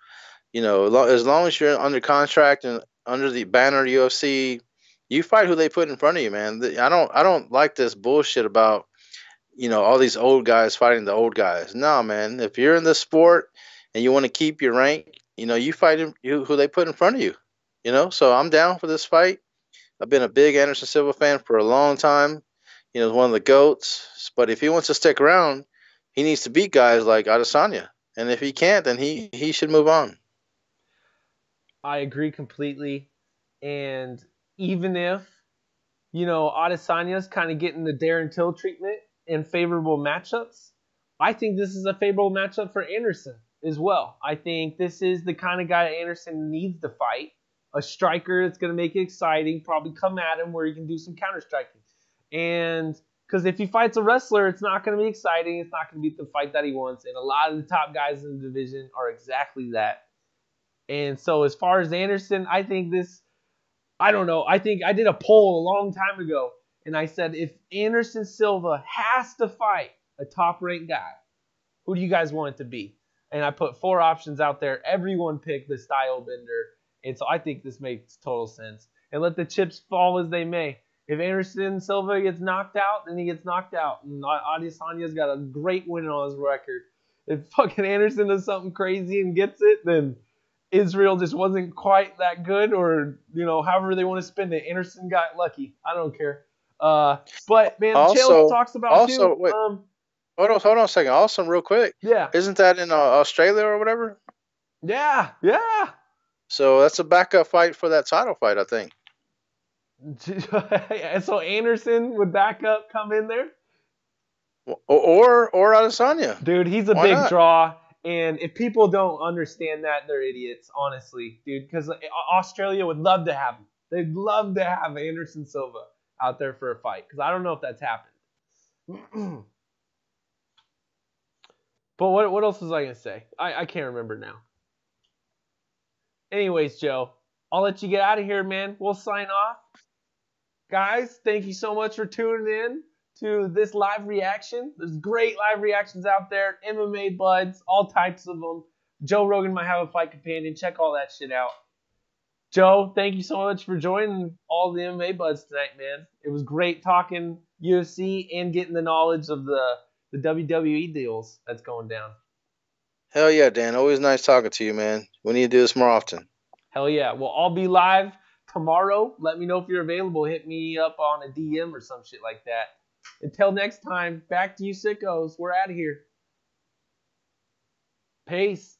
[SPEAKER 4] as long as you're under contract and under the banner of UFC, you fight who they put in front of you, man. I don't like this bullshit about, all these old guys fighting the old guys. No, man. If you're in this sport and you want to keep your rank, you fight who they put in front of you. So I'm down for this fight. I've been a big Anderson Silva fan for a long time. One of the GOATs. But if he wants to stick around, he needs to beat guys like Adesanya. And if he can't, then he should move on.
[SPEAKER 2] I agree completely. And even if, Adesanya's kind of getting the Darren Till treatment in favorable matchups, I think this is a favorable matchup for Anderson as well. I think this is the kind of guy Anderson needs to fight. A striker that's going to make it exciting, probably come at him where he can do some counter-striking. And because if he fights a wrestler, it's not going to be exciting. It's not going to be the fight that he wants. And a lot of the top guys in the division are exactly that. And so as far as Anderson, I think this, I don't know. I think I did a poll a long time ago. And I said, if Anderson Silva has to fight a top-ranked guy, who do you guys want it to be? And I put 4 options out there. Everyone picked the style bender. And so I think this makes total sense. And let the chips fall as they may. If Anderson Silva gets knocked out, then he gets knocked out. And Adesanya's got a great win on his record. if fucking Anderson does something crazy and gets it, then Israel just wasn't quite that good, or however they want to spin it. Anderson got lucky. I don't care. But man, Chael talks about too.
[SPEAKER 4] Wait, hold on a second. Also, real quick.
[SPEAKER 2] Yeah.
[SPEAKER 4] Isn't that in Australia or whatever?
[SPEAKER 2] Yeah.
[SPEAKER 4] So that's a backup fight for that title fight, I think.
[SPEAKER 2] So Anderson would back up, come in there,
[SPEAKER 4] or Adesanya.
[SPEAKER 2] Dude, he's a big draw. And if people don't understand that, they're idiots, honestly, dude. Because Australia would love to have him. They'd love to have Anderson Silva out there for a fight. Because I don't know if that's happened. But what else was I going to say? I can't remember now. Anyways, Joe, I'll let you get out of here, man. We'll sign off. Guys, thank you so much for tuning in to this live reaction. There's great live reactions out there. MMA buds, all types of them. Joe Rogan might have a fight companion. Check all that shit out. Joe, thank you so much for joining all the MMA buds tonight, man. It was great talking UFC and getting the knowledge of the WWE deals that's going down.
[SPEAKER 4] Hell yeah, Dan. Always nice talking to you, man. We need to do this more often.
[SPEAKER 2] Hell yeah. Well, I'll be live tomorrow. Let me know if you're available. Hit me up on a DM or some shit like that. Until next time, back to you sickos. We're out of here. Peace.